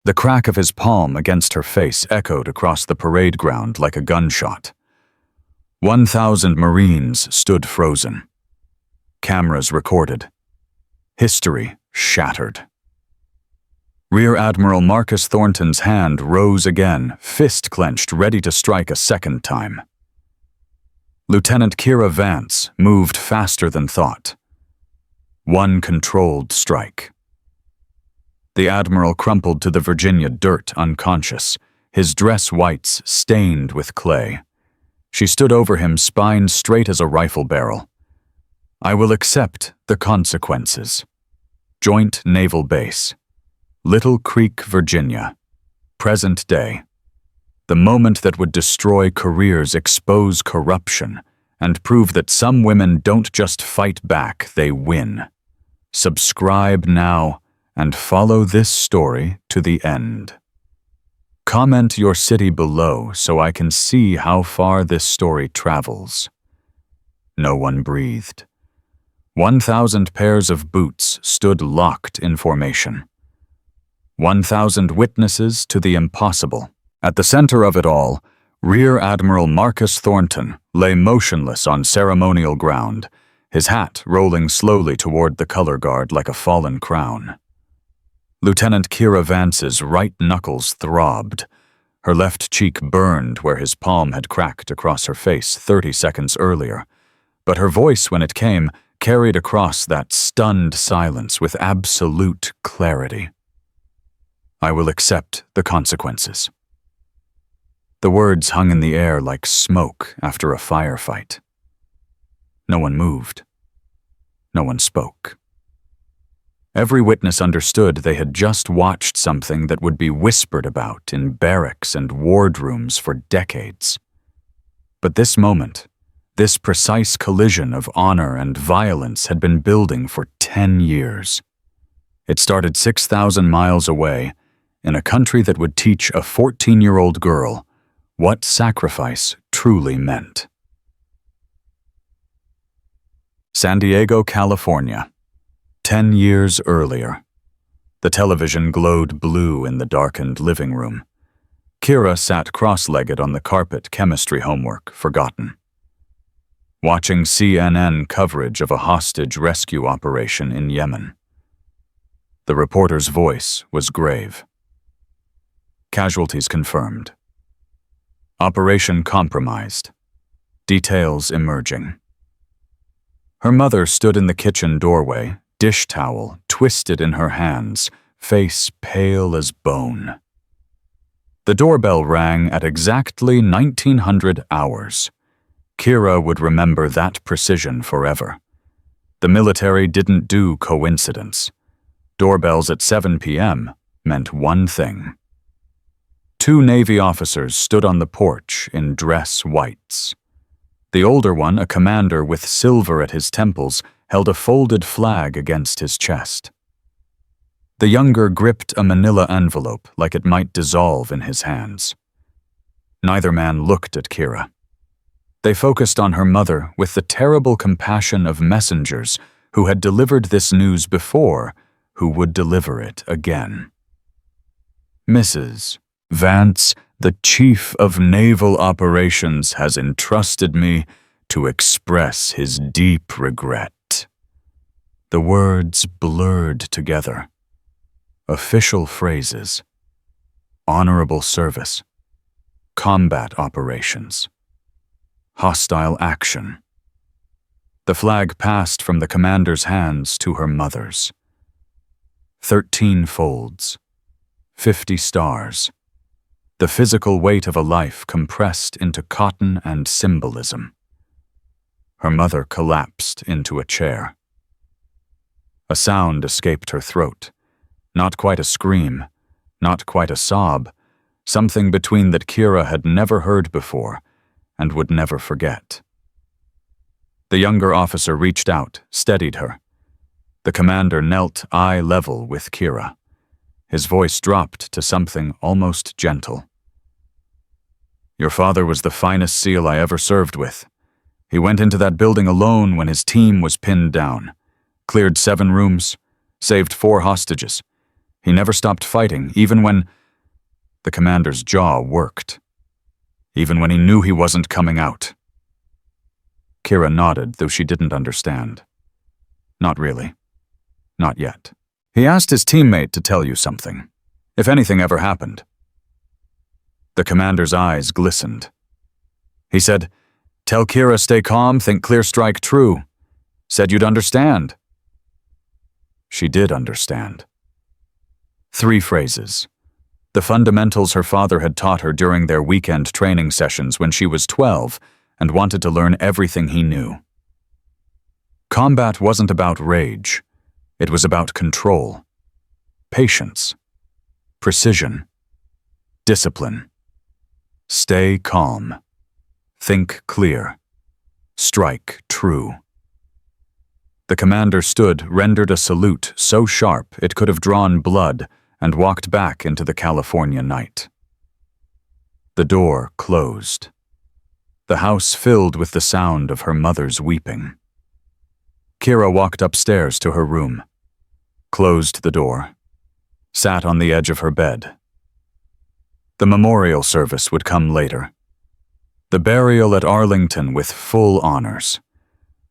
The crack of his palm against her face echoed across the parade ground like a gunshot. 1,000 Marines stood frozen. Cameras recorded. History shattered. Rear Admiral Marcus Thornton's hand rose again, fist clenched, ready to strike a second time. Lieutenant Kira Vance moved faster than thought. One controlled strike. The Admiral crumpled to the Virginia dirt unconscious, his dress whites stained with clay. She stood over him, spine straight as a rifle barrel. I will accept the consequences. Joint Naval Base. Little Creek, Virginia. Present day. The moment that would destroy careers, expose corruption, and prove that some women don't just fight back, they win. Subscribe now and follow this story to the end. Comment your city below so I can see how far this story travels. No one breathed. 1,000 pairs of boots stood locked in formation. 1,000 witnesses to the impossible. At the center of it all, Rear Admiral Marcus Thornton lay motionless on ceremonial ground, his hat rolling slowly toward the color guard like a fallen crown. Lieutenant Kira Vance's right knuckles throbbed. Her left cheek burned where his palm had cracked across her face 30 seconds earlier, but her voice, when it came, carried across that stunned silence with absolute clarity. I will accept the consequences. The words hung in the air like smoke after a firefight. No one moved. No one spoke. Every witness understood they had just watched something that would be whispered about in barracks and wardrooms for decades. But this moment, this precise collision of honor and violence had been building for 10 years. It started 6,000 miles away, in a country that would teach a 14-year-old girl what sacrifice truly meant. San Diego, California. 10 years earlier. The television glowed blue in the darkened living room. Kira sat cross-legged on the carpet, chemistry homework forgotten. Watching CNN coverage of a hostage rescue operation in Yemen. The reporter's voice was grave. Casualties confirmed. Operation compromised. Details emerging. Her mother stood in the kitchen doorway, dish towel twisted in her hands, face pale as bone. The doorbell rang at exactly 1900 hours. Kira would remember that precision forever. The military didn't do coincidence. Doorbells at 7 p.m. meant one thing. 2 Navy officers stood on the porch in dress whites. The older one, a commander with silver at his temples, held a folded flag against his chest. The younger gripped a manila envelope like it might dissolve in his hands. Neither man looked at Kira. They focused on her mother with the terrible compassion of messengers who had delivered this news before, who would deliver it again. Mrs. Vance, the Chief of Naval Operations, has entrusted me to express his deep regret. The words blurred together. Official phrases. Honorable service. Combat operations. Hostile action. The flag passed from the commander's hands to her mother's. 13 folds. 50 stars. The physical weight of a life compressed into cotton and symbolism. Her mother collapsed into a chair. A sound escaped her throat. Not quite a scream, not quite a sob, something between that Kira had never heard before and would never forget. The younger officer reached out, steadied her. The commander knelt eye level with Kira. His voice dropped to something almost gentle. Your father was the finest SEAL I ever served with. He went into that building alone when his team was pinned down, cleared 7 rooms, saved 4 hostages. He never stopped fighting, even when... The commander's jaw worked. Even when he knew he wasn't coming out. Kira nodded, though she didn't understand. Not really. Not yet. He asked his teammate to tell you something, if anything ever happened. The commander's eyes glistened. He said, "Tell Kira stay calm, think clear strike true. Said you'd understand." She did understand. 3 phrases. The fundamentals her father had taught her during their weekend training sessions when she was 12 and wanted to learn everything he knew. Combat wasn't about rage. It was about control, patience, precision, discipline. Stay calm. Think clear. Strike true. The commander stood, rendered a salute so sharp it could have drawn blood, and walked back into the California night. The door closed. The house filled with the sound of her mother's weeping. Kira walked upstairs to her room, closed the door, sat on the edge of her bed. The memorial service would come later. The burial at Arlington with full honors.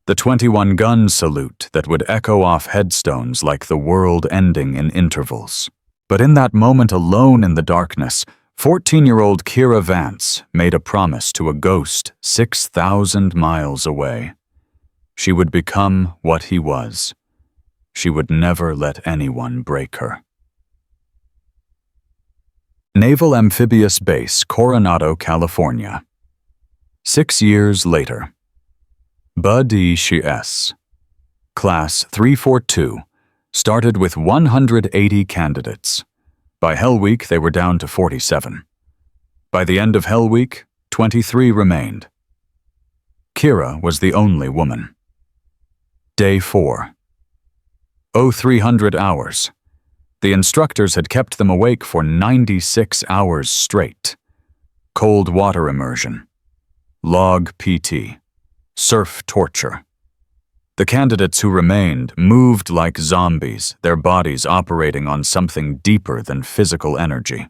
The 21-gun salute that would echo off headstones like the world ending in intervals. But in that moment alone in the darkness, 14-year-old Kira Vance made a promise to a ghost 6,000 miles away. She would become what he was. She would never let anyone break her. Naval Amphibious Base, Coronado, California. 6 years later. BUD-ES. Class 342. Started with 180 candidates. By Hell Week, they were down to 47. By the end of Hell Week, 23 remained. Kira was the only woman. Day 4. 0300 hours. The instructors had kept them awake for 96 hours straight. Cold water immersion. Log PT. Surf torture. The candidates who remained moved like zombies, their bodies operating on something deeper than physical energy.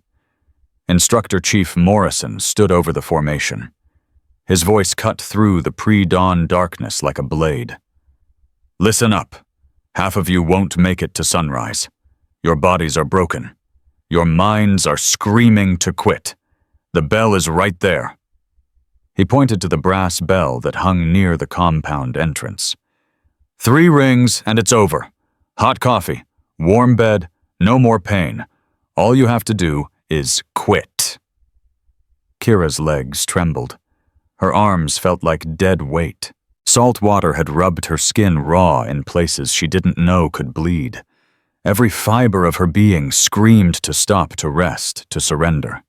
Instructor Chief Morrison stood over the formation. His voice cut through the pre-dawn darkness like a blade. "Listen up. Half of you won't make it to sunrise. Your bodies are broken. Your minds are screaming to quit. The bell is right there." He pointed to the brass bell that hung near the compound entrance. 3 rings and it's over. Hot coffee, warm bed, no more pain. All you have to do is quit. Kira's legs trembled. Her arms felt like dead weight. Salt water had rubbed her skin raw in places she didn't know could bleed. Every fiber of her being screamed to stop, to rest, to surrender.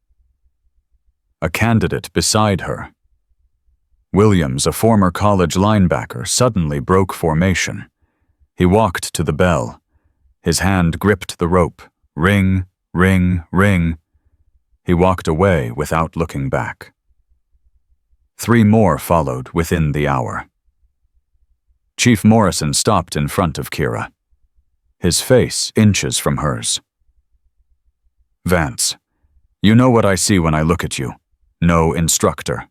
A candidate beside her. Williams, a former college linebacker, suddenly broke formation. He walked to the bell. His hand gripped the rope. Ring, ring, ring. He walked away without looking back. 3 more followed within the hour. Chief Morrison stopped in front of Kira, his face inches from hers. "Vance, you know what I see when I look at you. No instructor.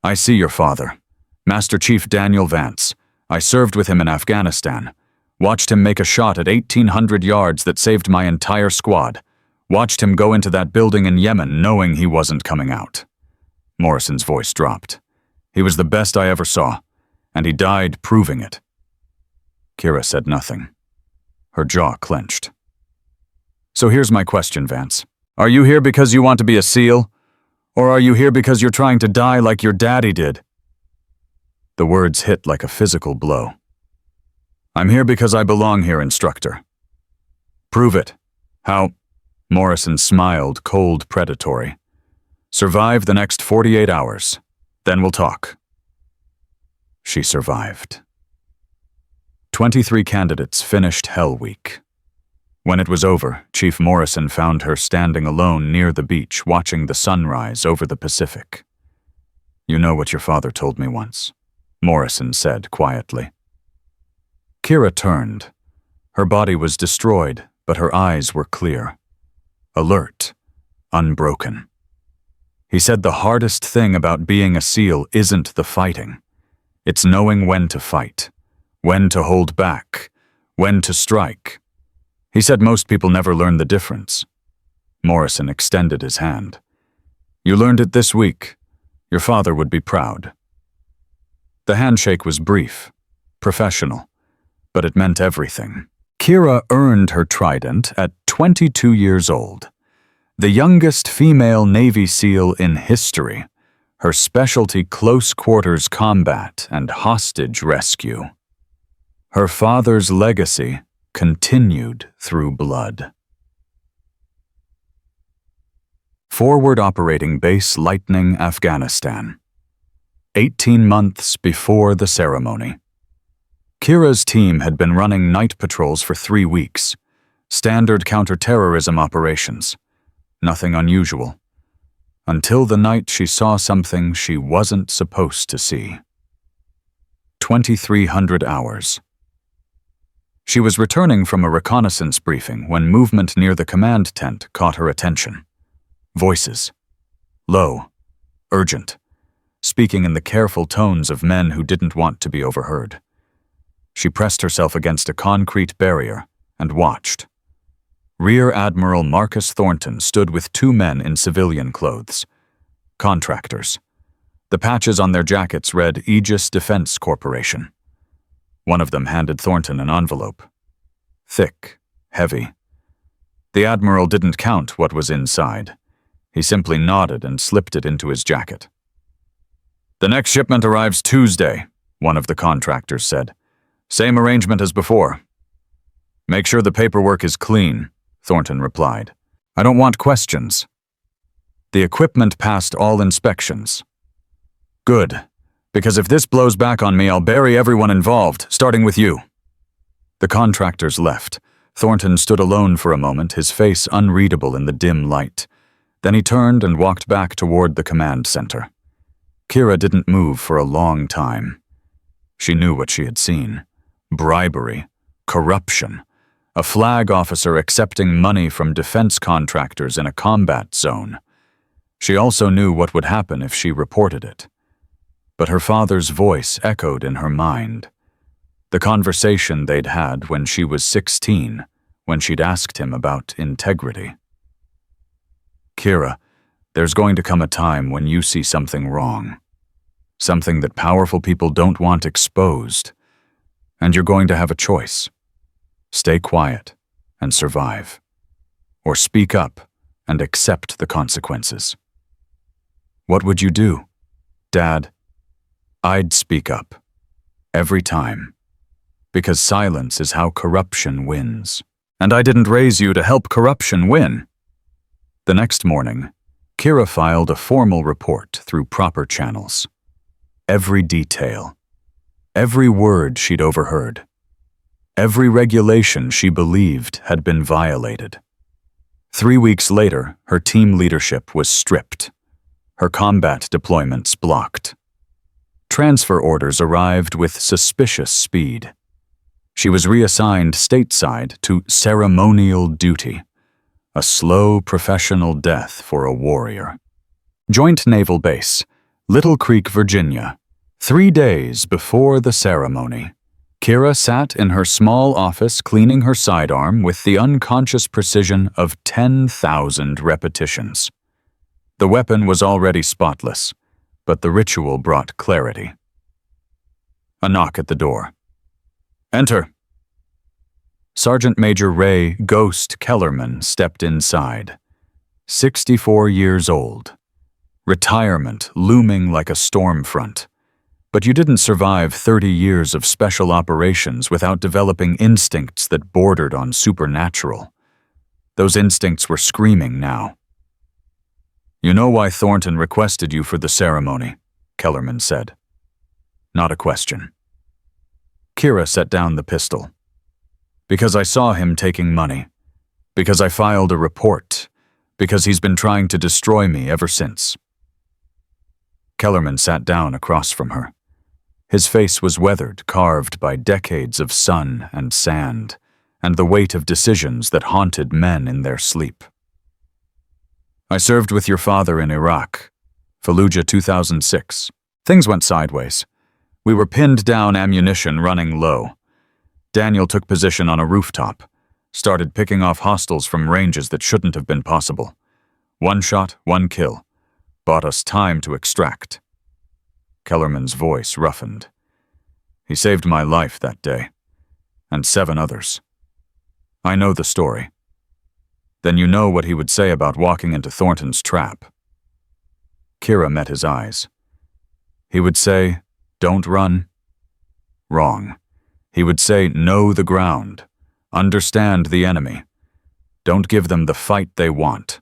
I see your father, Master Chief Daniel Vance. I served with him in Afghanistan. Watched him make a shot at 1,800 yards that saved my entire squad. Watched him go into that building in Yemen knowing he wasn't coming out." Morrison's voice dropped. "He was the best I ever saw, and he died proving it." Kira said nothing. Her jaw clenched. "So here's my question, Vance. Are you here because you want to be a SEAL? Or are you here because you're trying to die like your daddy did?" The words hit like a physical blow. "I'm here because I belong here, instructor." "Prove it. How?" Morrison smiled, cold, predatory. "Survive the next 48 hours. Then we'll talk." She survived. 23 candidates finished Hell Week. When it was over, Chief Morrison found her standing alone near the beach, watching the sunrise over the Pacific. "You know what your father told me once," Morrison said quietly. Kira turned. Her body was destroyed, but her eyes were clear, alert, unbroken. He said the hardest thing about being a SEAL isn't the fighting. It's knowing when to fight, when to hold back, when to strike. He said most people never learn the difference. Morrison extended his hand. You learned it this week. Your father would be proud. The handshake was brief, professional, but it meant everything. Kira earned her trident at 22 years old, the youngest female Navy SEAL in history, her specialty close quarters combat and hostage rescue. Her father's legacy continued through blood. Forward Operating Base Lightning, Afghanistan. 18 months before the ceremony. Kira's team had been running night patrols for 3 weeks, standard counterterrorism operations. Nothing unusual. Until the night she saw something she wasn't supposed to see. 2,300 hours. She was returning from a reconnaissance briefing when movement near the command tent caught her attention. Voices. Low, urgent, speaking in the careful tones of men who didn't want to be overheard. She pressed herself against a concrete barrier and watched. Rear Admiral Marcus Thornton stood with 2 men in civilian clothes. Contractors. The patches on their jackets read Aegis Defense Corporation. One of them handed Thornton an envelope. Thick, heavy. The Admiral didn't count what was inside. He simply nodded and slipped it into his jacket. The next shipment arrives Tuesday, one of the contractors said. Same arrangement as before. Make sure the paperwork is clean, Thornton replied. I don't want questions. The equipment passed all inspections. Good, because if this blows back on me, I'll bury everyone involved, starting with you. The contractors left. Thornton stood alone for a moment, his face unreadable in the dim light. Then he turned and walked back toward the command center. Kira didn't move for a long time. She knew what she had seen. Bribery, corruption, a flag officer accepting money from defense contractors in a combat zone. She also knew what would happen if she reported it. But her father's voice echoed in her mind. The conversation they'd had when she was 16, when she'd asked him about integrity. Kira, there's going to come a time when you see something wrong. Something that powerful people don't want exposed. And you're going to have a choice. Stay quiet and survive. Or speak up and accept the consequences. What would you do, Dad? I'd speak up. Every time. Because silence is how corruption wins. And I didn't raise you to help corruption win. The next morning, Kira filed a formal report through proper channels. Every detail. Every word she'd overheard. Every regulation she believed had been violated. 3 weeks later, her team leadership was stripped. Her combat deployments blocked. Transfer orders arrived with suspicious speed. She was reassigned stateside to ceremonial duty, a slow professional death for a warrior. Joint Naval Base, Little Creek, Virginia. 3 days before the ceremony, Kira sat in her small office cleaning her sidearm with the unconscious precision of 10,000 repetitions. The weapon was already spotless, but the ritual brought clarity. A knock at the door. Enter. Sergeant Major Ray Ghost Kellerman stepped inside. 64 years old. Retirement looming like a storm front. But you didn't survive 30 years of special operations without developing instincts that bordered on supernatural. Those instincts were screaming now. You know why Thornton requested you for the ceremony, Kellerman said. Not a question. Kira set down the pistol. Because I saw him taking money. Because I filed a report. Because he's been trying to destroy me ever since. Kellerman sat down across from her. His face was weathered, carved by decades of sun and sand, and the weight of decisions that haunted men in their sleep. I served with your father in Iraq, Fallujah 2006. Things went sideways. We were pinned down, ammunition running low. Daniel took position on a rooftop, started picking off hostiles from ranges that shouldn't have been possible. One shot, one kill. Bought us time to extract. Kellerman's voice roughened. He saved my life that day, and 7 others. I know the story. Then you know what he would say about walking into Thornton's trap. Kira met his eyes. He would say, "Don't run." Wrong. He would say, "Know the ground. Understand the enemy. Don't give them the fight they want."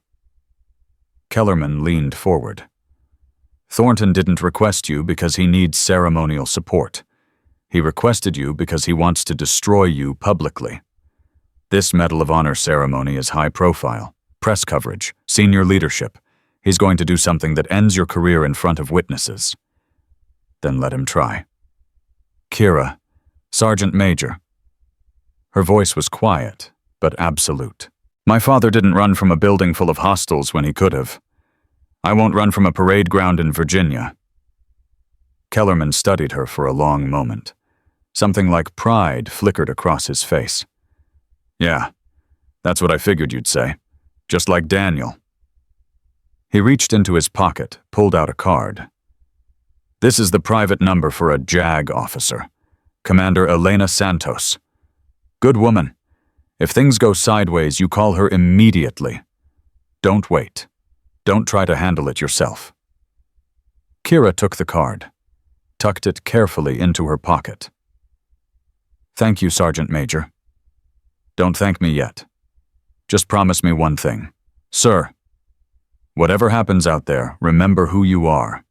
Kellerman leaned forward. Thornton didn't request you because he needs ceremonial support. He requested you because he wants to destroy you publicly. This Medal of Honor ceremony is high profile, press coverage, senior leadership. He's going to do something that ends your career in front of witnesses. Then let him try. Kira, Sergeant Major. Her voice was quiet, but absolute. My father didn't run from a building full of hostiles when he could have. I won't run from a parade ground in Virginia. Kellerman studied her for a long moment. Something like pride flickered across his face. Yeah, that's what I figured you'd say. Just like Daniel. He reached into his pocket, pulled out a card. This is the private number for a JAG officer, Commander Elena Santos. Good woman. If things go sideways, you call her immediately. Don't wait. Don't try to handle it yourself. Kira took the card, tucked it carefully into her pocket. Thank you, Sergeant Major. Don't thank me yet. Just promise me one thing. Sir, whatever happens out there, remember who you are.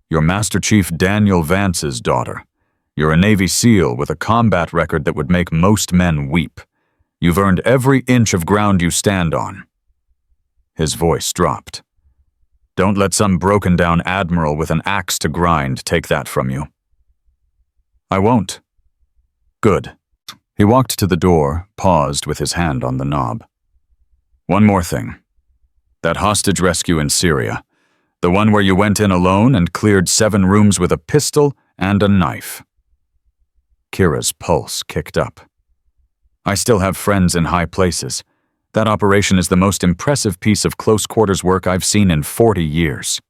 You're Master Chief Daniel Vance's daughter. You're a Navy SEAL with a combat record that would make most men weep. You've earned every inch of ground you stand on. His voice dropped. Don't let some broken-down admiral with an axe to grind take that from you. I won't. Good. He walked to the door, paused with his hand on the knob. One more thing. That hostage rescue in Syria. The one where you went in alone and cleared 7 rooms with a pistol and a knife. Kira's pulse kicked up. I still have friends in high places. That operation is the most impressive piece of close-quarters work I've seen in 40 years.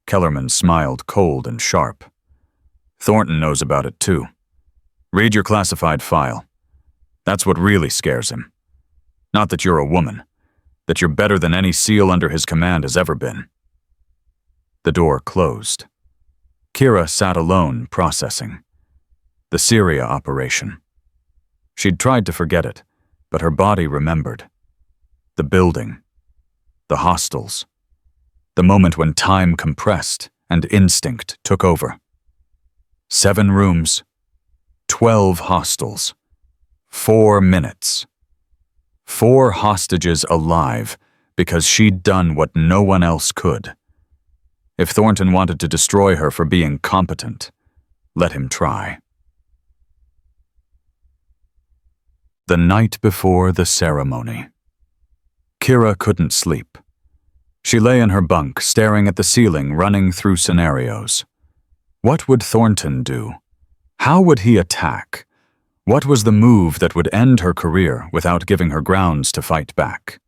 Kellerman smiled cold and sharp. Thornton knows about it too. Read your classified file. That's what really scares him. Not that you're a woman. That you're better than any SEAL under his command has ever been. The door closed. Kira sat alone, processing. The Syria operation. She'd tried to forget it, but her body remembered. The building. The hostiles. The moment when time compressed and instinct took over. 7 rooms. 12 hostiles. 4 minutes. 4 hostages alive because she'd done what no one else could. If Thornton wanted to destroy her for being competent, let him try. The night before the ceremony. Kira couldn't sleep. She lay in her bunk, staring at the ceiling, running through scenarios. What would Thornton do? How would he attack? What was the move that would end her career without giving her grounds to fight back?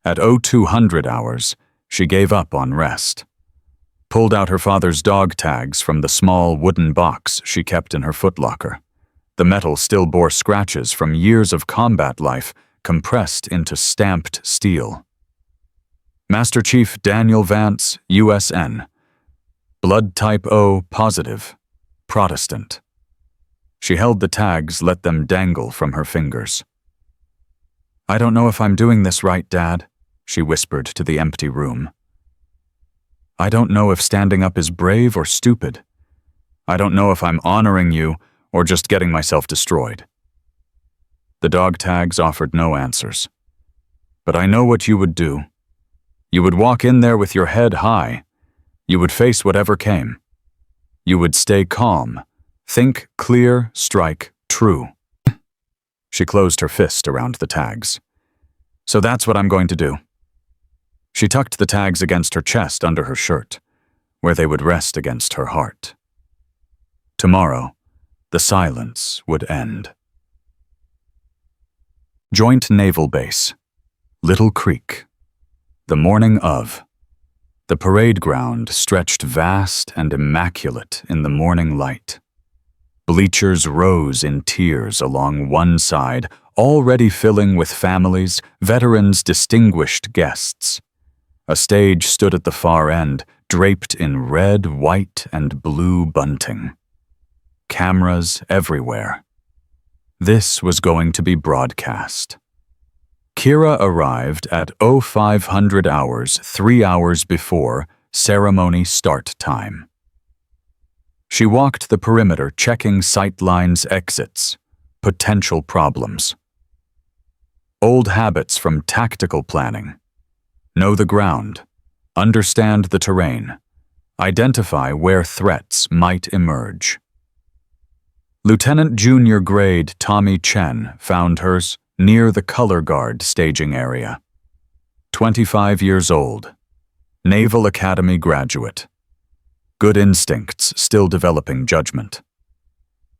At 0200 hours, she gave up on rest. Pulled out her father's dog tags from the small wooden box she kept in her footlocker. The metal still bore scratches from years of combat life compressed into stamped steel. Master Chief Daniel Vance, USN. Blood type O positive. Protestant. She held the tags, let them dangle from her fingers. I don't know if I'm doing this right, Dad, she whispered to the empty room. I don't know if standing up is brave or stupid. I don't know if I'm honoring you or just getting myself destroyed. The dog tags offered no answers. But I know what you would do. You would walk in there with your head high. You would face whatever came. You would stay calm. Think clear, strike true. She closed her fist around the tags. "So that's what I'm going to do." She tucked the tags against her chest under her shirt, where they would rest against her heart. Tomorrow, the silence would end. Joint Naval Base, Little Creek. The morning of. The parade ground stretched vast and immaculate in the morning light. Bleachers rose in tiers along one side, already filling with families, veterans, distinguished guests. A stage stood at the far end, draped in red, white, and blue bunting. Cameras everywhere. This was going to be broadcast. Kira arrived at 0500 hours, 3 hours before ceremony start time. She walked the perimeter, checking sightlines, exits, potential problems. Old habits from tactical planning. Know the ground, understand the terrain, identify where threats might emerge. Lieutenant Junior Grade Tommy Chen found hers near the color guard staging area. 25 years old, Naval Academy graduate. Good instincts, still developing judgment.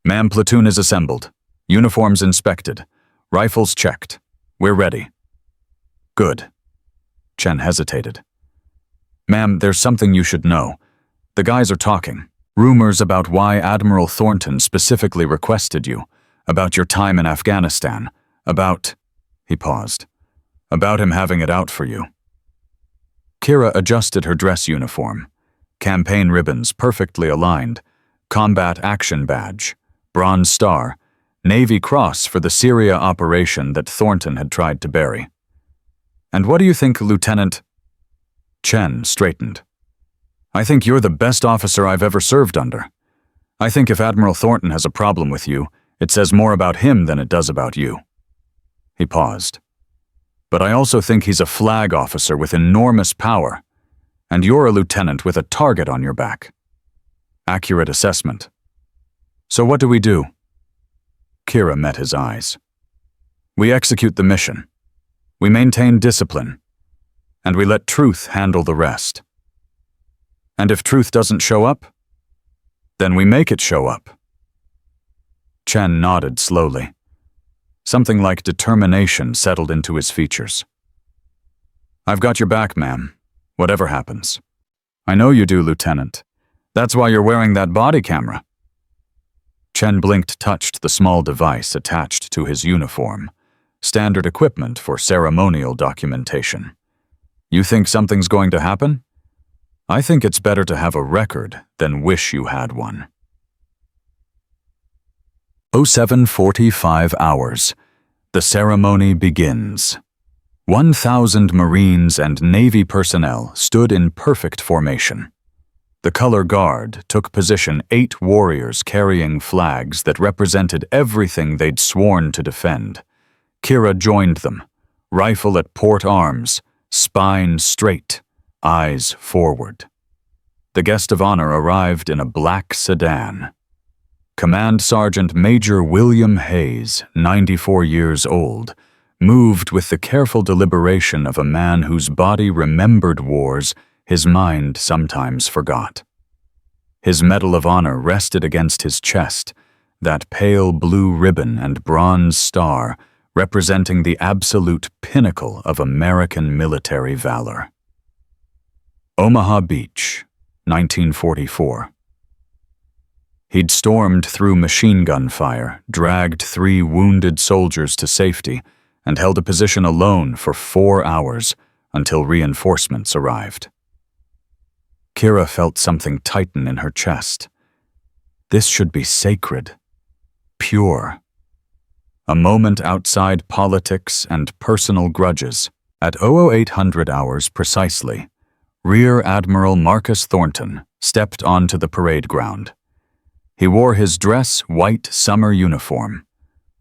"Ma'am, platoon is assembled. Uniforms inspected. Rifles checked. We're ready." "Good." Chen hesitated. "Ma'am, there's something you should know. The guys are talking. Rumors about why Admiral Thornton specifically requested you, about your time in Afghanistan, about—" he paused, "about him having it out for you." Kira adjusted her dress uniform. Campaign ribbons perfectly aligned, combat action badge, Bronze Star, Navy Cross for the Syria operation that Thornton had tried to bury. "And what do you think, Lieutenant—" Chen straightened. "I think you're the best officer I've ever served under. I think if Admiral Thornton has a problem with you, it says more about him than it does about you." He paused. "But I also think he's a flag officer with enormous power, and you're a lieutenant with a target on your back." Accurate assessment. "So what do we do?" Kira met his eyes. "We execute the mission. We maintain discipline. And we let truth handle the rest. And if truth doesn't show up, then we make it show up." Chen nodded slowly. Something like determination settled into his features. "I've got your back, ma'am, whatever happens." "I know you do, Lieutenant. That's why you're wearing that body camera." Chen blinked, touched the small device attached to his uniform, standard equipment for ceremonial documentation. "You think something's going to happen? I think it's better to have a record than wish you had one." 07:45 hours. The ceremony begins. 1,000 Marines and Navy personnel stood in perfect formation. The color guard took position, 8 warriors carrying flags that represented everything they'd sworn to defend. Kira joined them, rifle at port arms, spine straight, eyes forward. The guest of honor arrived in a black sedan. Command Sergeant Major William Hayes, 94 years old, moved with the careful deliberation of a man whose body remembered wars his mind sometimes forgot. His Medal of Honor rested against his chest, that pale blue ribbon and bronze star representing the absolute pinnacle of American military valor. Omaha Beach, 1944. He'd stormed through machine gun fire, dragged 3 wounded soldiers to safety, and held a position alone for 4 hours until reinforcements arrived. Kira felt something tighten in her chest. This should be sacred, pure. A moment outside politics and personal grudges. At 0800 hours precisely, Rear Admiral Marcus Thornton stepped onto the parade ground. He wore his dress white summer uniform,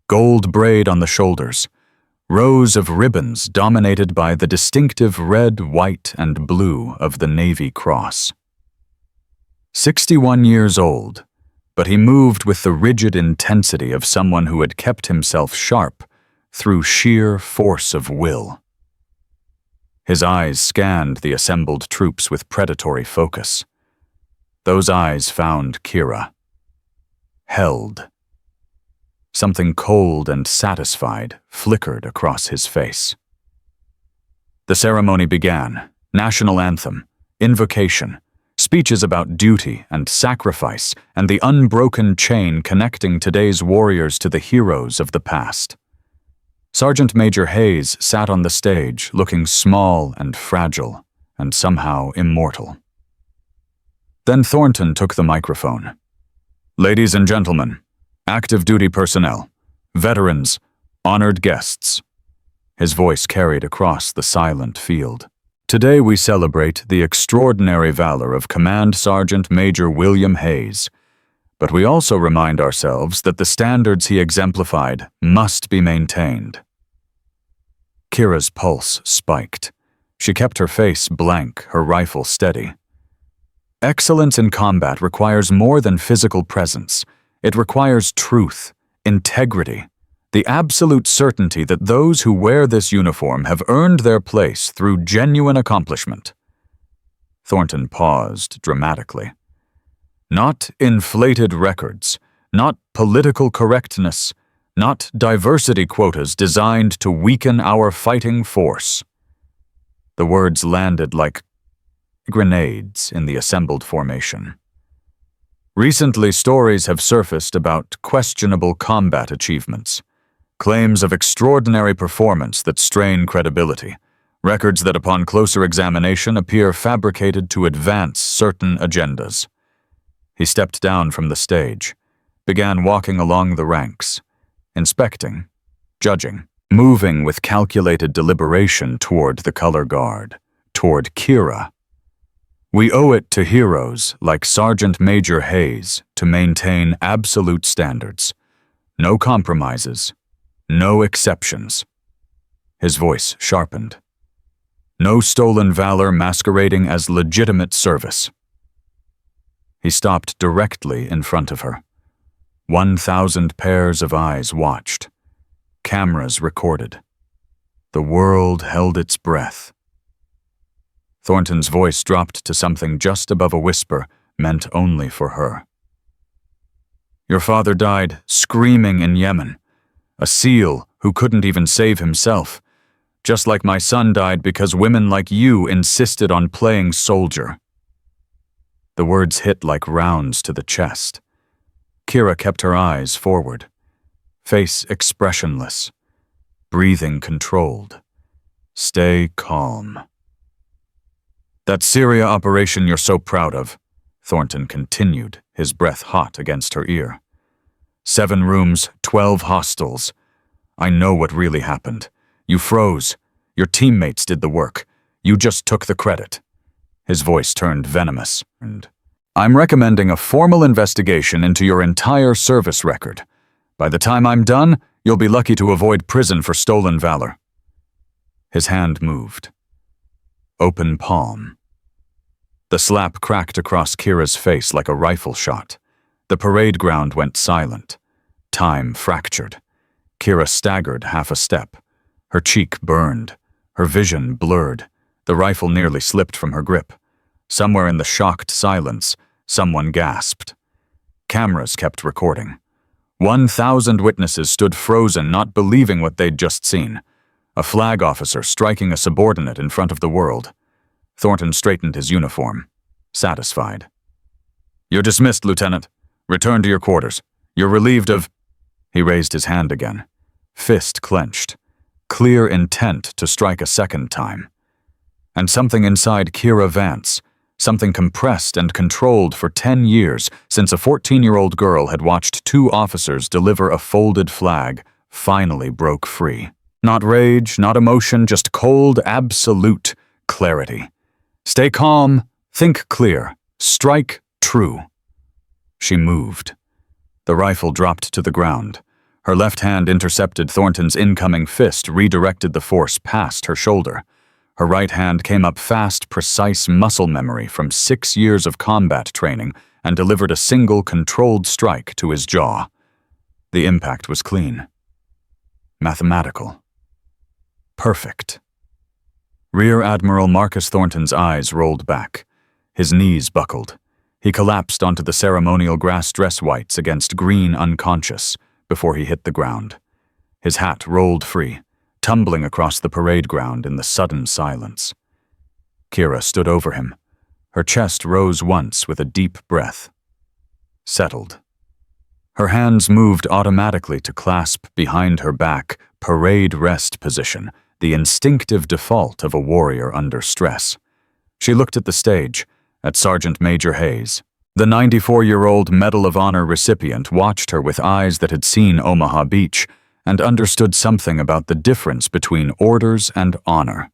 gold braid on the shoulders, rows of ribbons dominated by the distinctive red, white, and blue of the Navy Cross. 61 years old, but he moved with the rigid intensity of someone who had kept himself sharp through sheer force of will. His eyes scanned the assembled troops with predatory focus. Those eyes found Kira. Held. Something cold and satisfied flickered across his face. The ceremony began. National anthem, invocation, speeches about duty and sacrifice, and the unbroken chain connecting today's warriors to the heroes of the past. Sergeant Major Hayes sat on the stage, looking small and fragile, and somehow immortal. Then Thornton took the microphone. "Ladies and gentlemen, active duty personnel, veterans, honored guests." His voice carried across the silent field. "Today we celebrate the extraordinary valor of Command Sergeant Major William Hayes, but we also remind ourselves that the standards he exemplified must be maintained." Kira's pulse spiked. She kept her face blank, her rifle steady. Excellence in combat requires more than physical presence. It requires truth, integrity, the absolute certainty that those who wear this uniform have earned their place through genuine accomplishment. Thornton paused dramatically. Not inflated records, not political correctness, not diversity quotas designed to weaken our fighting force. The words landed like grenades in the assembled formation. Recently, stories have surfaced about questionable combat achievements, claims of extraordinary performance that strain credibility, records that upon closer examination appear fabricated to advance certain agendas. He stepped down from the stage, began walking along the ranks, inspecting, judging, moving with calculated deliberation toward the color guard, toward Kira. We owe it to heroes like Sergeant Major Hayes to maintain absolute standards. No compromises, no exceptions. His voice sharpened. No stolen valor masquerading as legitimate service. He stopped directly in front of her. 1,000 pairs of eyes watched. Cameras recorded. The world held its breath. Thornton's voice dropped to something just above a whisper, meant only for her. "Your father died screaming in Yemen, a SEAL who couldn't even save himself, just like my son died because women like you insisted on playing soldier." The words hit like rounds to the chest. Kira kept her eyes forward, face expressionless, breathing controlled. Stay calm. "That Syria operation you're so proud of," Thornton continued, his breath hot against her ear. 7 rooms, 12 hostiles. I know what really happened. You froze. Your teammates did the work. You just took the credit. His voice turned venomous. "And I'm recommending a formal investigation into your entire service record. By the time I'm done, you'll be lucky to avoid prison for stolen valor." His hand moved. Open palm. The slap cracked across Kira's face like a rifle shot. The parade ground went silent. Time fractured. Kira staggered half a step. Her cheek burned. Her vision blurred. The rifle nearly slipped from her grip. Somewhere in the shocked silence, someone gasped. Cameras kept recording. 1,000 witnesses stood frozen, not believing what they'd just seen. A flag officer striking a subordinate in front of the world. Thornton straightened his uniform, satisfied. "You're dismissed, Lieutenant. Return to your quarters. You're relieved of—" He raised his hand again, fist clenched, clear intent to strike a second time. And something inside Kira Vance, something compressed and controlled for 10 years since a 14-year-old girl had watched 2 officers deliver a folded flag, finally broke free. Not rage, not emotion, just cold, absolute clarity. Stay calm, think clear, strike true. She moved. The rifle dropped to the ground. Her left hand intercepted Thornton's incoming fist, redirected the force past her shoulder. Her right hand came up fast, precise muscle memory from 6 years of combat training and delivered a single controlled strike to his jaw. The impact was clean. Mathematical. Perfect. Rear Admiral Marcus Thornton's eyes rolled back. His knees buckled. He collapsed onto the ceremonial grass dress whites against green unconscious before he hit the ground. His hat rolled free, tumbling across the parade ground in the sudden silence. Kira stood over him. Her chest rose once with a deep breath. Settled. Her hands moved automatically to clasp behind her back, parade rest position, the instinctive default of a warrior under stress. She looked at the stage, at Sergeant Major Hayes. The 94-year-old Medal of Honor recipient watched her with eyes that had seen Omaha Beach and understood something about the difference between orders and honor.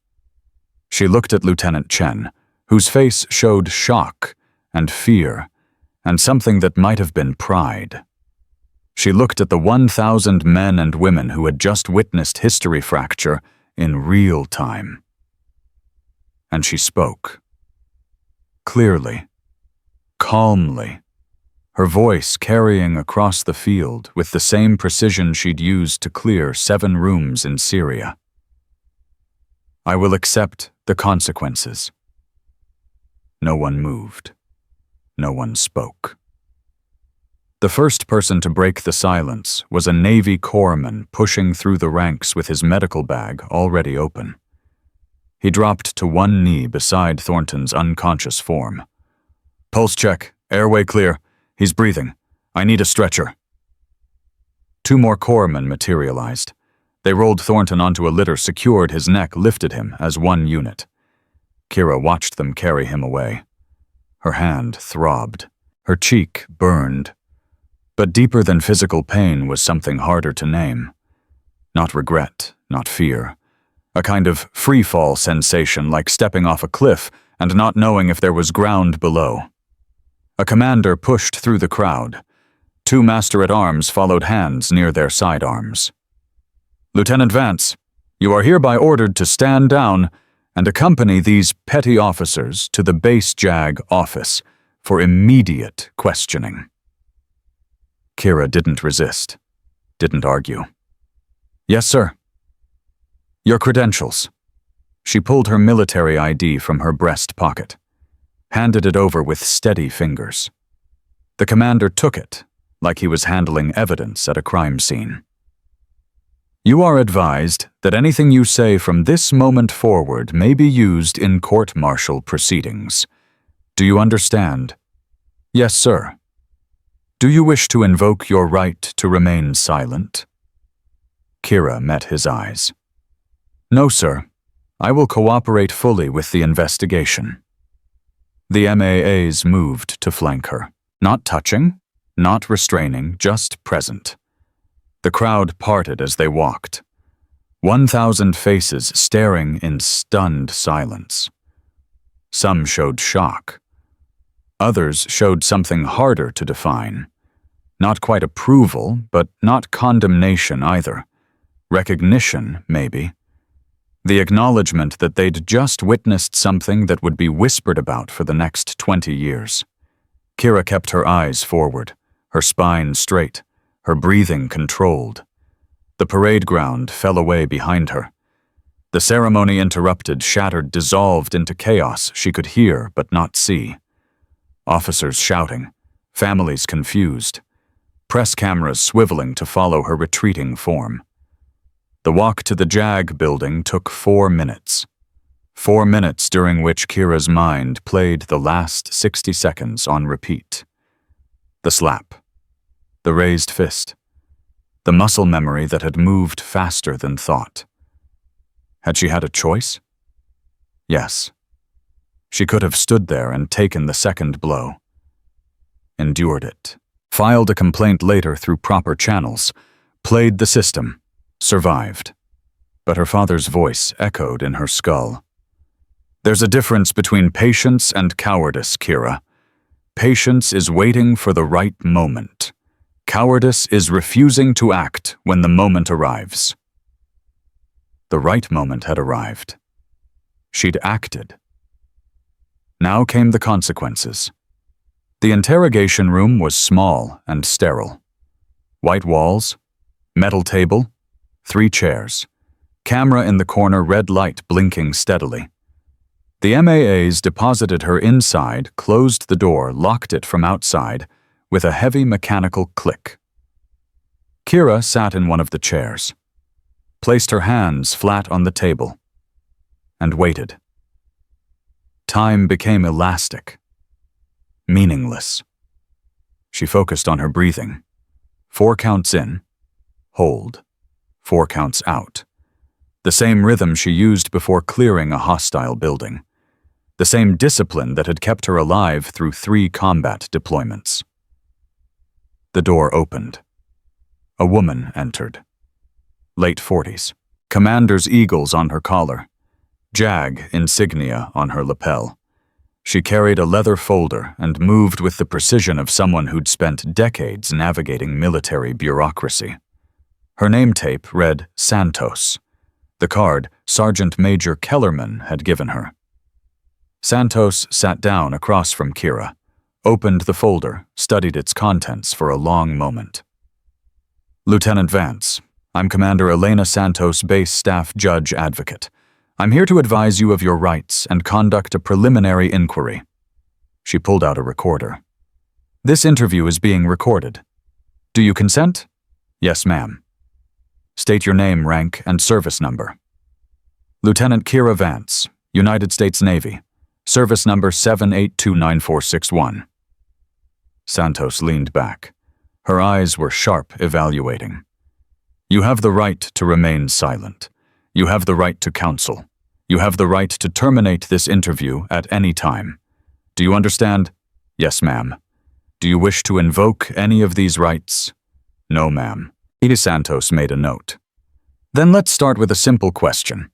She looked at Lieutenant Chen, whose face showed shock and fear and something that might have been pride. She looked at the 1,000 men and women who had just witnessed history fracture in real time. And she spoke. Clearly, calmly, her voice carrying across the field with the same precision she'd used to clear 7 rooms in Syria. I will accept the consequences. No one moved. No one spoke. The first person to break the silence was a Navy corpsman pushing through the ranks with his medical bag already open. He dropped to one knee beside Thornton's unconscious form. Pulse check, airway clear. He's breathing. I need a stretcher. 2 more corpsmen materialized. They rolled Thornton onto a litter, secured his neck, lifted him as one unit. Kira watched them carry him away. Her hand throbbed. Her cheek burned. But deeper than physical pain was something harder to name. Not regret, not fear. A kind of free-fall sensation, like stepping off a cliff and not knowing if there was ground below. A commander pushed through the crowd. 2 master-at-arms followed hands near their sidearms. Lieutenant Vance, you are hereby ordered to stand down and accompany these petty officers to the base JAG office for immediate questioning. Kira didn't resist, didn't argue. Yes, sir. Your credentials. She pulled her military ID from her breast pocket, handed it over with steady fingers. The commander took it, like he was handling evidence at a crime scene. You are advised that anything you say from this moment forward may be used in court-martial proceedings. Do you understand? Yes, sir. Do you wish to invoke your right to remain silent? Kira met his eyes. No, sir. I will cooperate fully with the investigation. The MAAs moved to flank her. Not touching, not restraining, just present. The crowd parted as they walked. 1,000 faces staring in stunned silence. Some showed shock. Others showed something harder to define. Not quite approval, but not condemnation either. Recognition, maybe. The acknowledgement that they'd just witnessed something that would be whispered about for the next 20 years. Kira kept her eyes forward, her spine straight, her breathing controlled. The parade ground fell away behind her. The ceremony interrupted, shattered, dissolved into chaos she could hear but not see. Officers shouting, families confused, press cameras swiveling to follow her retreating form. The walk to the JAG building took 4 minutes. 4 minutes during which Kira's mind played the last 60 seconds on repeat. The slap. The raised fist. The muscle memory that had moved faster than thought. Had she had a choice? Yes. She could have stood there and taken the second blow. Endured it. Filed a complaint later through proper channels. Played the system. Survived. But her father's voice echoed in her skull. There's a difference between patience and cowardice, Kira. Patience is waiting for the right moment. Cowardice is refusing to act when the moment arrives. The right moment had arrived. She'd acted. Now came the consequences. The interrogation room was small and sterile. White walls, metal table, 3 chairs, camera in the corner, red light blinking steadily. The MAAs deposited her inside, closed the door, locked it from outside, with a heavy mechanical click. Kira sat in one of the chairs, placed her hands flat on the table, and waited. Time became elastic, meaningless. She focused on her breathing. 4 counts in, hold, 4 counts out. The same rhythm she used before clearing a hostile building. The same discipline that had kept her alive through 3 combat deployments. The door opened. A woman entered. Late 40s. Commander's eagles on her collar. JAG insignia on her lapel. She carried a leather folder and moved with the precision of someone who'd spent decades navigating military bureaucracy. Her name tape read Santos, the card Sergeant Major Kellerman had given her. Santos sat down across from Kira, opened the folder, studied its contents for a long moment. Lieutenant Vance, I'm Commander Elena Santos, Base Staff Judge Advocate. I'm here to advise you of your rights and conduct a preliminary inquiry. She pulled out a recorder. This interview is being recorded. Do you consent? Yes, ma'am. State your name, rank, and service number. Lieutenant Kira Vance, United States Navy, service number 7829461. Santos leaned back. Her eyes were sharp, evaluating. You have the right to remain silent. You have the right to counsel. You have the right to terminate this interview at any time. Do you understand? Yes, ma'am. Do you wish to invoke any of these rights? No, ma'am. Santos made a note. Then let's start with a simple question.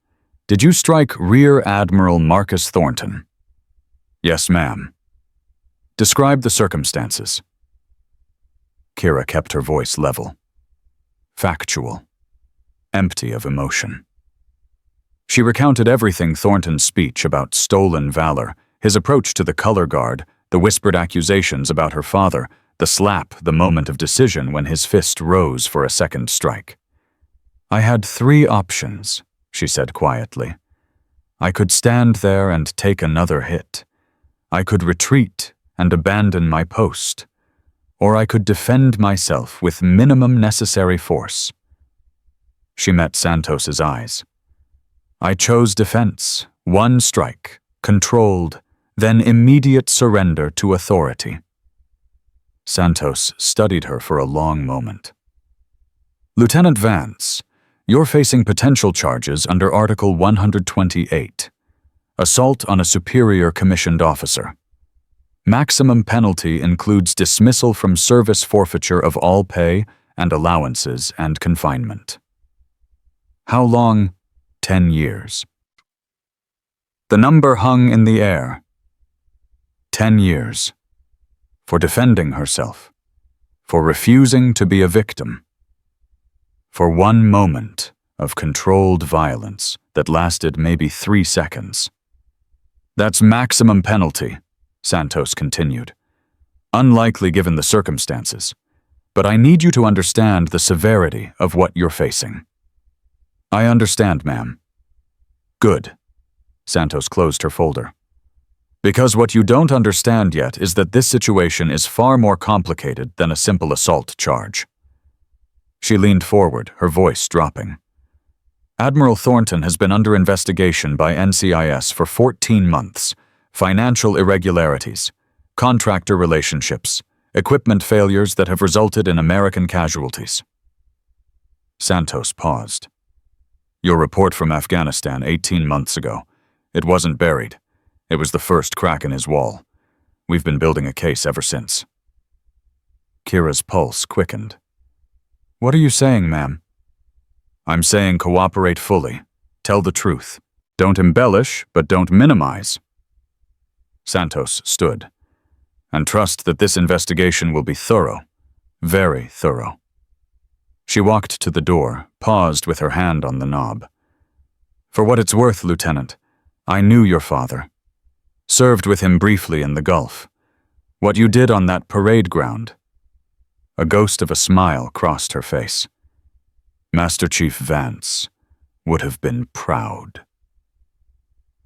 Did you strike Rear Admiral Marcus Thornton? Yes, ma'am. Describe the circumstances. Kira kept her voice level. Factual. Empty of emotion. She recounted everything Thornton's speech about stolen valor, his approach to the color guard, the whispered accusations about her father, the slap, the moment of decision when his fist rose for a second strike. I had 3 options, she said quietly. I could stand there and take another hit. I could retreat and abandon my post. Or I could defend myself with minimum necessary force. She met Santos's eyes. I chose defense, 1 strike, controlled, then immediate surrender to authority. Santos studied her for a long moment. Lieutenant Vance, you're facing potential charges under Article 128, assault on a superior commissioned officer. Maximum penalty includes dismissal from service, forfeiture of all pay and allowances, and confinement. How long? 10 years. The number hung in the air. 10 years. For defending herself. For refusing to be a victim. For 1 moment of controlled violence that lasted maybe 3 seconds. That's maximum penalty, Santos continued. Unlikely given the circumstances, but I need you to understand the severity of what you're facing. I understand, ma'am. Good. Santos closed her folder. Because what you don't understand yet is that this situation is far more complicated than a simple assault charge. She leaned forward, her voice dropping. Admiral Thornton has been under investigation by NCIS for 14 months. Financial irregularities, contractor relationships, equipment failures that have resulted in American casualties. Santos paused. Your report from Afghanistan 18 months ago. It wasn't buried. It was the first crack in his wall. We've been building a case ever since. Kira's pulse quickened. What are you saying, ma'am? I'm saying cooperate fully. Tell the truth. Don't embellish, but don't minimize. Santos stood. And trust that this investigation will be thorough. Very thorough. She walked to the door, paused with her hand on the knob. For what it's worth, Lieutenant, I knew your father. Served with him briefly in the Gulf. What you did on that parade ground. A ghost of a smile crossed her face. Master Chief Vance would have been proud.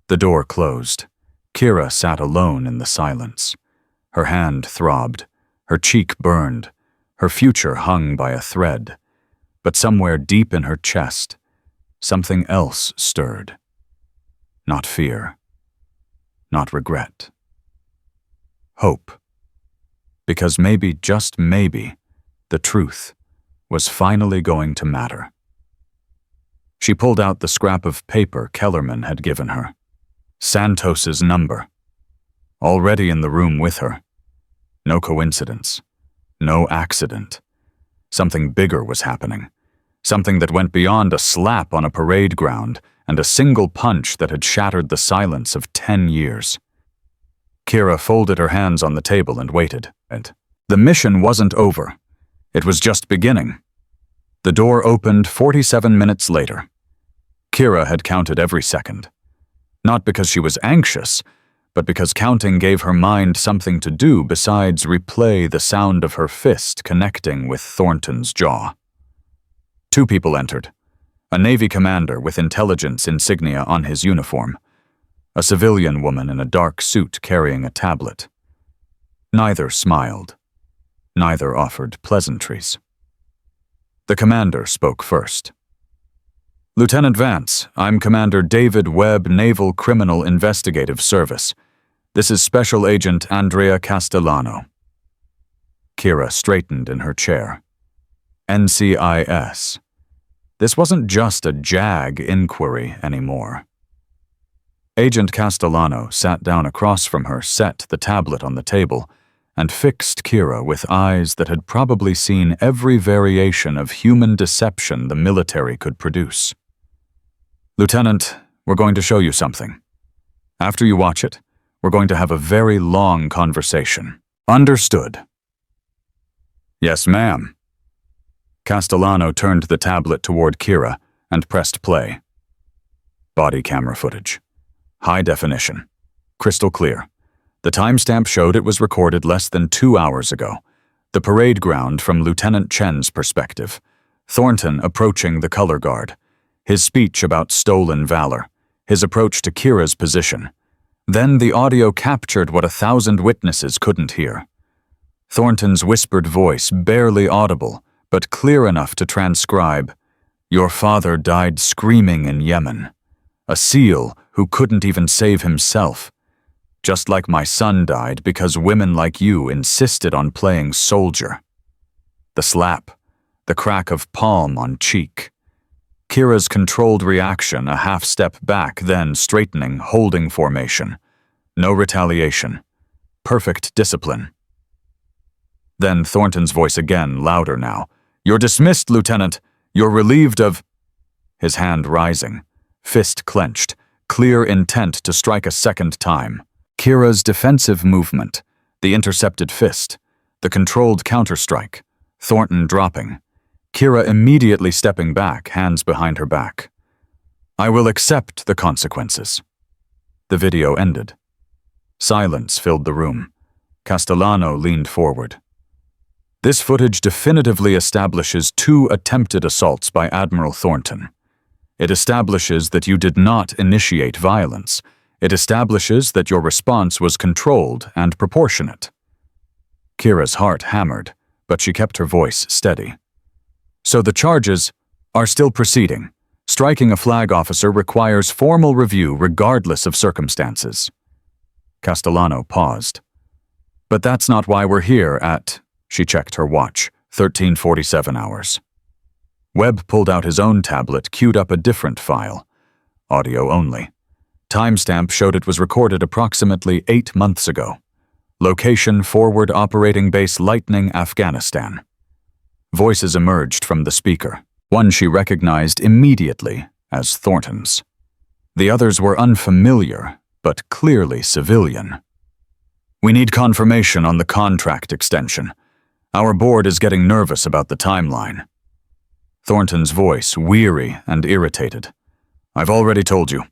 The door closed. Kira sat alone in the silence. Her hand throbbed, her cheek burned, her future hung by a thread. But somewhere deep in her chest, something else stirred. Not fear, not regret. Hope. Because maybe, just maybe, the truth was finally going to matter. She pulled out the scrap of paper Kellerman had given her. Santos's number. Already in the room with her. No coincidence. No accident. Something bigger was happening. Something that went beyond a slap on a parade ground and a single punch that had shattered the silence of 10 years. Kira folded her hands on the table and waited. The mission wasn't over. It was just beginning. The door opened 47 minutes later. Kira had counted every second. Not because she was anxious, but because counting gave her mind something to do besides replay the sound of her fist connecting with Thornton's jaw. 2 people entered. A Navy commander with intelligence insignia on his uniform. A civilian woman in a dark suit carrying a tablet. Neither smiled. Neither offered pleasantries. The commander spoke first. Lieutenant Vance, I'm Commander David Webb, Naval Criminal Investigative Service. This is Special Agent Andrea Castellano. Kira straightened in her chair. NCIS. This wasn't just a JAG inquiry anymore. Agent Castellano sat down across from her, set the tablet on the table, and fixed Kira with eyes that had probably seen every variation of human deception the military could produce. Lieutenant, we're going to show you something. After you watch it, we're going to have a very long conversation. Understood? Yes, ma'am. Castellano turned the tablet toward Kira and pressed play. Body camera footage. High definition. Crystal clear. The timestamp showed it was recorded less than 2 hours ago. The parade ground from Lieutenant Chen's perspective. Thornton approaching the color guard. His speech about stolen valor. His approach to Kira's position. Then the audio captured what 1,000 witnesses couldn't hear. Thornton's whispered voice, barely audible, but clear enough to transcribe, "Your father died screaming in Yemen. A SEAL who couldn't even save himself. Just like my son died because women like you insisted on playing soldier." The slap, the crack of palm on cheek. Kira's controlled reaction, a half step back, then straightening, holding formation. No retaliation. Perfect discipline. Then Thornton's voice again, louder now. "You're dismissed, Lieutenant. You're relieved of—" His hand rising, fist clenched, clear intent to strike a second time. Kira's defensive movement, the intercepted fist, the controlled counterstrike, Thornton dropping. Kira immediately stepping back, hands behind her back. "I will accept the consequences." The video ended. Silence filled the room. Castellano leaned forward. This footage definitively establishes 2 attempted assaults by Admiral Thornton. It establishes that you did not initiate violence. It establishes that your response was controlled and proportionate. Kira's heart hammered, but she kept her voice steady. "So the charges are still proceeding. Striking a flag officer requires formal review regardless of circumstances." Castellano paused. "But that's not why we're here at—" She checked her watch, 13:47 hours. Webb pulled out his own tablet, queued up a different file. Audio only. Timestamp showed it was recorded approximately 8 months ago. Location: Forward Operating Base Lightning, Afghanistan. Voices emerged from the speaker. One she recognized immediately as Thornton's. The others were unfamiliar, but clearly civilian. "We need confirmation on the contract extension. Our board is getting nervous about the timeline." Thornton's voice, weary and irritated. "I've already told you.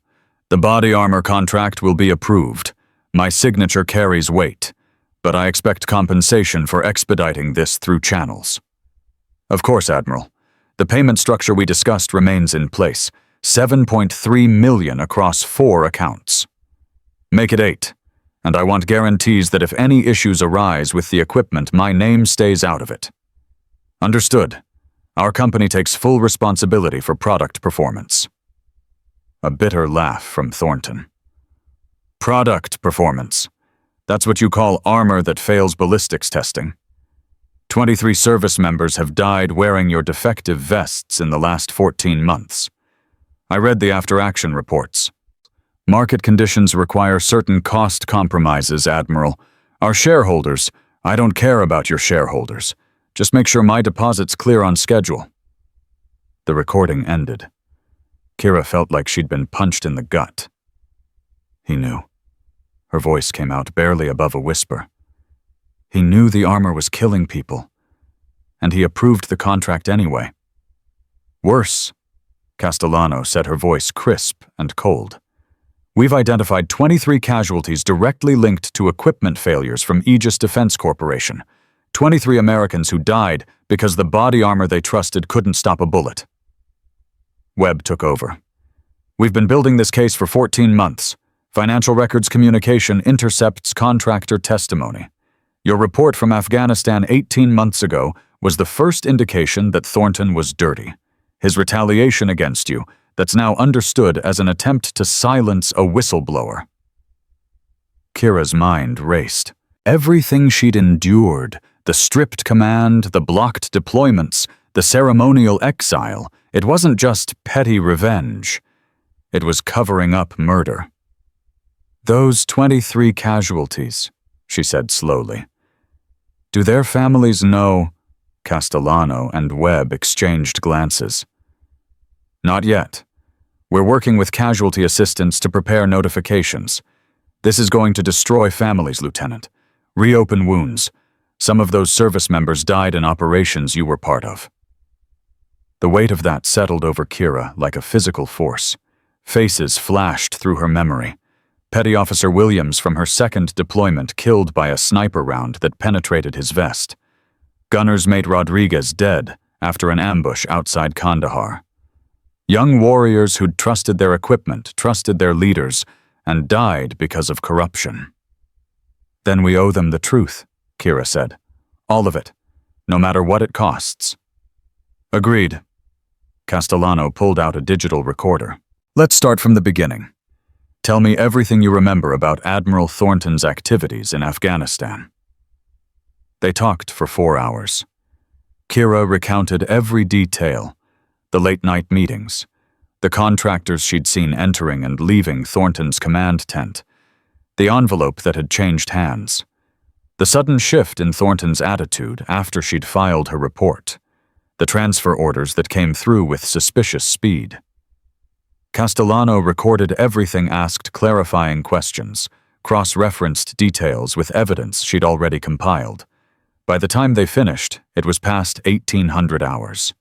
The body armor contract will be approved. My signature carries weight. but I expect compensation for expediting this through channels. Of course, Admiral. The payment structure we discussed remains in place. 7.3 million across 4 accounts. Make it 8, and I want guarantees that if any issues arise with the equipment, my name stays out of it. Understood. Our company takes full responsibility for product performance. A bitter laugh from Thornton. Product performance. That's what you call armor that fails ballistics testing. 23 service members have died wearing your defective vests in the last 14 months. I read the after-action reports. Market conditions require certain cost compromises, Admiral. Our shareholders, I don't care about your shareholders. Just make sure my deposit's clear on schedule. The recording ended. Kira felt like she'd been punched in the gut. He knew. Her voice came out barely above a whisper. He knew the armor was killing people, and he approved the contract anyway. Worse, Castellano said, her voice crisp and cold. We've identified 23 casualties directly linked to equipment failures from Aegis Defense Corporation. 23 Americans who died because the body armor they trusted couldn't stop a bullet. Webb took over. We've been building this case for 14 months. Financial records communication intercepts contractor testimony. Your report from Afghanistan 18 months ago was the first indication that Thornton was dirty. His retaliation against you, that's now understood as an attempt to silence a whistleblower. Kira's mind raced. Everything she'd endured, the stripped command, the blocked deployments, the ceremonial exile, it wasn't just petty revenge. It was covering up murder. Those 23 casualties, she said slowly. Do their families know? Castellano and Webb exchanged glances. Not yet. We're working with casualty assistants to prepare notifications. This is going to destroy families, Lieutenant. Reopen wounds. Some of those service members died in operations you were part of. The weight of that settled over Kira like a physical force. Faces flashed through her memory. Petty Officer Williams from her second deployment killed by a sniper round that penetrated his vest. Gunner's mate Rodriguez dead after an ambush outside Kandahar. Young warriors who'd trusted their equipment, trusted their leaders, and died because of corruption. Then we owe them the truth, Kira said. All of it, no matter what it costs. Agreed. Castellano pulled out a digital recorder. Let's start from the beginning. Tell me everything you remember about Admiral Thornton's activities in Afghanistan. They talked for 4 hours. Kira recounted every detail. The late-night meetings, the contractors she'd seen entering and leaving Thornton's command tent, the envelope that had changed hands, the sudden shift in Thornton's attitude after she'd filed her report, the transfer orders that came through with suspicious speed. Castellano recorded everything, asked clarifying questions, cross-referenced details with evidence she'd already compiled. By the time they finished, it was past 1800 hours.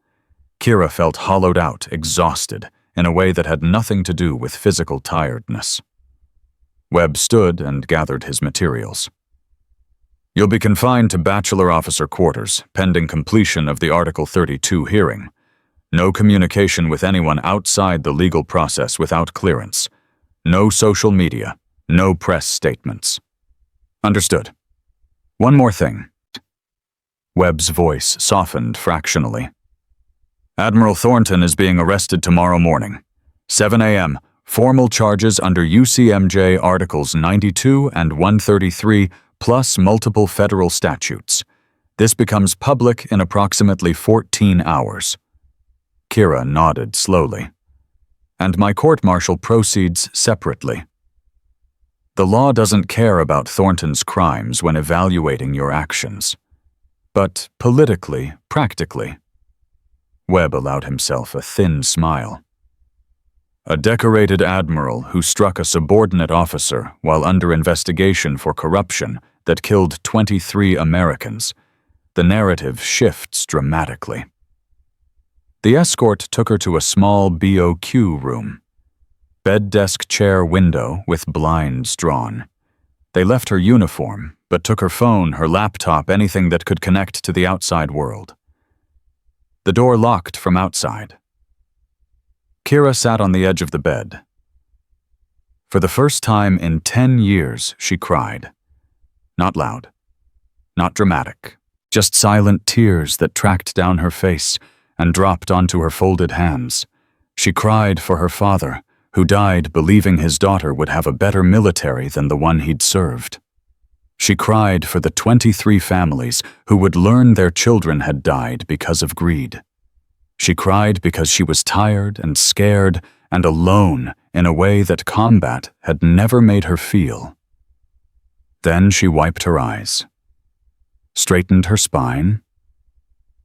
Kira felt hollowed out, exhausted, in a way that had nothing to do with physical tiredness. Webb stood and gathered his materials. You'll be confined to bachelor officer quarters, pending completion of the Article 32 hearing. No communication with anyone outside the legal process without clearance. No social media. No press statements. Understood. One more thing. Webb's voice softened fractionally. Admiral Thornton is being arrested tomorrow morning. 7 a.m. Formal charges under UCMJ Articles 92 and 133, plus multiple federal statutes. This becomes public in approximately 14 hours. Kira nodded slowly. And my court-martial proceeds separately. The law doesn't care about Thornton's crimes when evaluating your actions. But politically, practically. Webb allowed himself a thin smile. A decorated admiral who struck a subordinate officer while under investigation for corruption that killed 23 Americans. The narrative shifts dramatically. The escort took her to a small BOQ room. Bed desk chair window with blinds drawn. They left her uniform, but took her phone, her laptop, anything that could connect to the outside world. The door locked from outside. Kira sat on the edge of the bed. For the first time in 10 years, she cried. Not loud, not dramatic, just silent tears that tracked down her face and dropped onto her folded hands. She cried for her father, who died believing his daughter would have a better military than the one he'd served. She cried for the 23 families who would learn their children had died because of greed. She cried because she was tired and scared and alone in a way that combat had never made her feel. Then she wiped her eyes, straightened her spine,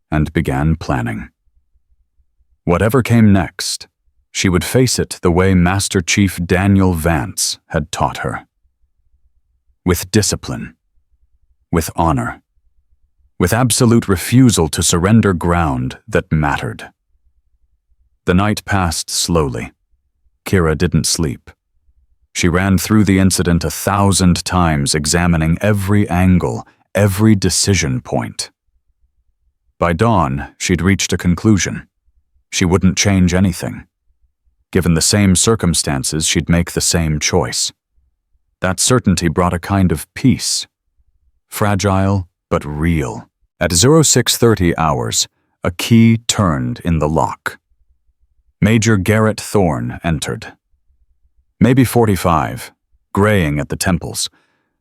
and began planning. Whatever came next, she would face it the way Master Chief Daniel Vance had taught her. With discipline, with honor, with absolute refusal to surrender ground that mattered. The night passed slowly. Kira didn't sleep. She ran through the incident 1,000 times, examining every angle, every decision point. By dawn, she'd reached a conclusion. She wouldn't change anything. Given the same circumstances, she'd make the same choice. That certainty brought a kind of peace. Fragile, but real. At 0630 hours, a key turned in the lock. Major Garrett Thorne entered. Maybe 45, graying at the temples,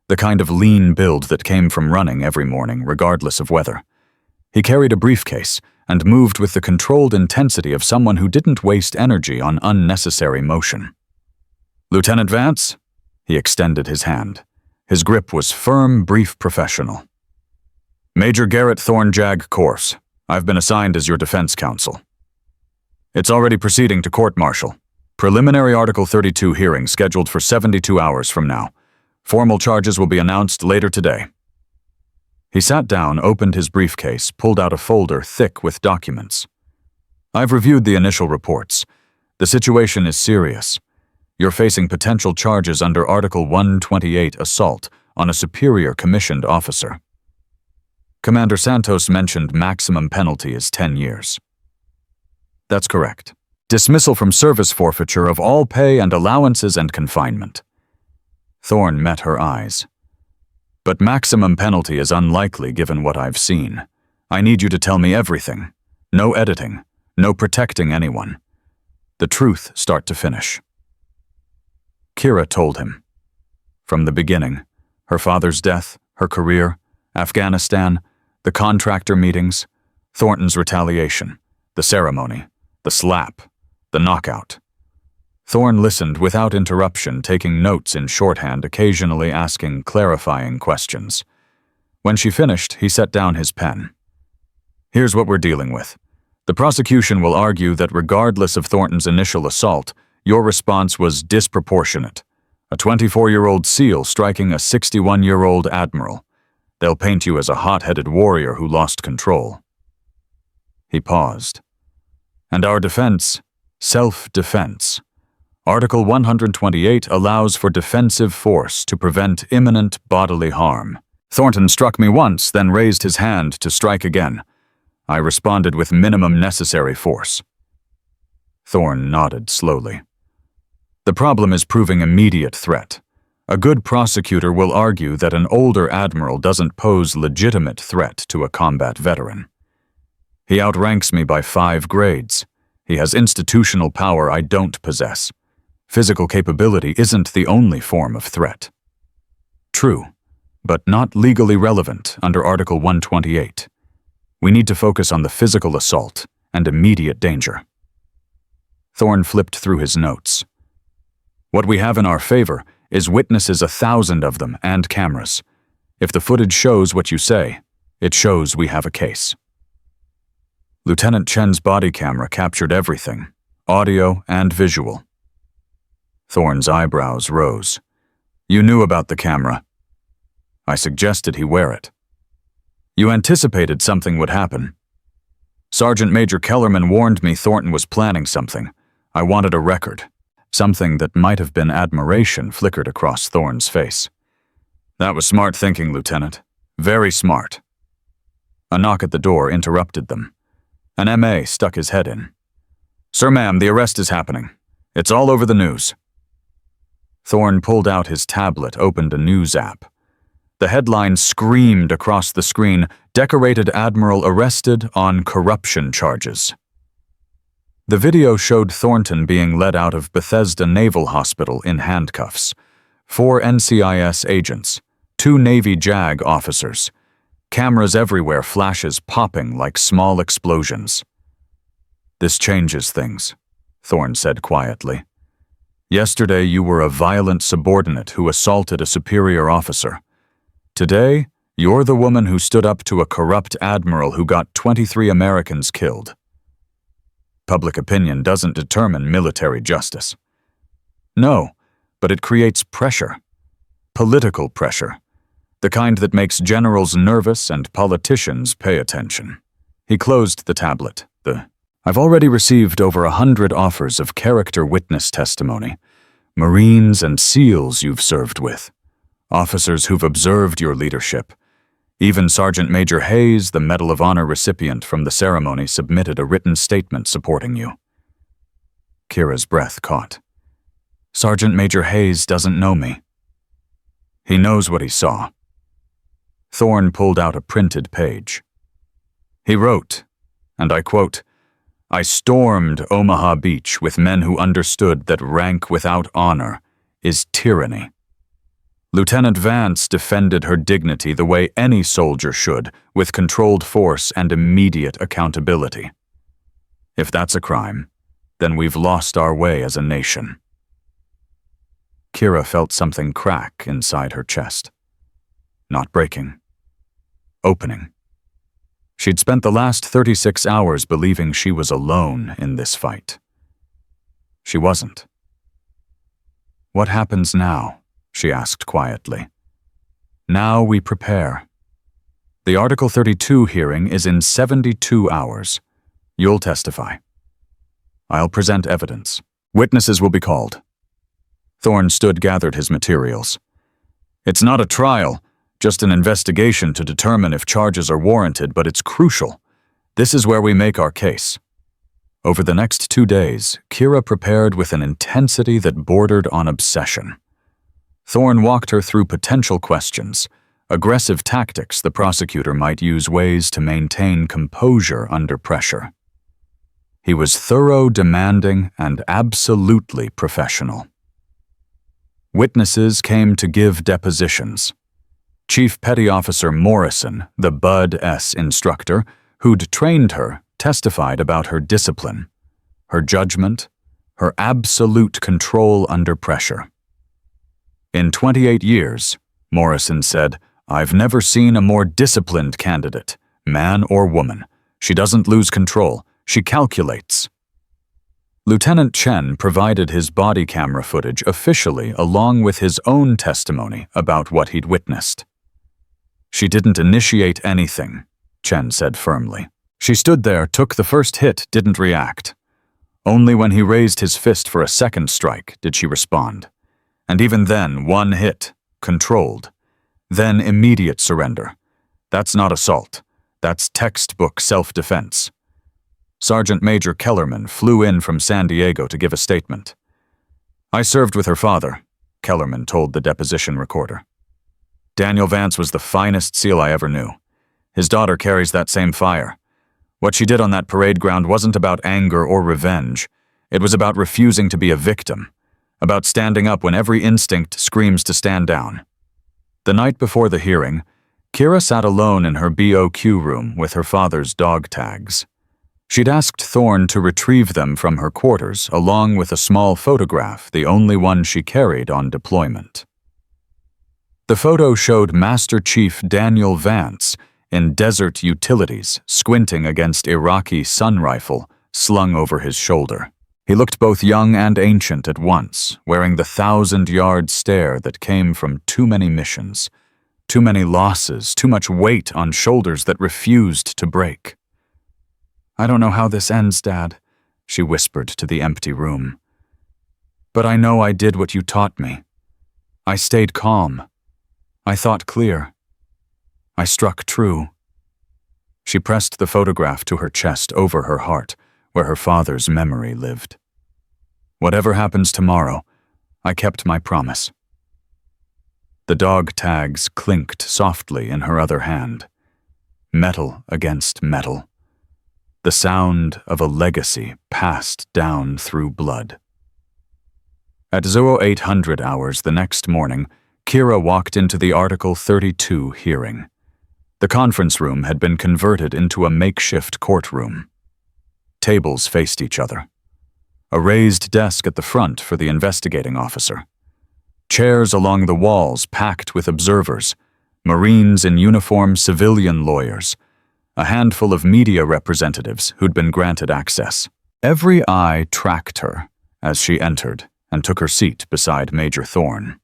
the kind of lean build that came from running every morning, regardless of weather. He carried a briefcase and moved with the controlled intensity of someone who didn't waste energy on unnecessary motion. "Lieutenant Vance?" He extended his hand. His grip was firm, brief, professional. "Major Garrett Thorne JAG Course. I've been assigned as your defense counsel. It's already proceeding to court-martial. Preliminary Article 32 hearing scheduled for 72 hours from now. Formal charges will be announced later today." He sat down, opened his briefcase, pulled out a folder thick with documents. "I've reviewed the initial reports. The situation is serious. You're facing potential charges under Article 128 assault on a superior commissioned officer. Commander Santos mentioned maximum penalty is 10 years. That's correct. Dismissal from service, forfeiture of all pay and allowances, and confinement." Thorne met her eyes. "But maximum penalty is unlikely given what I've seen. I need you to tell me everything. No editing, no protecting anyone. The truth, start to finish." Kira told him. From the beginning, her father's death, her career, Afghanistan, the contractor meetings, Thornton's retaliation, the ceremony, the slap, the knockout. Thorne listened without interruption, taking notes in shorthand, occasionally asking clarifying questions. When she finished, he set down his pen. "Here's what we're dealing with. The prosecution will argue that regardless of Thornton's initial assault, your response was disproportionate. A 24-year-old SEAL striking a 61-year-old admiral. They'll paint you as a hot-headed warrior who lost control." He paused. "And our defense, self-defense. Article 128 allows for defensive force to prevent imminent bodily harm. Thornton struck me once, then raised his hand to strike again. I responded with minimum necessary force." Thorne nodded slowly. "The problem is proving immediate threat. A good prosecutor will argue that an older admiral doesn't pose legitimate threat to a combat veteran. He outranks me by 5 grades. He has institutional power I don't possess. Physical capability isn't the only form of threat. True, but not legally relevant under Article 128. We need to focus on the physical assault and immediate danger." Thorne flipped through his notes. "What we have in our favor is witnesses, 1,000 of them, and cameras. If the footage shows what you say, it shows we have a case." Lieutenant Chen's body camera captured everything, audio and visual. Thorne's eyebrows rose. "You knew about the camera." "I suggested he wear it." "You anticipated something would happen." "Sergeant Major Kellerman warned me Thornton was planning something. I wanted a record." Something that might have been admiration flickered across Thorne's face. That was smart thinking, Lieutenant. Very smart. A knock at the door interrupted them. An M.A. stuck his head in. Sir, ma'am, the arrest is happening. It's all over the news. Thorne pulled out his tablet, opened a news app. The headline screamed across the screen, Decorated Admiral arrested on corruption charges. The video showed Thornton being led out of Bethesda Naval Hospital in handcuffs. 4 NCIS agents, 2 Navy JAG officers. Cameras everywhere, flashes popping like small explosions. This changes things, Thorne said quietly. Yesterday you were a violent subordinate who assaulted a superior officer. Today, you're the woman who stood up to a corrupt admiral who got 23 Americans killed. Public opinion doesn't determine military justice. No, but it creates pressure. Political pressure. The kind that makes generals nervous and politicians pay attention. He closed the tablet. I've already received over 100 offers of character witness testimony. Marines and SEALs you've served with. Officers who've observed your leadership. Even Sergeant Major Hayes, the Medal of Honor recipient from the ceremony, submitted a written statement supporting you. Kira's breath caught. Sergeant Major Hayes doesn't know me. He knows what he saw. Thorne pulled out a printed page. He wrote, and I quote, I stormed Omaha Beach with men who understood that rank without honor is tyranny. Lieutenant Vance defended her dignity the way any soldier should, with controlled force and immediate accountability. If that's a crime, then we've lost our way as a nation. Kira felt something crack inside her chest. Not breaking. Opening. She'd spent the last 36 hours believing she was alone in this fight. She wasn't. What happens now? She asked quietly. Now we prepare. The Article 32 hearing is in 72 hours. You'll testify. I'll present evidence. Witnesses will be called. Thorne gathered his materials. It's not a trial, just an investigation to determine if charges are warranted, but it's crucial. This is where we make our case. Over the next 2 days, Kira prepared with an intensity that bordered on obsession. Thorne walked her through potential questions, aggressive tactics the prosecutor might use, ways to maintain composure under pressure. He was thorough, demanding, and absolutely professional. Witnesses came to give depositions. Chief Petty Officer Morrison, the Bud S instructor, who'd trained her, testified about her discipline, her judgment, her absolute control under pressure. In 28 years, Morrison said, I've never seen a more disciplined candidate, man or woman. She doesn't lose control. She calculates. Lieutenant Chen provided his body camera footage officially along with his own testimony about what he'd witnessed. She didn't initiate anything, Chen said firmly. She stood there, took the first hit, didn't react. Only when he raised his fist for a second strike did she respond. And even then, one hit, controlled. Then immediate surrender. That's not assault. That's textbook self-defense. Sergeant Major Kellerman flew in from San Diego to give a statement. I served with her father, Kellerman told the deposition recorder. Daniel Vance was the finest SEAL I ever knew. His daughter carries that same fire. What she did on that parade ground wasn't about anger or revenge. It was about refusing to be a victim. About standing up when every instinct screams to stand down. The night before the hearing, Kira sat alone in her BOQ room with her father's dog tags. She'd asked Thorne to retrieve them from her quarters, along with a small photograph, the only one she carried on deployment. The photo showed Master Chief Daniel Vance in desert utilities, squinting against Iraqi sun rifle slung over his shoulder. He looked both young and ancient at once, wearing the 1,000-yard stare that came from too many missions, too many losses, too much weight on shoulders that refused to break. I don't know how this ends, Dad, she whispered to the empty room. But I know I did what you taught me. I stayed calm. I thought clear. I struck true. She pressed the photograph to her chest over her heart, where her father's memory lived. Whatever happens tomorrow, I kept my promise. The dog tags clinked softly in her other hand. Metal against metal. The sound of a legacy passed down through blood. At 0800 hours the next morning, Kira walked into the Article 32 hearing. The conference room had been converted into a makeshift courtroom. Tables faced each other. A raised desk at the front for the investigating officer. Chairs along the walls packed with observers, Marines in uniform, civilian lawyers, a handful of media representatives who'd been granted access. Every eye tracked her as she entered and took her seat beside Major Thorne.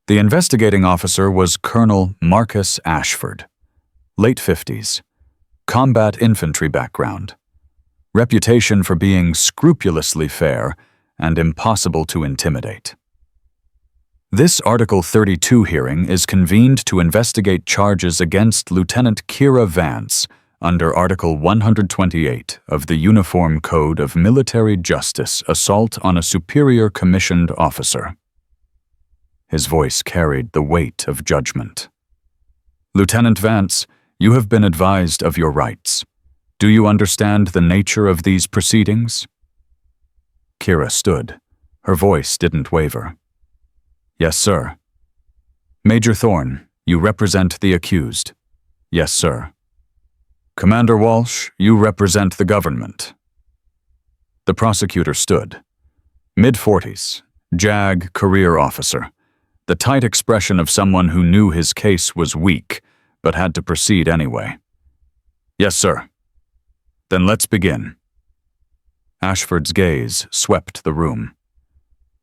The investigating officer was Colonel Marcus Ashford, late 50s, combat infantry background, reputation for being scrupulously fair and impossible to intimidate. This Article 32 hearing is convened to investigate charges against Lieutenant Kira Vance under Article 128 of the Uniform Code of Military Justice, assault on a superior commissioned officer. His voice carried the weight of judgment. Lieutenant Vance, you have been advised of your rights. Do you understand the nature of these proceedings? Kira stood. Her voice didn't waver. Yes, sir. Major Thorne, you represent the accused. Yes, sir. Commander Walsh, you represent the government. The prosecutor stood. Mid-40s, JAG career officer. The tight expression of someone who knew his case was weak, but had to proceed anyway. Yes, sir. Then let's begin. Ashford's gaze swept the room.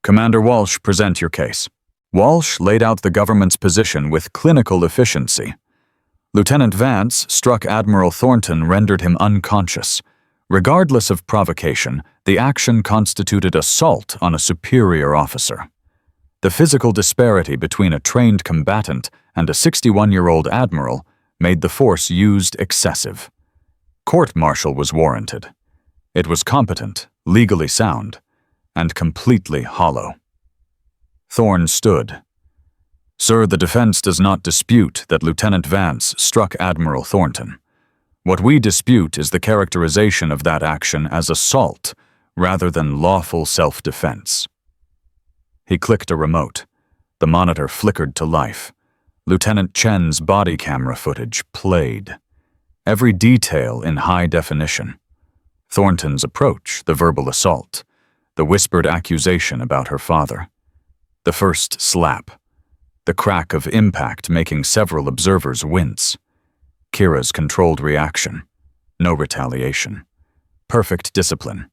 Commander Walsh, present your case. Walsh laid out the government's position with clinical efficiency. Lieutenant Vance struck Admiral Thornton, rendered him unconscious. Regardless of provocation, the action constituted assault on a superior officer. The physical disparity between a trained combatant and a 61-year-old admiral made the force used excessive. Court-martial was warranted. It was competent, legally sound, and completely hollow. Thorne stood. Sir, the defense does not dispute that Lieutenant Vance struck Admiral Thornton. What we dispute is the characterization of that action as assault rather than lawful self-defense. He clicked a remote. The monitor flickered to life. Lieutenant Chen's body camera footage played. Every detail in high definition. Thornton's approach, the verbal assault, the whispered accusation about her father. The first slap. The crack of impact making several observers wince. Kira's controlled reaction. No retaliation. Perfect discipline.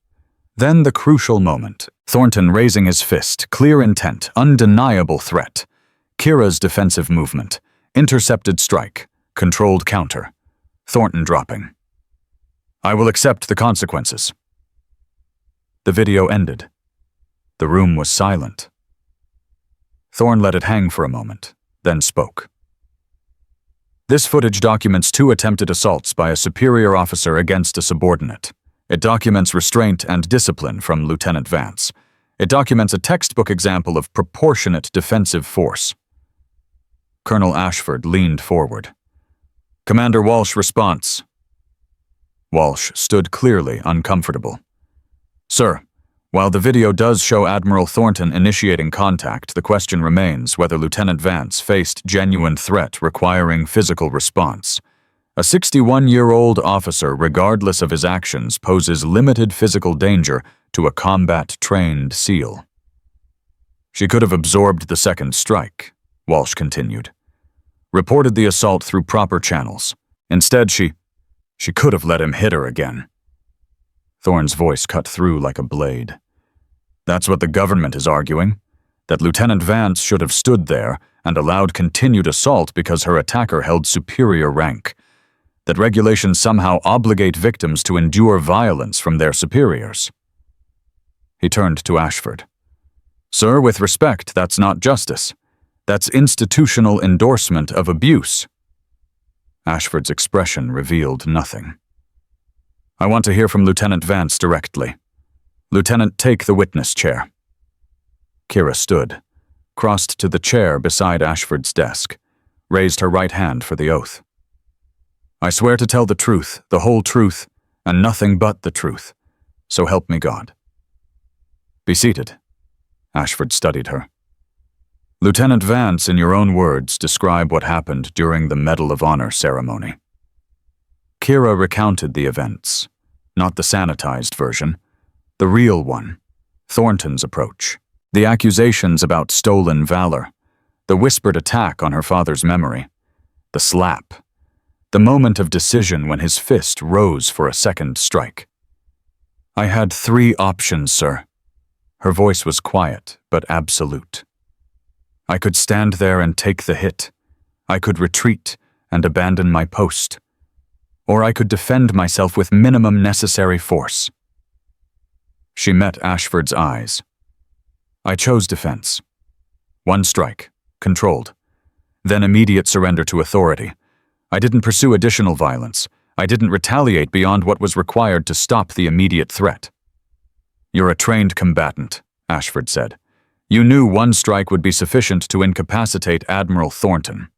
Then the crucial moment. Thornton raising his fist, clear intent, undeniable threat. Kira's defensive movement. Intercepted strike. Controlled counter. Thornton dropping. I will accept the consequences. The video ended. The room was silent. Thorne let it hang for a moment, then spoke. This footage documents 2 attempted assaults by a superior officer against a subordinate. It documents restraint and discipline from Lieutenant Vance. It documents a textbook example of proportionate defensive force. Colonel Ashford leaned forward. Commander Walsh, response. Walsh stood clearly uncomfortable. Sir, while the video does show Admiral Thornton initiating contact, the question remains whether Lieutenant Vance faced genuine threat requiring physical response. A 61-year-old officer, regardless of his actions, poses limited physical danger to a combat-trained SEAL. She could have absorbed the second strike, Walsh continued. Reported the assault through proper channels. Instead, she could have let him hit her again. Thorne's voice cut through like a blade. That's what the government is arguing, that Lieutenant Vance should have stood there and allowed continued assault because her attacker held superior rank, that regulations somehow obligate victims to endure violence from their superiors. He turned to Ashford. Sir, with respect, that's not justice. That's institutional endorsement of abuse. Ashford's expression revealed nothing. I want to hear from Lieutenant Vance directly. Lieutenant, take the witness chair. Kira stood, crossed to the chair beside Ashford's desk, raised her right hand for the oath. I swear to tell the truth, the whole truth, and nothing but the truth. So help me God. Be seated. Ashford studied her. Lieutenant Vance, in your own words, describe what happened during the Medal of Honor ceremony. Kira recounted the events, not the sanitized version, the real one, Thornton's approach, the accusations about stolen valor, the whispered attack on her father's memory, the slap, the moment of decision when his fist rose for a second strike. I had 3 options, sir. Her voice was quiet, but absolute. I could stand there and take the hit. I could retreat and abandon my post. Or I could defend myself with minimum necessary force. She met Ashford's eyes. I chose defense. 1 strike, controlled. Then immediate surrender to authority. I didn't pursue additional violence. I didn't retaliate beyond what was required to stop the immediate threat. You're a trained combatant, Ashford said. You knew 1 strike would be sufficient to incapacitate Admiral Thornton.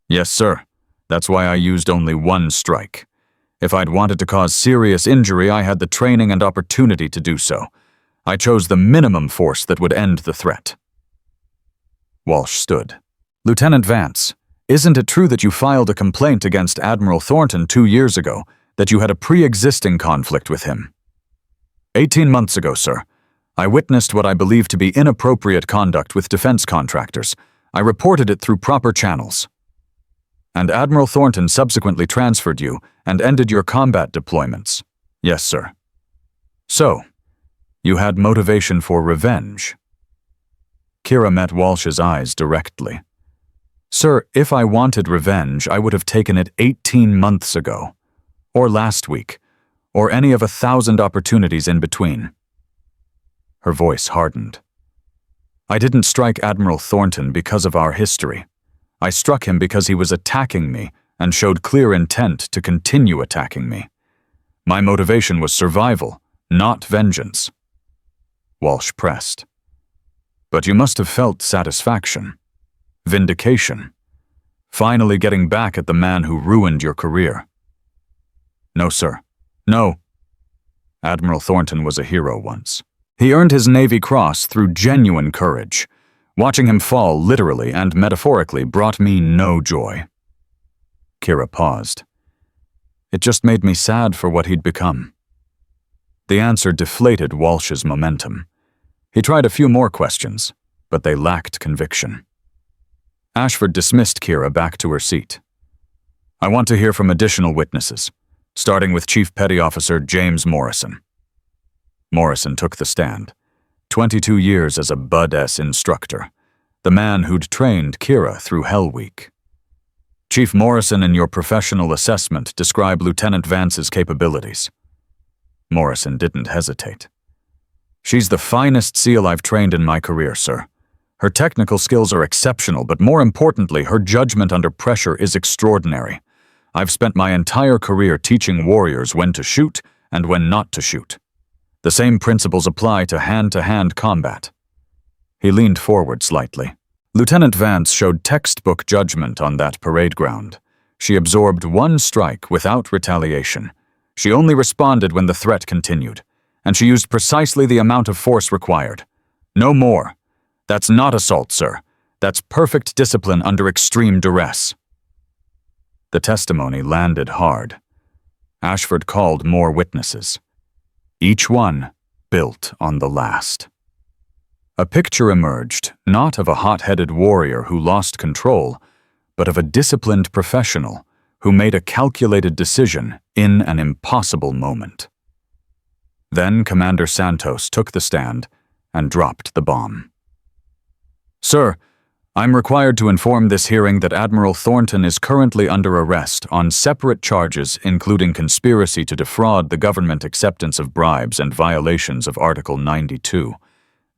Yes, sir. That's why I used only 1 strike. If I'd wanted to cause serious injury, I had the training and opportunity to do so. I chose the minimum force that would end the threat. Walsh stood. Lieutenant Vance, isn't it true that you filed a complaint against Admiral Thornton 2 years ago, that you had a pre-existing conflict with him? 18 months ago, sir. I witnessed what I believe to be inappropriate conduct with defense contractors. I reported it through proper channels. And Admiral Thornton subsequently transferred you and ended your combat deployments. Yes, sir. So, you had motivation for revenge. Kira met Walsh's eyes directly. Sir, if I wanted revenge, I would have taken it 18 months ago, or last week, or any of 1,000 opportunities in between. Her voice hardened. I didn't strike Admiral Thornton because of our history. I struck him because he was attacking me and showed clear intent to continue attacking me. My motivation was survival, not vengeance. Walsh pressed. But you must have felt satisfaction, vindication, finally getting back at the man who ruined your career. No, sir. No. Admiral Thornton was a hero once. He earned his Navy Cross through genuine courage. Watching him fall literally and metaphorically brought me no joy. Kira paused. It just made me sad for what he'd become. The answer deflated Walsh's momentum. He tried a few more questions, but they lacked conviction. Ashford dismissed Kira back to her seat. I want to hear from additional witnesses, starting with Chief Petty Officer James Morrison. Morrison took the stand. 22 years as a Bud S instructor, the man who'd trained Kira through Hell Week. Chief Morrison, in your professional assessment, describe Lieutenant Vance's capabilities. Morrison didn't hesitate. She's the finest SEAL I've trained in my career, sir. Her technical skills are exceptional, but more importantly, her judgment under pressure is extraordinary. I've spent my entire career teaching warriors when to shoot and when not to shoot. The same principles apply to hand-to-hand combat. He leaned forward slightly. Lieutenant Vance showed textbook judgment on that parade ground. She absorbed 1 strike without retaliation. She only responded when the threat continued, and she used precisely the amount of force required. No more. That's not assault, sir. That's perfect discipline under extreme duress. The testimony landed hard. Ashford called more witnesses. Each one built on the last. A picture emerged, not of a hot-headed warrior who lost control, but of a disciplined professional who made a calculated decision in an impossible moment. Then Commander Santos took the stand and dropped the bomb. Sir, I'm required to inform this hearing that Admiral Thornton is currently under arrest on separate charges including conspiracy to defraud the government acceptance of bribes and violations of Article 92.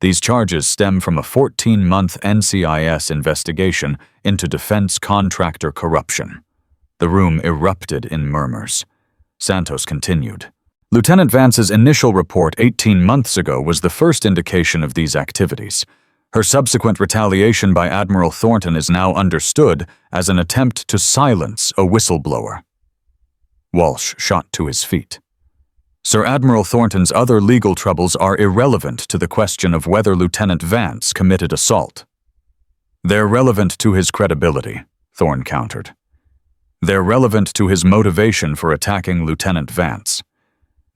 These charges stem from a 14-month NCIS investigation into defense contractor corruption. The room erupted in murmurs. Santos continued. Lieutenant Vance's initial report 18 months ago was the first indication of these activities. Her subsequent retaliation by Admiral Thornton is now understood as an attempt to silence a whistleblower. Walsh shot to his feet. Sir Admiral Thornton's other legal troubles are irrelevant to the question of whether Lieutenant Vance committed assault. They're relevant to his credibility, Thorne countered. They're relevant to his motivation for attacking Lieutenant Vance.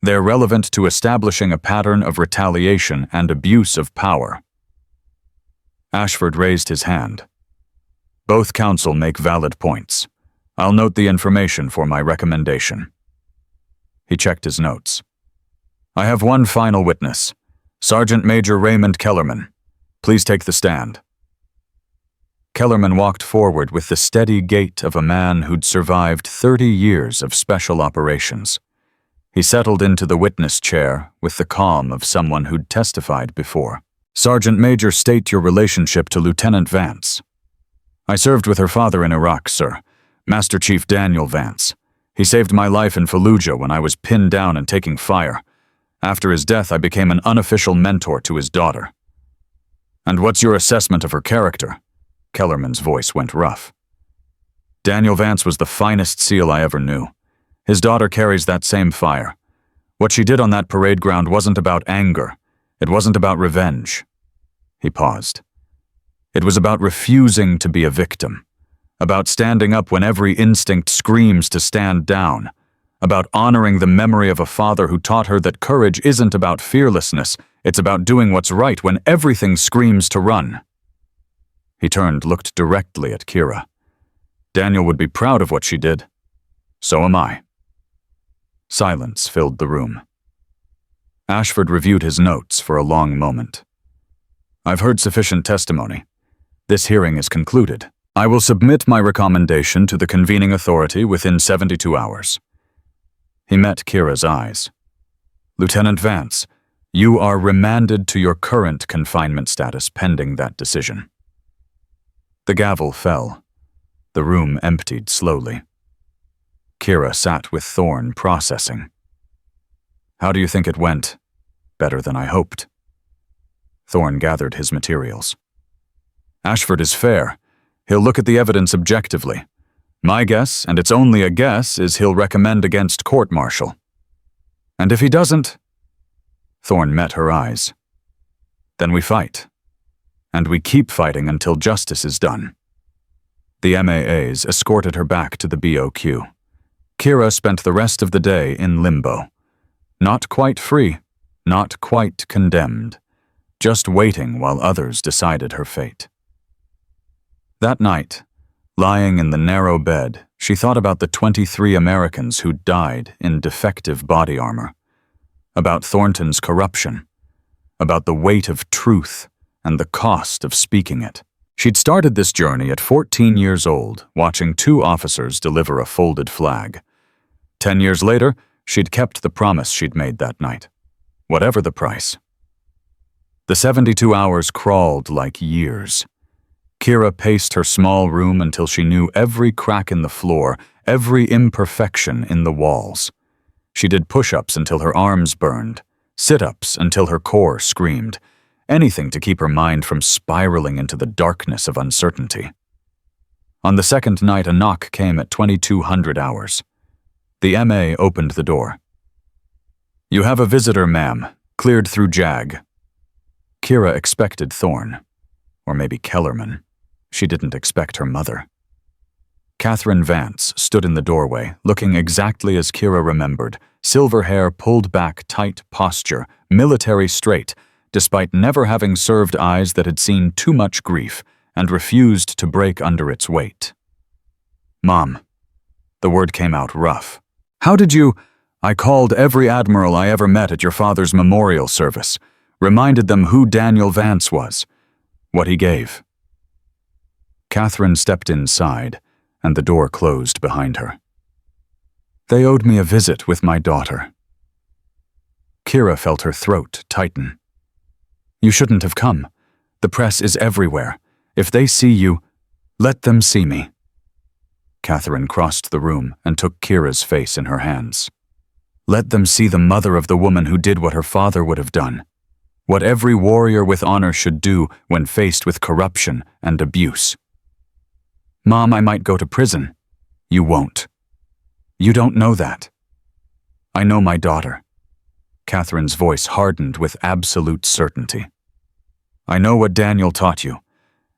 They're relevant to establishing a pattern of retaliation and abuse of power. Ashford raised his hand. Both counsel make valid points. I'll note the information for my recommendation. He checked his notes. I have one final witness, Sergeant Major Raymond Kellerman. Please take the stand. Kellerman walked forward with the steady gait of a man who'd survived 30 years of special operations. He settled into the witness chair with the calm of someone who'd testified before. Sergeant Major, state your relationship to Lieutenant Vance. I served with her father in Iraq, sir, Master Chief Daniel Vance. He saved my life in Fallujah when I was pinned down and taking fire. After his death, I became an unofficial mentor to his daughter. And what's your assessment of her character? Kellerman's voice went rough. Daniel Vance was the finest SEAL I ever knew. His daughter carries that same fire. What she did on that parade ground wasn't about anger. It wasn't about revenge. He paused. It was about refusing to be a victim. About standing up when every instinct screams to stand down. About honoring the memory of a father who taught her that courage isn't about fearlessness, it's about doing what's right when everything screams to run. He turned, looked directly at Kira. Daniel would be proud of what she did. So am I. Silence filled the room. Ashford reviewed his notes for a long moment. I've heard sufficient testimony. This hearing is concluded. I will submit my recommendation to the convening authority within 72 hours. He met Kira's eyes. Lieutenant Vance, you are remanded to your current confinement status pending that decision. The gavel fell. The room emptied slowly. Kira sat with Thorne, processing. How do you think it went? Better than I hoped. Thorne gathered his materials. Ashford is fair. He'll look at the evidence objectively. My guess, and it's only a guess, is he'll recommend against court-martial. And if he doesn't? Thorne met her eyes. Then we fight. And we keep fighting until justice is done. The MAAs escorted her back to the BOQ. Kira spent the rest of the day in limbo. Not quite free, not quite condemned. Just waiting while others decided her fate. That night, lying in the narrow bed, she thought about the 23 Americans who died in defective body armor, about Thornton's corruption, about the weight of truth and the cost of speaking it. She'd started this journey at 14 years old, watching 2 officers deliver a folded flag. 10 years later, she'd kept the promise she'd made that night, whatever the price. The 72 hours crawled like years. Kira paced her small room until she knew every crack in the floor, every imperfection in the walls. She did push-ups until her arms burned, sit-ups until her core screamed, anything to keep her mind from spiraling into the darkness of uncertainty. On the second night, a knock came at 2200 hours. The MA opened the door. You have a visitor, ma'am, cleared through JAG. Kira expected Thorne, or maybe Kellerman. She didn't expect her mother. Catherine Vance stood in the doorway, looking exactly as Kira remembered, silver hair pulled back, tight posture, military straight, despite never having served eyes that had seen too much grief and refused to break under its weight. Mom. The word came out rough. How did you— I called every admiral I ever met at your father's memorial service, reminded them who Daniel Vance was, what he gave. Catherine stepped inside, and the door closed behind her. They owed me a visit with my daughter. Kira felt her throat tighten. You shouldn't have come. The press is everywhere. If they see you, let them see me." Catherine crossed the room and took Kira's face in her hands. Let them see the mother of the woman who did what her father would have done. What every warrior with honor should do when faced with corruption and abuse. "Mom, I might go to prison." "You won't. You don't know that." "I know my daughter." Catherine's voice hardened with absolute certainty. "I know what Daniel taught you,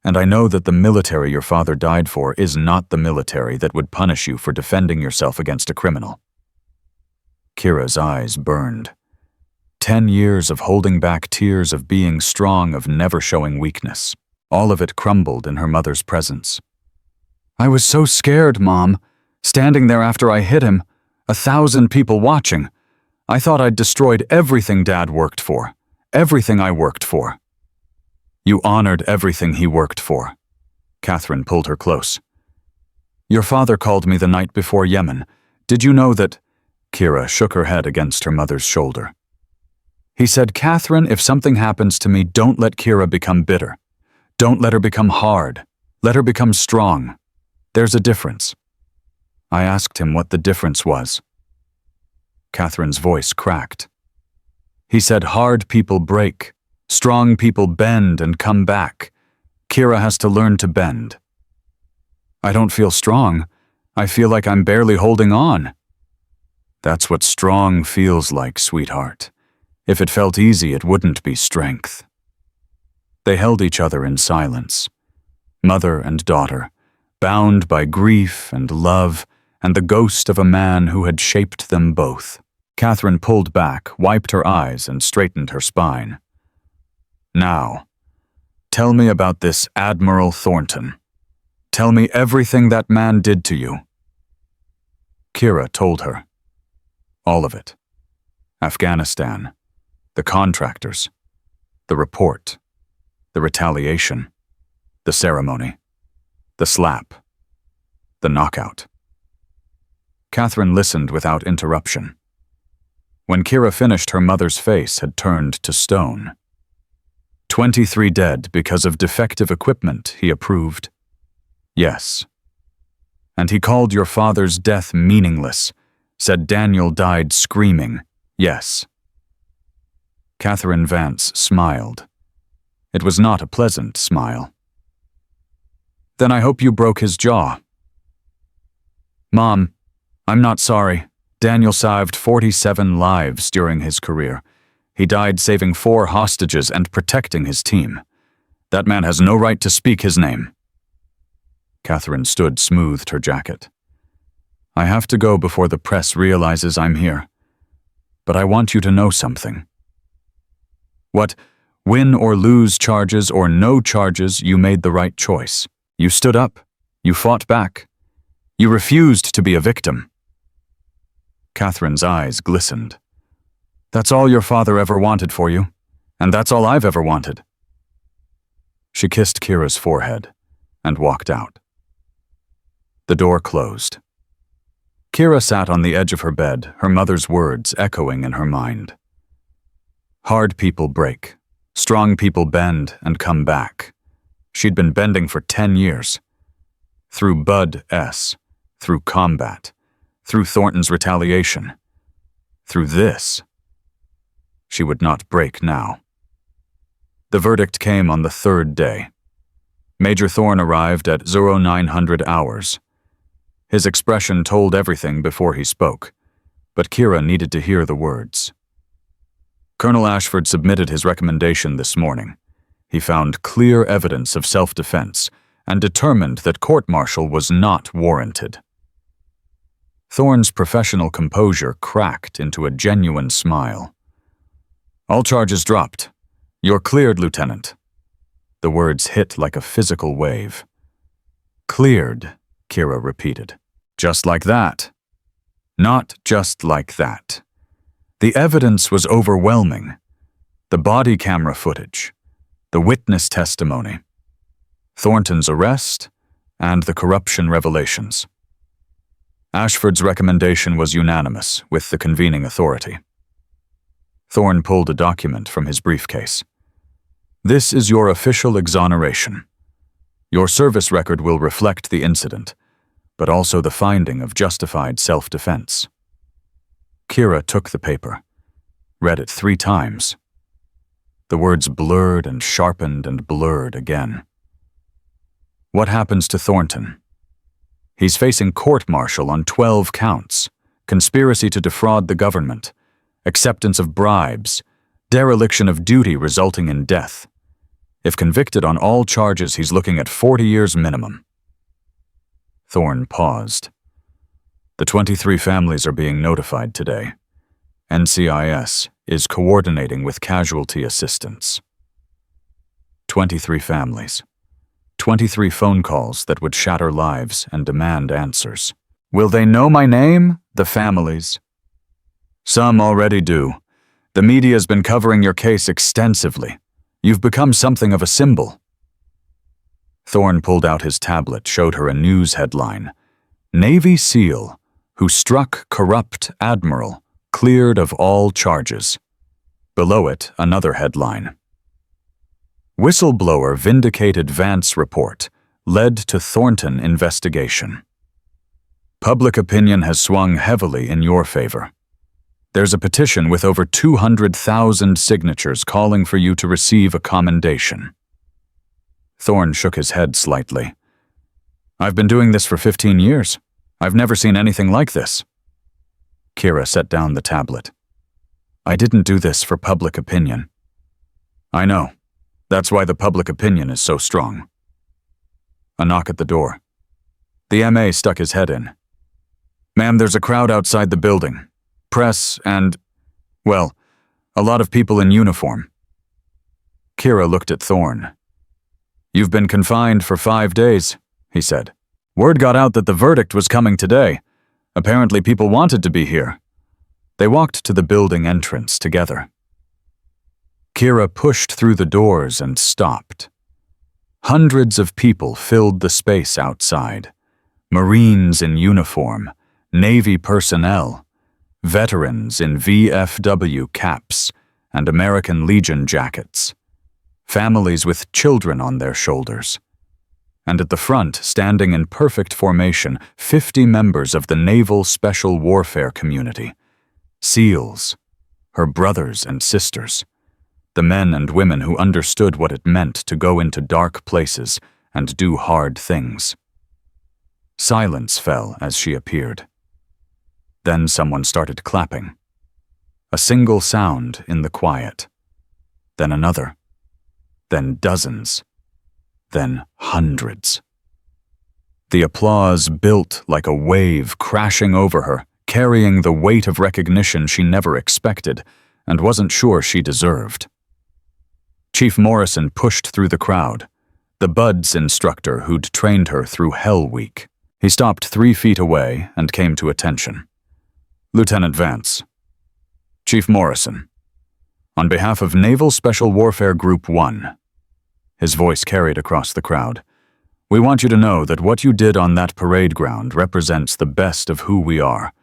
and I know that the military your father died for is not the military that would punish you for defending yourself against a criminal." Kira's eyes burned. 10 years of holding back tears, of being strong, of never showing weakness. All of it crumbled in her mother's presence. "I was so scared, Mom. Standing there after I hit him, 1,000 people watching. I thought I'd destroyed everything Dad worked for, everything I worked for." "You honored everything he worked for." Catherine pulled her close. "Your father called me the night before Yemen. Did you know that—" Kira shook her head against her mother's shoulder. "He said, 'Catherine, if something happens to me, don't let Kira become bitter. Don't let her become hard. Let her become strong. There's a difference.'" I asked him what the difference was. Catherine's voice cracked. "He said hard people break. Strong people bend and come back. Kira has to learn to bend." "I don't feel strong. I feel like I'm barely holding on." "That's what strong feels like, sweetheart. If it felt easy, it wouldn't be strength." They held each other in silence, mother and daughter, bound by grief and love and the ghost of a man who had shaped them both. Catherine pulled back, wiped her eyes, and straightened her spine. "Now, tell me about this Admiral Thornton. Tell me everything that man did to you." Kira told her. All of it. Afghanistan, the contractors, the report, the retaliation, the ceremony, the slap, the knockout. Catherine listened without interruption. When Kira finished, her mother's face had turned to stone. 23 dead because of defective equipment, he approved. Yes. And he called your father's death meaningless, said Daniel died screaming. Yes. Catherine Vance smiled. It was not a pleasant smile. Then I hope you broke his jaw. Mom, I'm not sorry. Daniel saved 47 lives during his career. He died saving 4 hostages and protecting his team. That man has no right to speak his name. Catherine smoothed her jacket. I have to go before the press realizes I'm here. But I want you to know something. What, win or lose charges or no charges, you made the right choice. You stood up. You fought back. You refused to be a victim. Catherine's eyes glistened. That's all your father ever wanted for you, and that's all I've ever wanted. She kissed Kira's forehead and walked out. The door closed. Kira sat on the edge of her bed, her mother's words echoing in her mind. Hard people break. Strong people bend and come back. She'd been bending for 10 years. Through Bud S., through combat, through Thornton's retaliation, through this. She would not break now. The verdict came on the 3rd day. Major Thorne arrived at 0900 hours. His expression told everything before he spoke, but Kira needed to hear the words. Colonel Ashford submitted his recommendation this morning. He found clear evidence of self-defense and determined that court-martial was not warranted. Thorne's professional composure cracked into a genuine smile. All charges dropped. You're cleared, Lieutenant. The words hit like a physical wave. Cleared, Kira repeated. Just like that. Not just like that. The evidence was overwhelming. The body camera footage, the witness testimony, Thornton's arrest, and the corruption revelations. Ashford's recommendation was unanimous with the convening authority. Thorne pulled a document from his briefcase. This is your official exoneration. Your service record will reflect the incident, but also the finding of justified self-defense. Kira took the paper, read it 3 times. The words blurred and sharpened and blurred again. What happens to Thornton? He's facing court-martial on 12 counts, conspiracy to defraud the government, acceptance of bribes, dereliction of duty resulting in death. If convicted on all charges, he's looking at 40 years minimum. Thorne paused. The 23 families are being notified today. NCIS is coordinating with casualty assistance. 23 families. 23 phone calls that would shatter lives and demand answers. Will they know my name? The families. Some already do. The media's been covering your case extensively. You've become something of a symbol. Thorne pulled out his tablet, showed her a news headline. Navy SEAL, who struck corrupt admiral, cleared of all charges. Below it, another headline. Whistleblower vindicated Vance report, led to Thornton investigation. Public opinion has swung heavily in your favor. There's a petition with over 200,000 signatures calling for you to receive a commendation. Thorne shook his head slightly. I've been doing this for 15 years. I've never seen anything like this. Kira set down the tablet. I didn't do this for public opinion. I know. That's why the public opinion is so strong. A knock at the door. The MA stuck his head in. Ma'am, there's a crowd outside the building. Press and, well, a lot of people in uniform. Kira looked at Thorne. You've been confined for 5 days, he said. Word got out that the verdict was coming today. Apparently people wanted to be here. They walked to the building entrance together. Kira pushed through the doors and stopped. Hundreds of people filled the space outside. Marines in uniform, Navy personnel, veterans in VFW caps and American Legion jackets, families with children on their shoulders. And at the front, standing in perfect formation, 50 members of the Naval Special Warfare community, SEALs, her brothers and sisters, the men and women who understood what it meant to go into dark places and do hard things. Silence fell as she appeared. Then someone started clapping. A single sound in the quiet. Then another. Then dozens. Then hundreds. The applause built like a wave crashing over her, carrying the weight of recognition she never expected and wasn't sure she deserved. Chief Morrison pushed through the crowd, the BUDS instructor who'd trained her through Hell Week. He stopped 3 feet away and came to attention. Lieutenant Vance. Chief Morrison. On behalf of Naval Special Warfare Group 1. His voice carried across the crowd. We want you to know that what you did on that parade ground represents the best of who we are.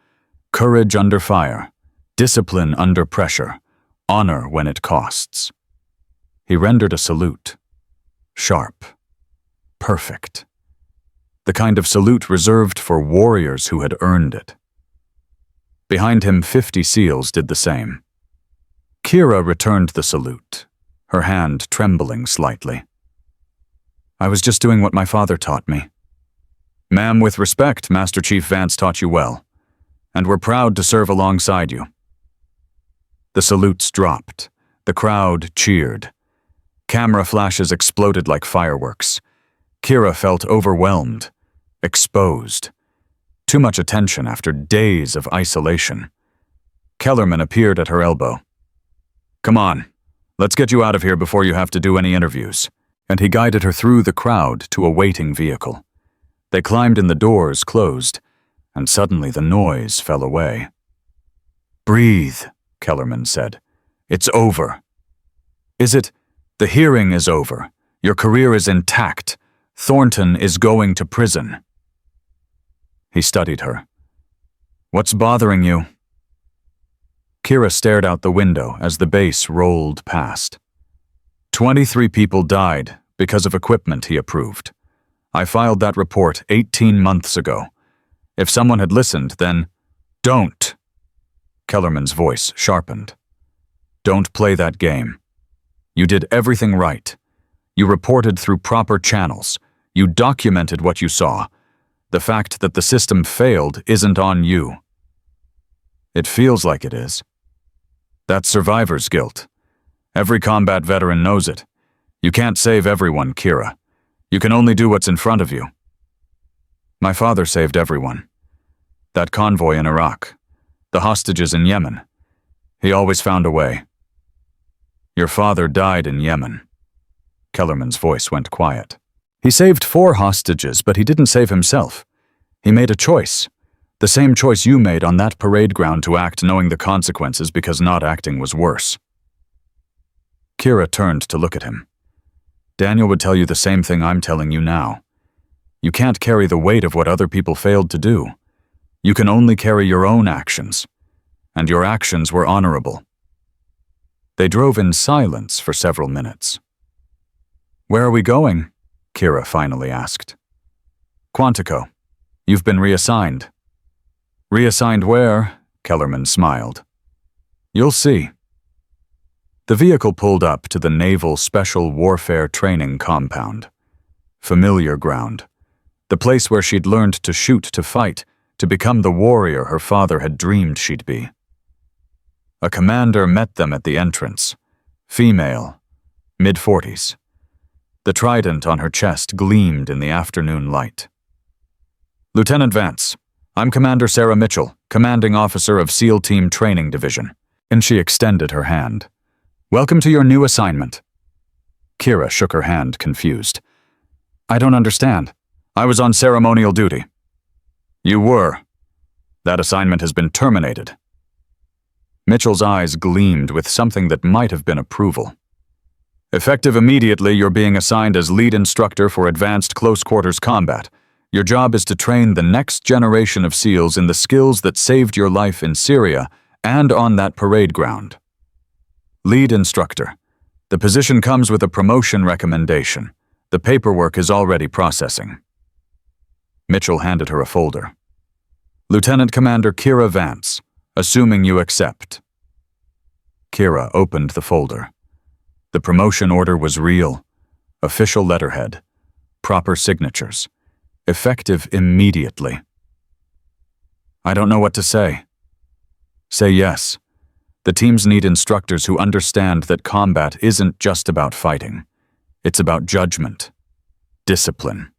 Courage under fire, discipline under pressure, honor when it costs. He rendered a salute. Sharp. Perfect. The kind of salute reserved for warriors who had earned it. Behind him, 50 SEALs did the same. Kira returned the salute, her hand trembling slightly. I was just doing what my father taught me. Ma'am, with respect, Master Chief Vance taught you well, and we're proud to serve alongside you. The salutes dropped. The crowd cheered. Camera flashes exploded like fireworks. Kira felt overwhelmed, exposed. Too much attention after days of isolation. Kellerman appeared at her elbow. Come on, let's get you out of here before you have to do any interviews. And he guided her through the crowd to a waiting vehicle. They climbed in, the doors closed, and suddenly the noise fell away. Breathe, Kellerman said. It's over. Is it? The hearing is over. Your career is intact. Thornton is going to prison. He studied her. What's bothering you? Kira stared out the window as the base rolled past. 23 people died because of equipment he approved. I filed that report 18 months ago. If someone had listened, then don't. Kellerman's voice sharpened. Don't play that game. You did everything right. You reported through proper channels. You documented what you saw. The fact that the system failed isn't on you. It feels like it is. That's survivor's guilt. Every combat veteran knows it. You can't save everyone, Kira. You can only do what's in front of you. My father saved everyone. That convoy in Iraq. The hostages in Yemen. He always found a way. Your father died in Yemen. Kellerman's voice went quiet. He saved 4 hostages, but he didn't save himself. He made a choice. The same choice you made on that parade ground to act knowing the consequences because not acting was worse. Kira turned to look at him. Daniel would tell you the same thing I'm telling you now. You can't carry the weight of what other people failed to do. You can only carry your own actions. And your actions were honorable. They drove in silence for several minutes. Where are we going? Kira finally asked. Quantico. You've been reassigned. Reassigned where? Kellerman smiled. You'll see. The vehicle pulled up to the Naval Special Warfare Training Compound. Familiar ground. The place where she'd learned to shoot to fight, to become the warrior her father had dreamed she'd be. A commander met them at the entrance. Female, mid-40s. The trident on her chest gleamed in the afternoon light. Lieutenant Vance, I'm Commander Sarah Mitchell, Commanding Officer of SEAL Team Training Division. And she extended her hand. Welcome to your new assignment. Kira shook her hand, confused. I don't understand. I was on ceremonial duty. You were. That assignment has been terminated. Mitchell's eyes gleamed with something that might have been approval. Effective immediately, you're being assigned as lead instructor for advanced close-quarters combat. Your job is to train the next generation of SEALs in the skills that saved your life in Syria and on that parade ground. Lead instructor. The position comes with a promotion recommendation. The paperwork is already processing. Mitchell handed her a folder. Lieutenant Commander Kira Vance, assuming you accept. Kira opened the folder. The promotion order was real. Official letterhead. Proper signatures. Effective immediately. I don't know what to say. Say yes. The teams need instructors who understand that combat isn't just about fighting. It's about judgment, discipline,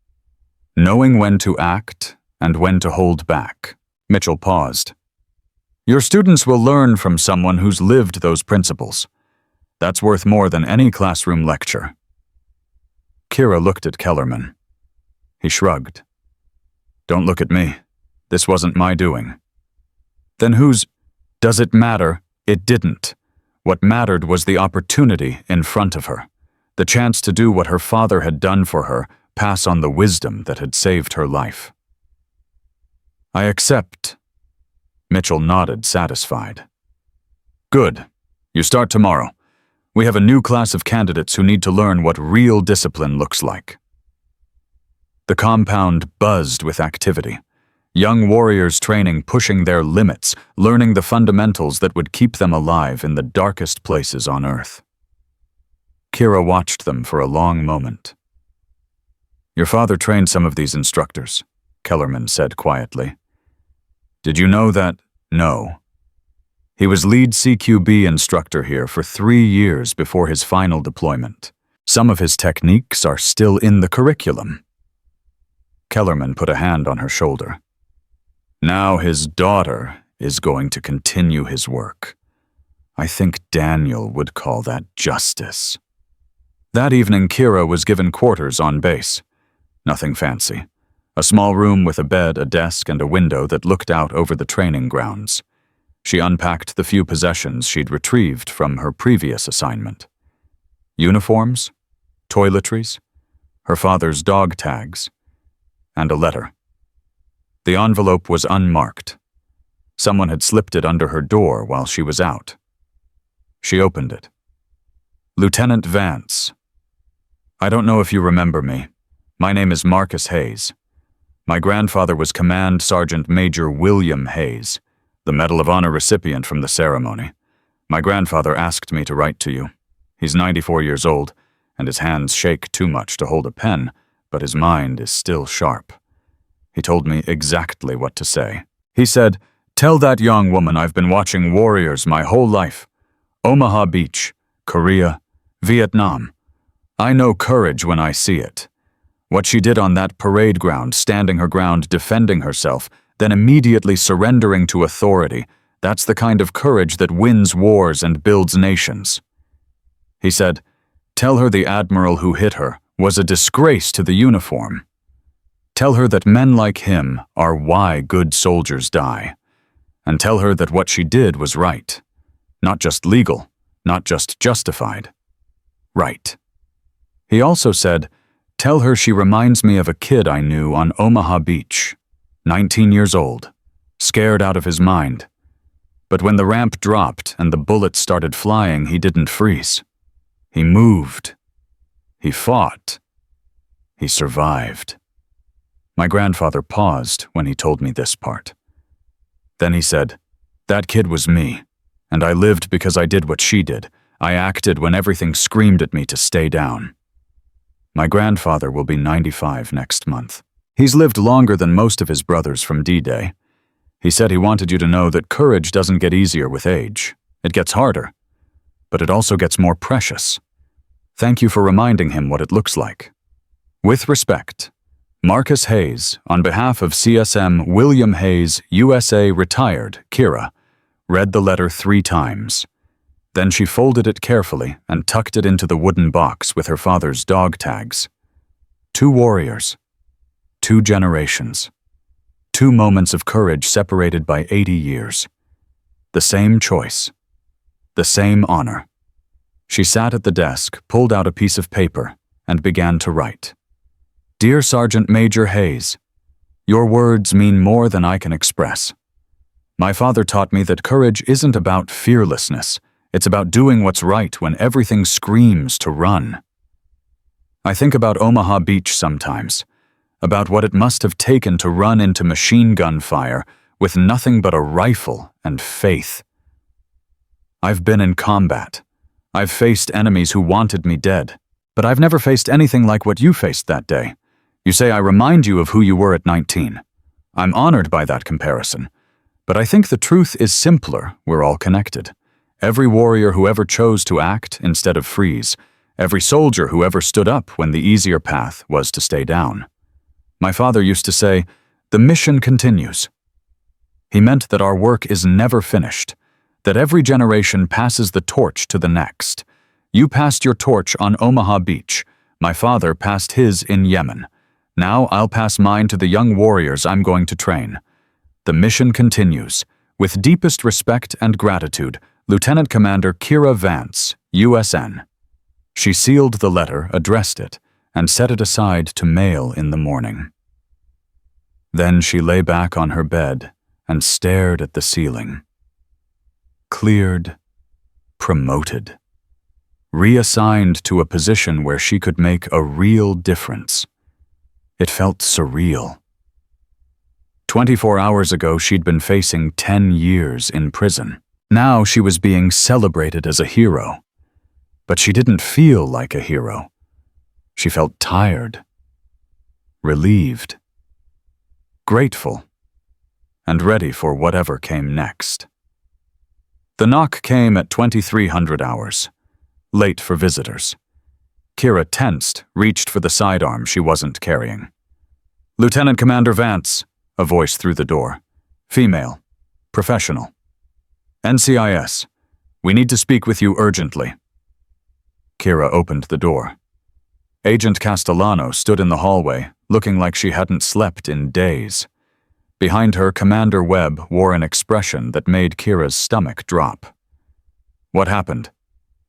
knowing when to act and when to hold back. Mitchell paused. Your students will learn from someone who's lived those principles. That's worth more than any classroom lecture. Kira looked at Kellerman. He shrugged. Don't look at me. This wasn't my doing. Then whose? Does it matter? It didn't. What mattered was the opportunity in front of her. The chance to do what her father had done for her, pass on the wisdom that had saved her life. I accept. Mitchell nodded, satisfied. Good. You start tomorrow. We have a new class of candidates who need to learn what real discipline looks like. The compound buzzed with activity. Young warriors training, pushing their limits, learning the fundamentals that would keep them alive in the darkest places on Earth. Kira watched them for a long moment. Your father trained some of these instructors, Kellerman said quietly. Did you know that? No. He was lead CQB instructor here for 3 years before his final deployment. Some of his techniques are still in the curriculum. Kellerman put a hand on her shoulder. Now his daughter is going to continue his work. I think Daniel would call that justice. That evening, Kira was given quarters on base. Nothing fancy. A small room with a bed, a desk, and a window that looked out over the training grounds. She unpacked the few possessions she'd retrieved from her previous assignment. Uniforms, toiletries, her father's dog tags, and a letter. The envelope was unmarked. Someone had slipped it under her door while she was out. She opened it. Lieutenant Vance. I don't know if you remember me. My name is Marcus Hayes. My grandfather was Command Sergeant Major William Hayes, the Medal of Honor recipient from the ceremony. My grandfather asked me to write to you. He's 94 years old, and his hands shake too much to hold a pen, but his mind is still sharp. He told me exactly what to say. He said, "Tell that young woman I've been watching warriors my whole life. Omaha Beach, Korea, Vietnam. I know courage when I see it. What she did on that parade ground, standing her ground, defending herself, then immediately surrendering to authority, that's the kind of courage that wins wars and builds nations." He said, "Tell her the admiral who hit her was a disgrace to the uniform. Tell her that men like him are why good soldiers die. And tell her that what she did was right. Not just legal, not just justified. Right." He also said, "Tell her she reminds me of a kid I knew on Omaha Beach, 19 years old, scared out of his mind. But when the ramp dropped and the bullets started flying, he didn't freeze. He moved. He fought. He survived." My grandfather paused when he told me this part. Then he said, "That kid was me, and I lived because I did what she did. I acted when everything screamed at me to stay down." My grandfather will be 95 next month. He's lived longer than most of his brothers from D-Day. He said he wanted you to know that courage doesn't get easier with age. It gets harder, but it also gets more precious. Thank you for reminding him what it looks like. With respect, Marcus Hayes, on behalf of CSM William Hayes, USA Retired, Kira, read the letter 3 times. Then she folded it carefully and tucked it into the wooden box with her father's dog tags. 2 warriors. 2 generations. 2 moments of courage separated by 80 years. The same choice. The same honor. She sat at the desk, pulled out a piece of paper, and began to write. "Dear Sergeant Major Hayes, your words mean more than I can express. My father taught me that courage isn't about fearlessness. It's about doing what's right when everything screams to run. I think about Omaha Beach sometimes, about what it must have taken to run into machine gun fire with nothing but a rifle and faith. I've been in combat. I've faced enemies who wanted me dead, but I've never faced anything like what you faced that day. You say I remind you of who you were at 19. I'm honored by that comparison, but I think the truth is simpler. We're all connected. Every warrior who ever chose to act instead of freeze, every soldier who ever stood up when the easier path was to stay down. My father used to say, 'The mission continues.' He meant that our work is never finished, that every generation passes the torch to the next. You passed your torch on Omaha Beach. My father passed his in Yemen. Now I'll pass mine to the young warriors I'm going to train. The mission continues. With deepest respect and gratitude, Lieutenant Commander Kira Vance, USN." She sealed the letter, addressed it, and set it aside to mail in the morning. Then she lay back on her bed and stared at the ceiling. Cleared, promoted, reassigned to a position where she could make a real difference. It felt surreal. 24 hours ago, she'd been facing 10 years in prison. Now she was being celebrated as a hero. But she didn't feel like a hero. She felt tired, relieved, grateful, and ready for whatever came next. The knock came at 2300 hours, late for visitors. Kira tensed, reached for the sidearm she wasn't carrying. "Lieutenant Commander Vance," a voice through the door. "Female. Professional. NCIS. We need to speak with you urgently." Kira opened the door. Agent Castellano stood in the hallway, looking like she hadn't slept in days. Behind her, Commander Webb wore an expression that made Kira's stomach drop. "What happened?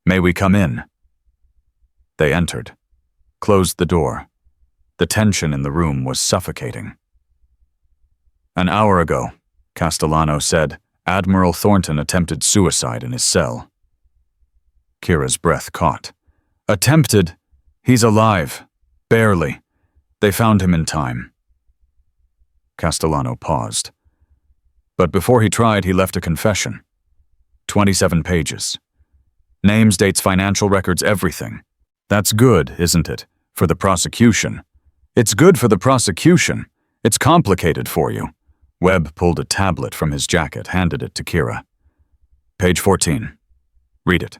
May we come in?" They entered, closed the door. The tension in the room was suffocating. "An hour ago," Castellano said, "Admiral Thornton attempted suicide in his cell." Kira's breath caught. Attempted. He's alive. Barely. They found him in time. Castellano paused. But before he tried, he left a confession. 27 pages. Names, dates, financial records, everything. That's good, isn't it? For the prosecution. It's good for the prosecution. It's complicated for you. Webb pulled a tablet from his jacket, handed it to Kira. Page 14. Read it.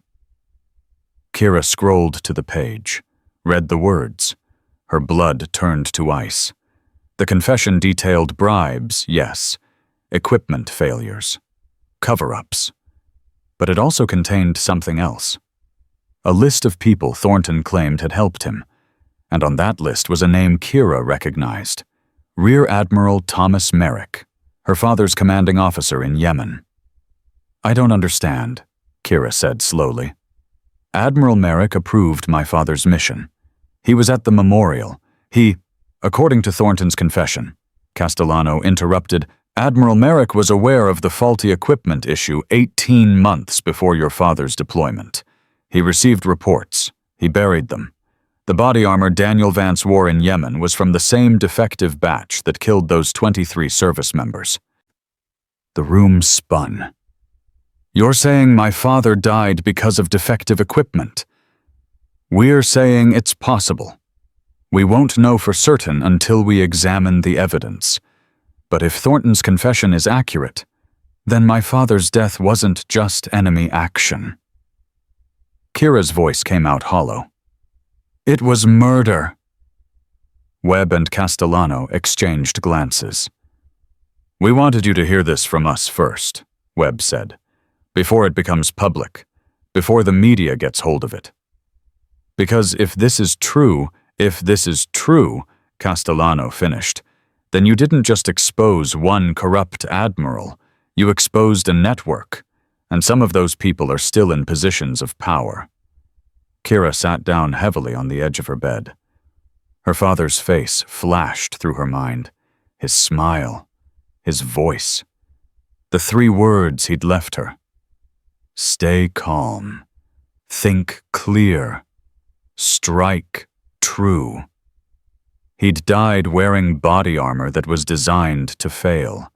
Kira scrolled to the page, read the words. Her blood turned to ice. The confession detailed bribes, yes. Equipment failures. Cover-ups. But it also contained something else. A list of people Thornton claimed had helped him, and on that list was a name Kira recognized. Rear Admiral Thomas Merrick, her father's commanding officer in Yemen. I don't understand, Kira said slowly. Admiral Merrick approved my father's mission. He was at the memorial. According to Thornton's confession, Castellano interrupted, Admiral Merrick was aware of the faulty equipment issue 18 months before your father's deployment. He received reports. He buried them. The body armor Daniel Vance wore in Yemen was from the same defective batch that killed those 23 service members. The room spun. You're saying my father died because of defective equipment? We're saying it's possible. We won't know for certain until we examine the evidence. But if Thornton's confession is accurate, then my father's death wasn't just enemy action. Kira's voice came out hollow. It was murder. Webb and Castellano exchanged glances. We wanted you to hear this from us first, Webb said, before it becomes public, before the media gets hold of it. Because if this is true, Castellano finished, then you didn't just expose one corrupt admiral, you exposed a network, and some of those people are still in positions of power. Kira sat down heavily on the edge of her bed. Her father's face flashed through her mind, his smile, his voice, the 3 words he'd left her. Stay calm, think clear, strike true. He'd died wearing body armor that was designed to fail.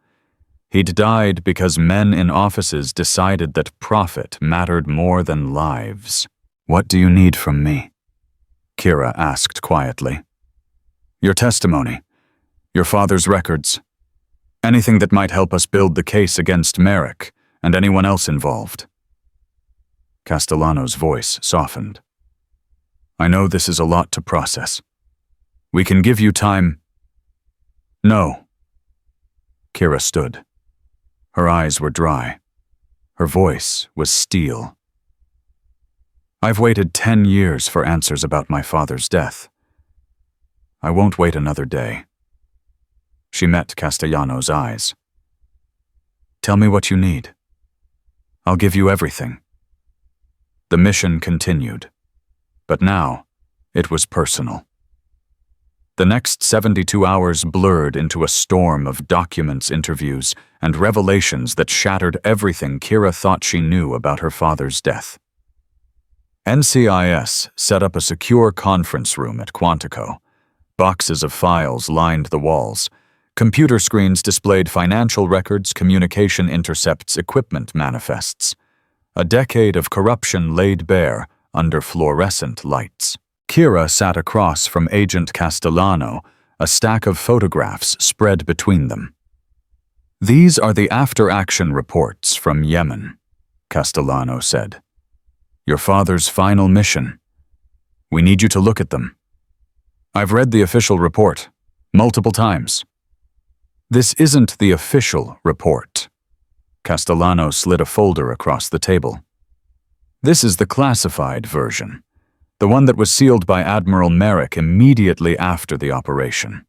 He'd died because men in offices decided that profit mattered more than lives. What do you need from me? Kira asked quietly. Your testimony, your father's records, anything that might help us build the case against Merrick and anyone else involved. Castellano's voice softened. I know this is a lot to process. We can give you time. No. Kira stood. Her eyes were dry. Her voice was steel. I've waited 10 years for answers about my father's death. I won't wait another day. She met Castellano's eyes. Tell me what you need. I'll give you everything. The mission continued, but now it was personal. The next 72 hours blurred into a storm of documents, interviews, and revelations that shattered everything Kira thought she knew about her father's death. NCIS set up a secure conference room at Quantico. Boxes of files lined the walls. Computer screens displayed financial records, communication intercepts, equipment manifests. A decade of corruption laid bare under fluorescent lights. Kira sat across from Agent Castellano, a stack of photographs spread between them. These are the after-action reports from Yemen, Castellano said. Your father's final mission. We need you to look at them. I've read the official report, multiple times. This isn't the official report. Castellano slid a folder across the table. This is the classified version, the one that was sealed by Admiral Merrick immediately after the operation.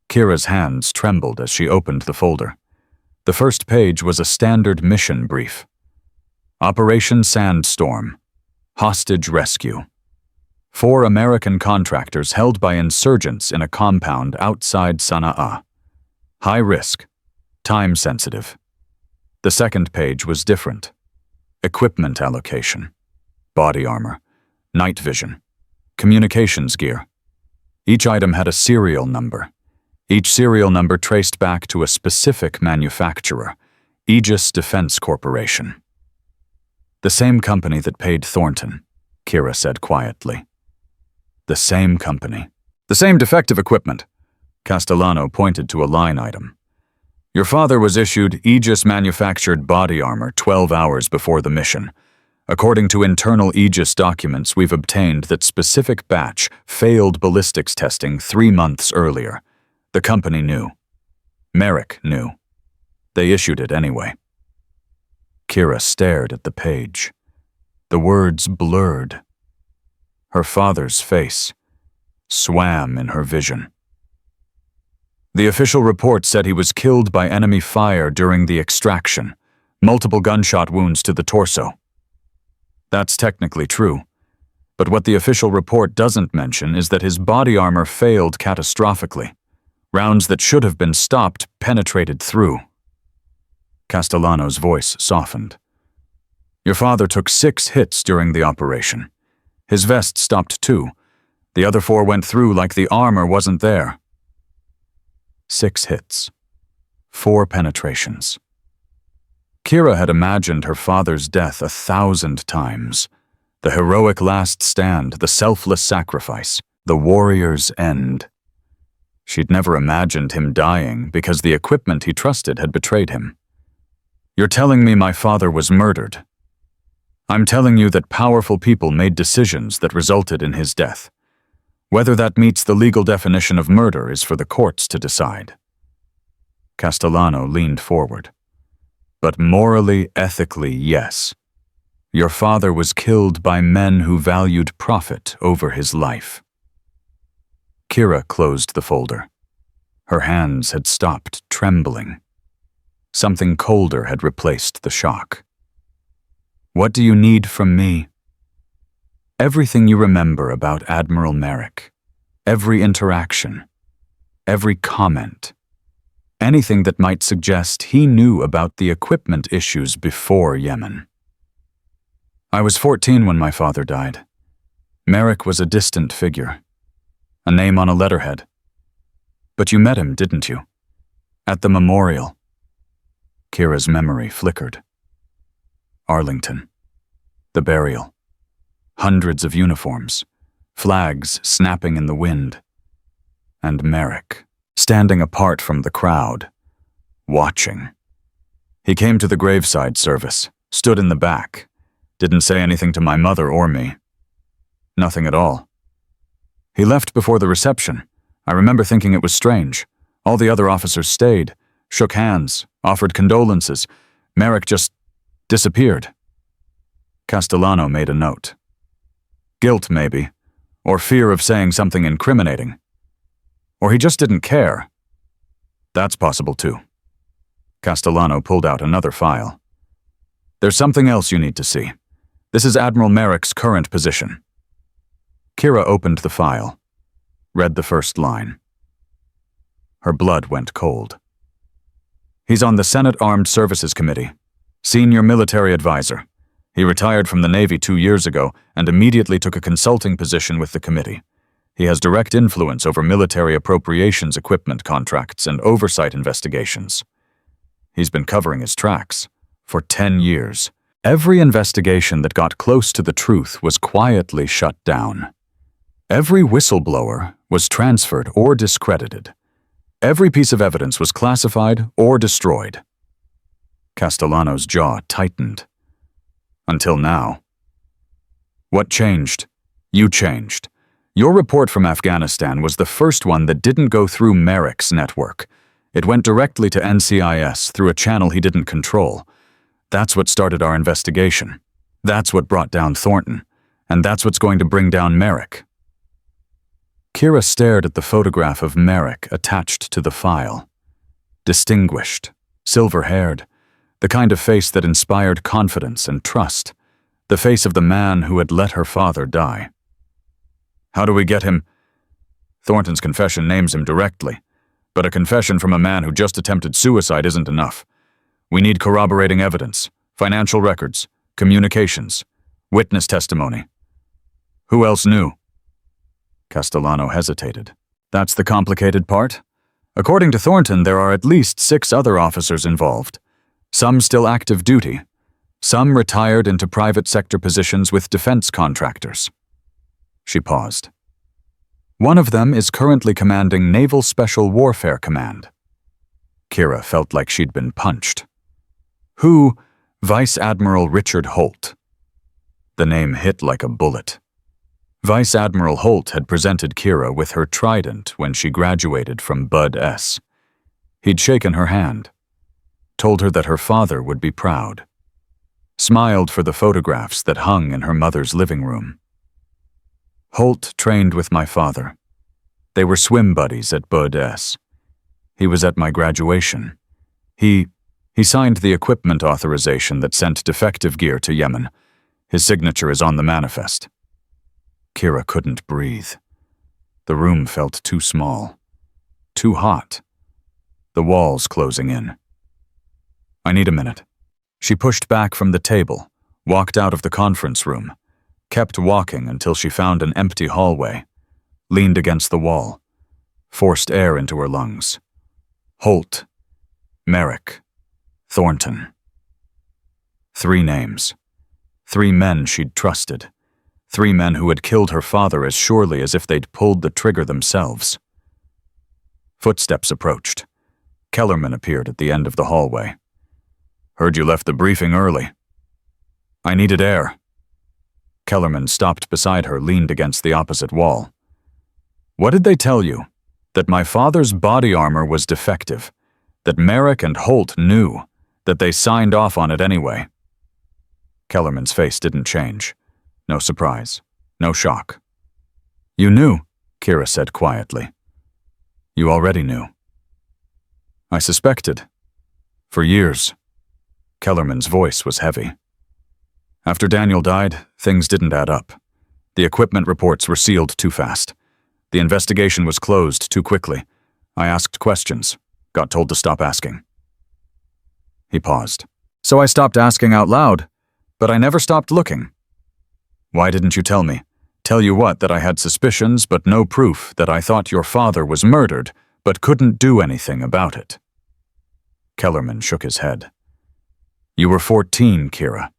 Kira's hands trembled as she opened the folder. The first page was a standard mission brief. Operation Sandstorm. Hostage rescue. 4 American contractors held by insurgents in a compound outside Sana'a. High risk. Time sensitive. The second page was different. Equipment allocation. Body armor. night vision, communications gear. Each item had a serial number. Each serial number traced back to a specific manufacturer, Aegis Defense Corporation. The same company that paid Thornton, Kira said quietly. The same company. The same defective equipment. Castellano pointed to a line item. Your father was issued Aegis-manufactured body armor 12 hours before the mission. According to internal Aegis documents, we've obtained that specific batch failed ballistics testing 3 months earlier. The company knew. Merrick knew. They issued it anyway. Kira stared at the page. The words blurred. Her father's face swam in her vision. The official report said he was killed by enemy fire during the extraction, multiple gunshot wounds to the torso. That's technically true, but what the official report doesn't mention is that his body armor failed catastrophically. Rounds that should have been stopped penetrated through. Castellano's voice softened. Your father took 6 hits during the operation. His vest stopped too. The other 4 went through like the armor wasn't there. 6 hits. 4 penetrations. Kira had imagined her father's death 1,000 times. The heroic last stand, the selfless sacrifice, the warrior's end. She'd never imagined him dying because the equipment he trusted had betrayed him. You're telling me my father was murdered. I'm telling you that powerful people made decisions that resulted in his death. Whether that meets the legal definition of murder is for the courts to decide. Castellano leaned forward. But morally, ethically, yes. Your father was killed by men who valued profit over his life. Kira closed the folder. Her hands had stopped trembling. Something colder had replaced the shock. What do you need from me? Everything you remember about Admiral Merrick. Every interaction. Every comment. Anything that might suggest he knew about the equipment issues before Yemen. I was 14 when my father died. Merrick was a distant figure. A name on a letterhead. But you met him, didn't you? At the memorial. Kira's memory flickered. Arlington. The burial. Hundreds of uniforms. Flags snapping in the wind. And Merrick, standing apart from the crowd, watching. He came to the graveside service, stood in the back, didn't say anything to my mother or me. Nothing at all. He left before the reception. I remember thinking it was strange. All the other officers stayed, shook hands, offered condolences. Merrick just disappeared. Castellano made a note. Guilt, maybe, or fear of saying something incriminating. Or he just didn't care. That's possible too. Castellano pulled out another file. There's something else you need to see. This is Admiral Merrick's current position. Kira opened the file, read the first line. Her blood went cold. He's on the Senate Armed Services Committee, senior military advisor. He retired from the Navy 2 years ago and immediately took a consulting position with the committee. He has direct influence over military appropriations equipment contracts and oversight investigations. He's been covering his tracks for 10 years. Every investigation that got close to the truth was quietly shut down. Every whistleblower was transferred or discredited. Every piece of evidence was classified or destroyed. Castellano's jaw tightened. Until now. What changed? You changed. Your report from Afghanistan was the first one that didn't go through Merrick's network. It went directly to NCIS through a channel he didn't control. That's what started our investigation. That's what brought down Thornton. And that's what's going to bring down Merrick. Kira stared at the photograph of Merrick attached to the file. Distinguished, silver-haired, the kind of face that inspired confidence and trust, the face of the man who had let her father die. How do we get him? Thornton's confession names him directly, but a confession from a man who just attempted suicide isn't enough. We need corroborating evidence, financial records, communications, witness testimony. Who else knew? Castellano hesitated. That's the complicated part. According to Thornton, there are at least 6 other officers involved. Some still active duty. Some retired into private sector positions with defense contractors. She paused. One of them is currently commanding Naval Special Warfare Command. Kira felt like she'd been punched. Who? Vice Admiral Richard Holt. The name hit like a bullet. Vice Admiral Holt had presented Kira with her trident when she graduated from Bud S. He'd shaken her hand, told her that her father would be proud, smiled for the photographs that hung in her mother's living room. Holt trained with my father. They were swim buddies at Bud S. He was at my graduation. He signed the equipment authorization that sent defective gear to Yemen. His signature is on the manifest. Kira couldn't breathe. The room felt too small, too hot, the walls closing in. I need a minute. She pushed back from the table, walked out of the conference room, kept walking until she found an empty hallway, leaned against the wall, forced air into her lungs. Holt, Merrick, Thornton. 3 names. 3 men she'd trusted. 3 men who had killed her father as surely as if they'd pulled the trigger themselves. Footsteps approached. Kellerman appeared at the end of the hallway. Heard you left the briefing early. I needed air. Kellerman stopped beside her, leaned against the opposite wall. What did they tell you? That my father's body armor was defective. That Merrick and Holt knew. That they signed off on it anyway. Kellerman's face didn't change. No surprise. No shock. You knew, Kira said quietly. You already knew. I suspected. For years. Kellerman's voice was heavy. After Daniel died, things didn't add up. The equipment reports were sealed too fast. The investigation was closed too quickly. I asked questions, got told to stop asking. He paused. So I stopped asking out loud, but I never stopped looking. Why didn't you tell me? Tell you what, that I had suspicions but no proof, that I thought your father was murdered but couldn't do anything about it. Kellerman shook his head. You were 14, Kira.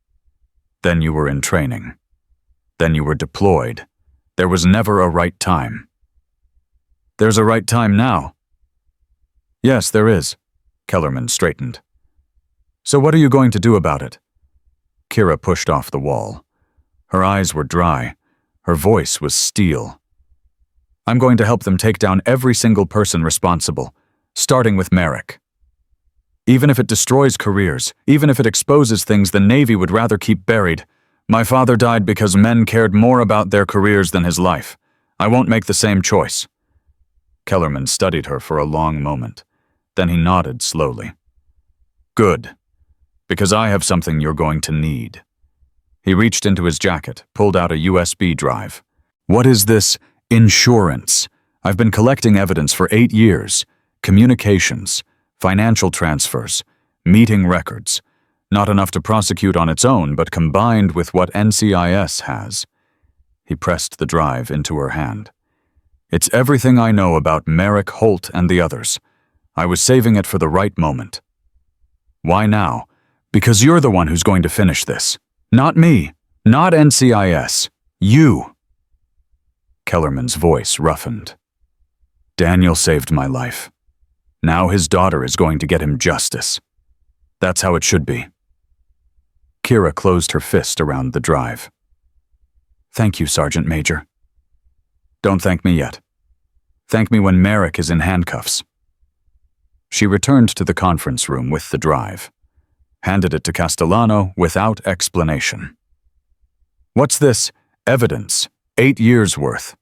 Then you were in training. Then you were deployed. There was never a right time. There's a right time now. Yes, there is. Kellerman straightened. So what are you going to do about it? Kira pushed off the wall. Her eyes were dry. Her voice was steel. I'm going to help them take down every single person responsible, starting with Merrick. Even if it destroys careers, even if it exposes things the Navy would rather keep buried, my father died because men cared more about their careers than his life. I won't make the same choice. Kellerman studied her for a long moment. Then he nodded slowly. Good. Because I have something you're going to need. He reached into his jacket, pulled out a USB drive. What is this insurance? I've been collecting evidence for 8 years. Communications, financial transfers, meeting records. Not enough to prosecute on its own, but combined with what NCIS has. He pressed the drive into her hand. It's everything I know about Merrick, Holt, and the others. I was saving it for the right moment. Why now? Because you're the one who's going to finish this. Not me. Not NCIS. You. Kellerman's voice roughened. Daniel saved my life. Now his daughter is going to get him justice. That's how it should be. Kira closed her fist around the drive. Thank you, Sergeant Major. Don't thank me yet. Thank me when Merrick is in handcuffs. She returned to the conference room with the drive, handed it to Castellano without explanation. What's this? Evidence. 8 years' worth.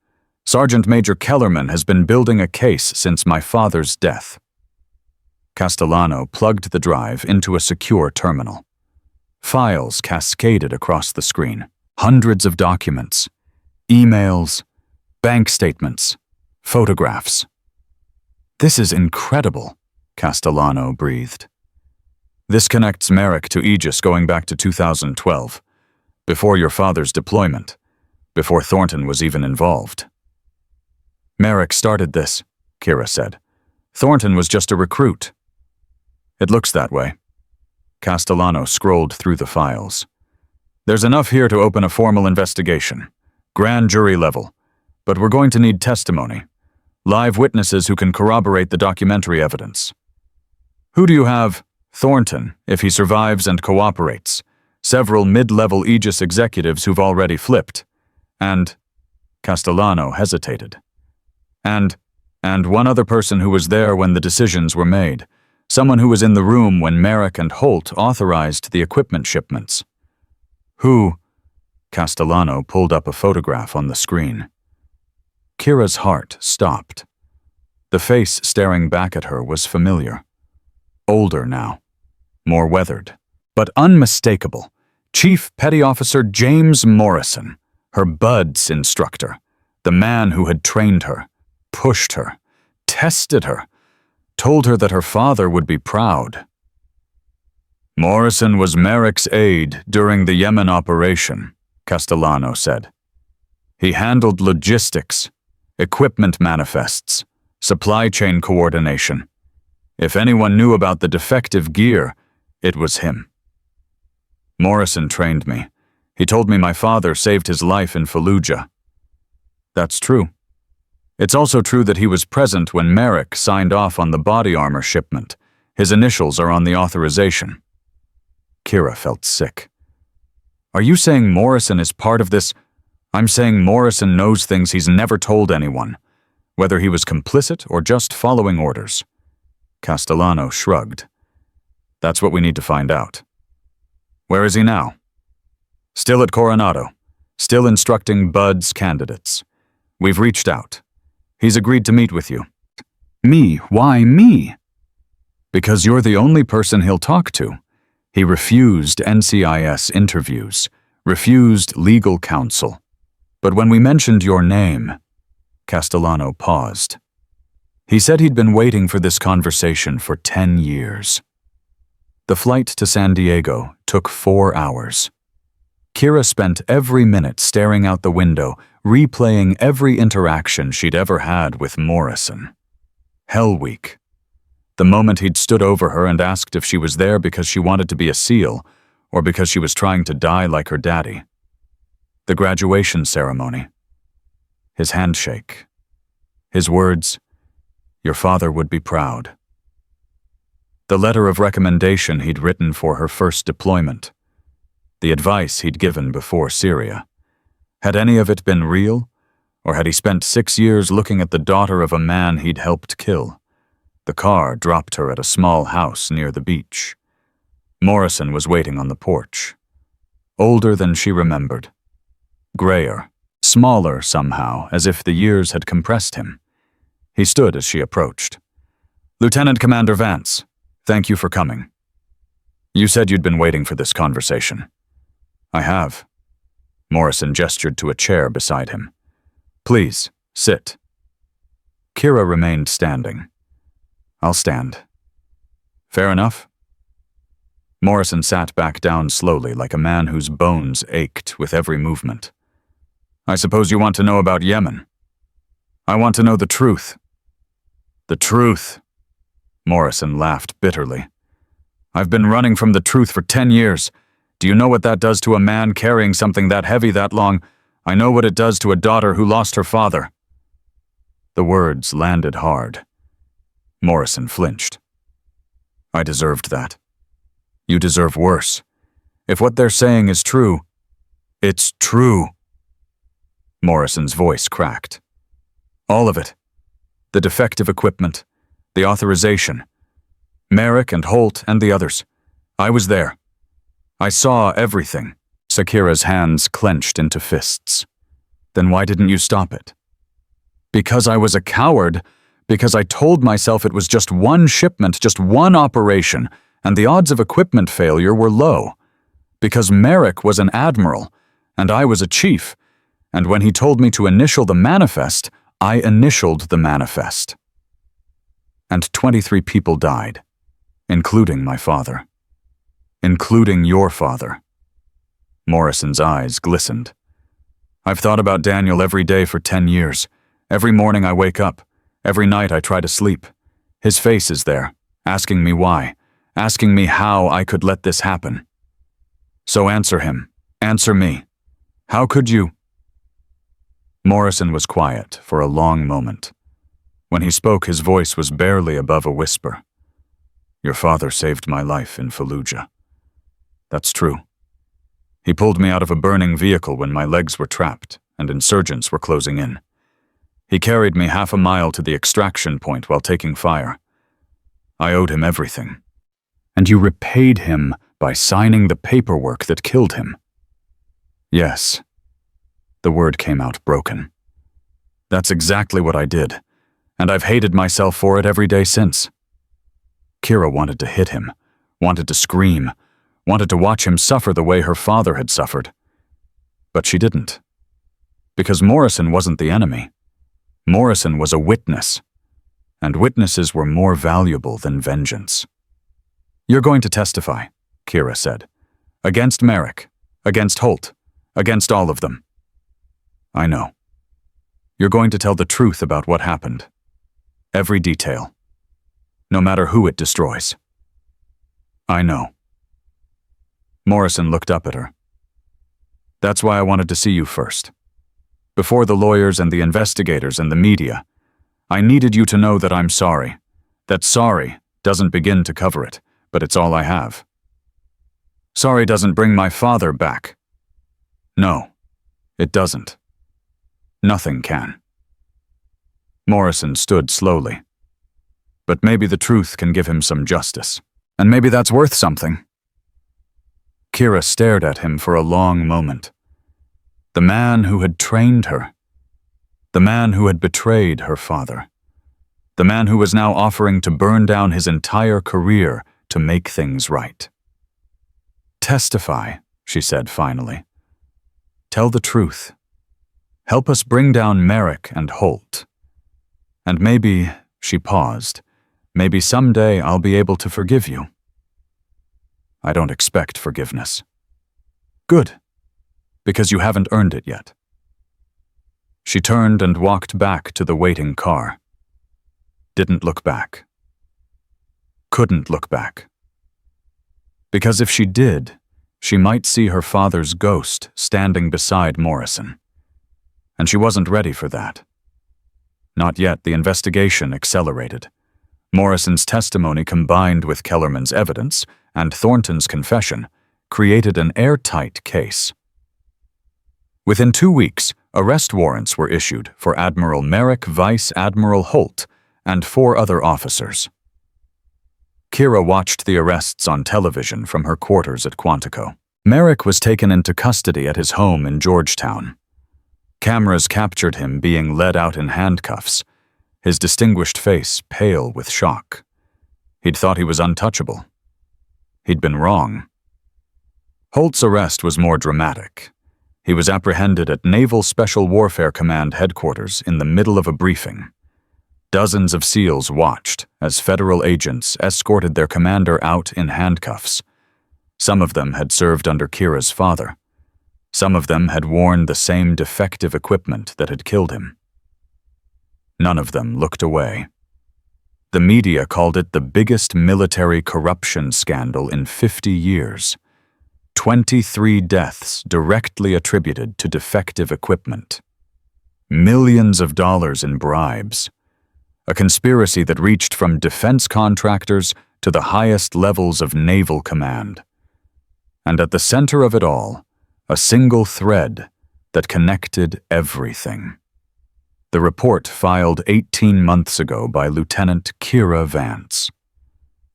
Sergeant Major Kellerman has been building a case since my father's death. Castellano plugged the drive into a secure terminal. Files cascaded across the screen. Hundreds of documents. Emails. Bank statements. Photographs. This is incredible, Castellano breathed. This connects Merrick to Aegis going back to 2012, before your father's deployment. before Thornton was even involved. Merrick started this, Kira said. Thornton was just a recruit. It looks that way. Castellano scrolled through the files. There's enough here to open a formal investigation. Grand jury level. But we're going to need testimony. Live witnesses who can corroborate the documentary evidence. Who do you have? Thornton, if he survives and cooperates. Several mid-level Aegis executives who've already flipped. And Castellano hesitated. And one other person who was there when the decisions were made. Someone who was in the room when Merrick and Holt authorized the equipment shipments. Who? Castellano pulled up a photograph on the screen. Kira's heart stopped. The face staring back at her was familiar. Older now. More weathered. But unmistakable. Chief Petty Officer James Morrison, her BUDS instructor. The man who had trained her, pushed her, tested her, told her that her father would be proud. Morrison was Merrick's aide during the Yemen operation, Castellano said. He handled logistics, equipment manifests, supply chain coordination. If anyone knew about the defective gear, it was him. Morrison trained me. He told me my father saved his life in Fallujah. That's true. It's also true that he was present when Merrick signed off on the body armor shipment. His initials are on the authorization. Kira felt sick. Are you saying Morrison is part of this? I'm saying Morrison knows things he's never told anyone, whether he was complicit or just following orders. Castellano shrugged. That's what we need to find out. Where is he now? Still at Coronado. Still instructing BUDS candidates. We've reached out. He's agreed to meet with you. Me? Why me? Because you're the only person he'll talk to. He refused NCIS interviews, refused legal counsel. But when we mentioned your name, Castellano paused. He said he'd been waiting for this conversation for 10 years. The flight to San Diego took 4 hours. Kira spent every minute staring out the window, replaying every interaction she'd ever had with Morrison. Hell Week. The moment he'd stood over her and asked if she was there because she wanted to be a SEAL, or because she was trying to die like her daddy. The graduation ceremony. His handshake. His words, "Your father would be proud." The letter of recommendation he'd written for her first deployment. The advice he'd given before Syria. Had any of it been real, or had he spent 6 years looking at the daughter of a man he'd helped kill? The car dropped her at a small house near the beach. Morrison was waiting on the porch. Older than she remembered. Grayer, smaller somehow, as if the years had compressed him. He stood as she approached. "Lieutenant Commander Vance, thank you for coming. You said you'd been waiting for this conversation." "I have." Morrison gestured to a chair beside him. "Please, sit." Kira remained standing. "I'll stand." "Fair enough." Morrison sat back down slowly like a man whose bones ached with every movement. "I suppose you want to know about Yemen?" "I want to know the truth." "The truth?" Morrison laughed bitterly. "I've been running from the truth for 10 years. Do you know what that does to a man carrying something that heavy that long? I know what it does to a daughter who lost her father." The words landed hard. Morrison flinched. "I deserved that. You deserve worse. If what they're saying is true, it's true." Morrison's voice cracked. "All of it. The defective equipment, the authorization, Merrick and Holt and the others. I was there. I saw everything." Sakira's hands clenched into fists. "Then why didn't you stop it?" "Because I was a coward. Because I told myself it was just one shipment, just one operation, and the odds of equipment failure were low. Because Merrick was an admiral, and I was a chief, and when he told me to initial the manifest, I initialed the manifest." "And 23 people died, including my father. Including your father." Morrison's eyes glistened. I've thought about Daniel every day for 10 years. Every morning I wake up. Every night I try to sleep. His face is there, asking me why, asking me how I could let this happen. So answer him. Answer me. How could you? Morrison was quiet for a long moment. When he spoke, his voice was barely above a whisper. Your father saved my life in Fallujah. That's true. He pulled me out of a burning vehicle when my legs were trapped and insurgents were closing in. He carried me half a mile to the extraction point while taking fire. I owed him everything. And you repaid him by signing the paperwork that killed him. Yes. The word came out broken. That's exactly what I did, and I've hated myself for it every day since. Kira wanted to hit him, wanted to scream, wanted to watch him suffer the way her father had suffered. But she didn't. Because Morrison wasn't the enemy. Morrison was a witness, and witnesses were more valuable than vengeance. You're going to testify, Kira said. Against Merrick, against Holt, against all of them. I know. You're going to tell the truth about what happened. Every detail. No matter who it destroys. I know. Morrison looked up at her. That's why I wanted to see you first. Before the lawyers and the investigators and the media, I needed you to know that I'm sorry. That sorry doesn't begin to cover it, but it's all I have. Sorry doesn't bring my father back. No, it doesn't. Nothing can. Morrison stood slowly. But maybe the truth can give him some justice. And maybe that's worth something. Kira stared at him for a long moment. The man who had trained her. The man who had betrayed her father. The man who was now offering to burn down his entire career to make things right. Testify, she said finally. Tell the truth. Help us bring down Merrick and Holt. And maybe, she paused, maybe someday I'll be able to forgive you. I don't expect forgiveness. Good, because you haven't earned it yet. She turned and walked back to the waiting car. Didn't look back. Couldn't look back. Because if she did, she might see her father's ghost standing beside Morrison. And she wasn't ready for that. Not yet. The investigation accelerated. Morrison's testimony combined with Kellerman's evidence and Thornton's confession created an airtight case. Within 2 weeks, arrest warrants were issued for Admiral Merrick, Vice Admiral Holt, and 4 other officers. Kira watched the arrests on television from her quarters at Quantico. Merrick was taken into custody at his home in Georgetown. Cameras captured him being led out in handcuffs, his distinguished face pale with shock. He'd thought he was untouchable. He'd been wrong. Holt's arrest was more dramatic. He was apprehended at Naval Special Warfare Command headquarters in the middle of a briefing. Dozens of SEALs watched as federal agents escorted their commander out in handcuffs. Some of them had served under Kira's father. Some of them had worn the same defective equipment that had killed him. None of them looked away. The media called it the biggest military corruption scandal in 50 years. 23 deaths directly attributed to defective equipment. Millions of dollars in bribes. A conspiracy that reached from defense contractors to the highest levels of naval command. And at the center of it all, a single thread that connected everything. The report filed 18 months ago by Lieutenant Kira Vance,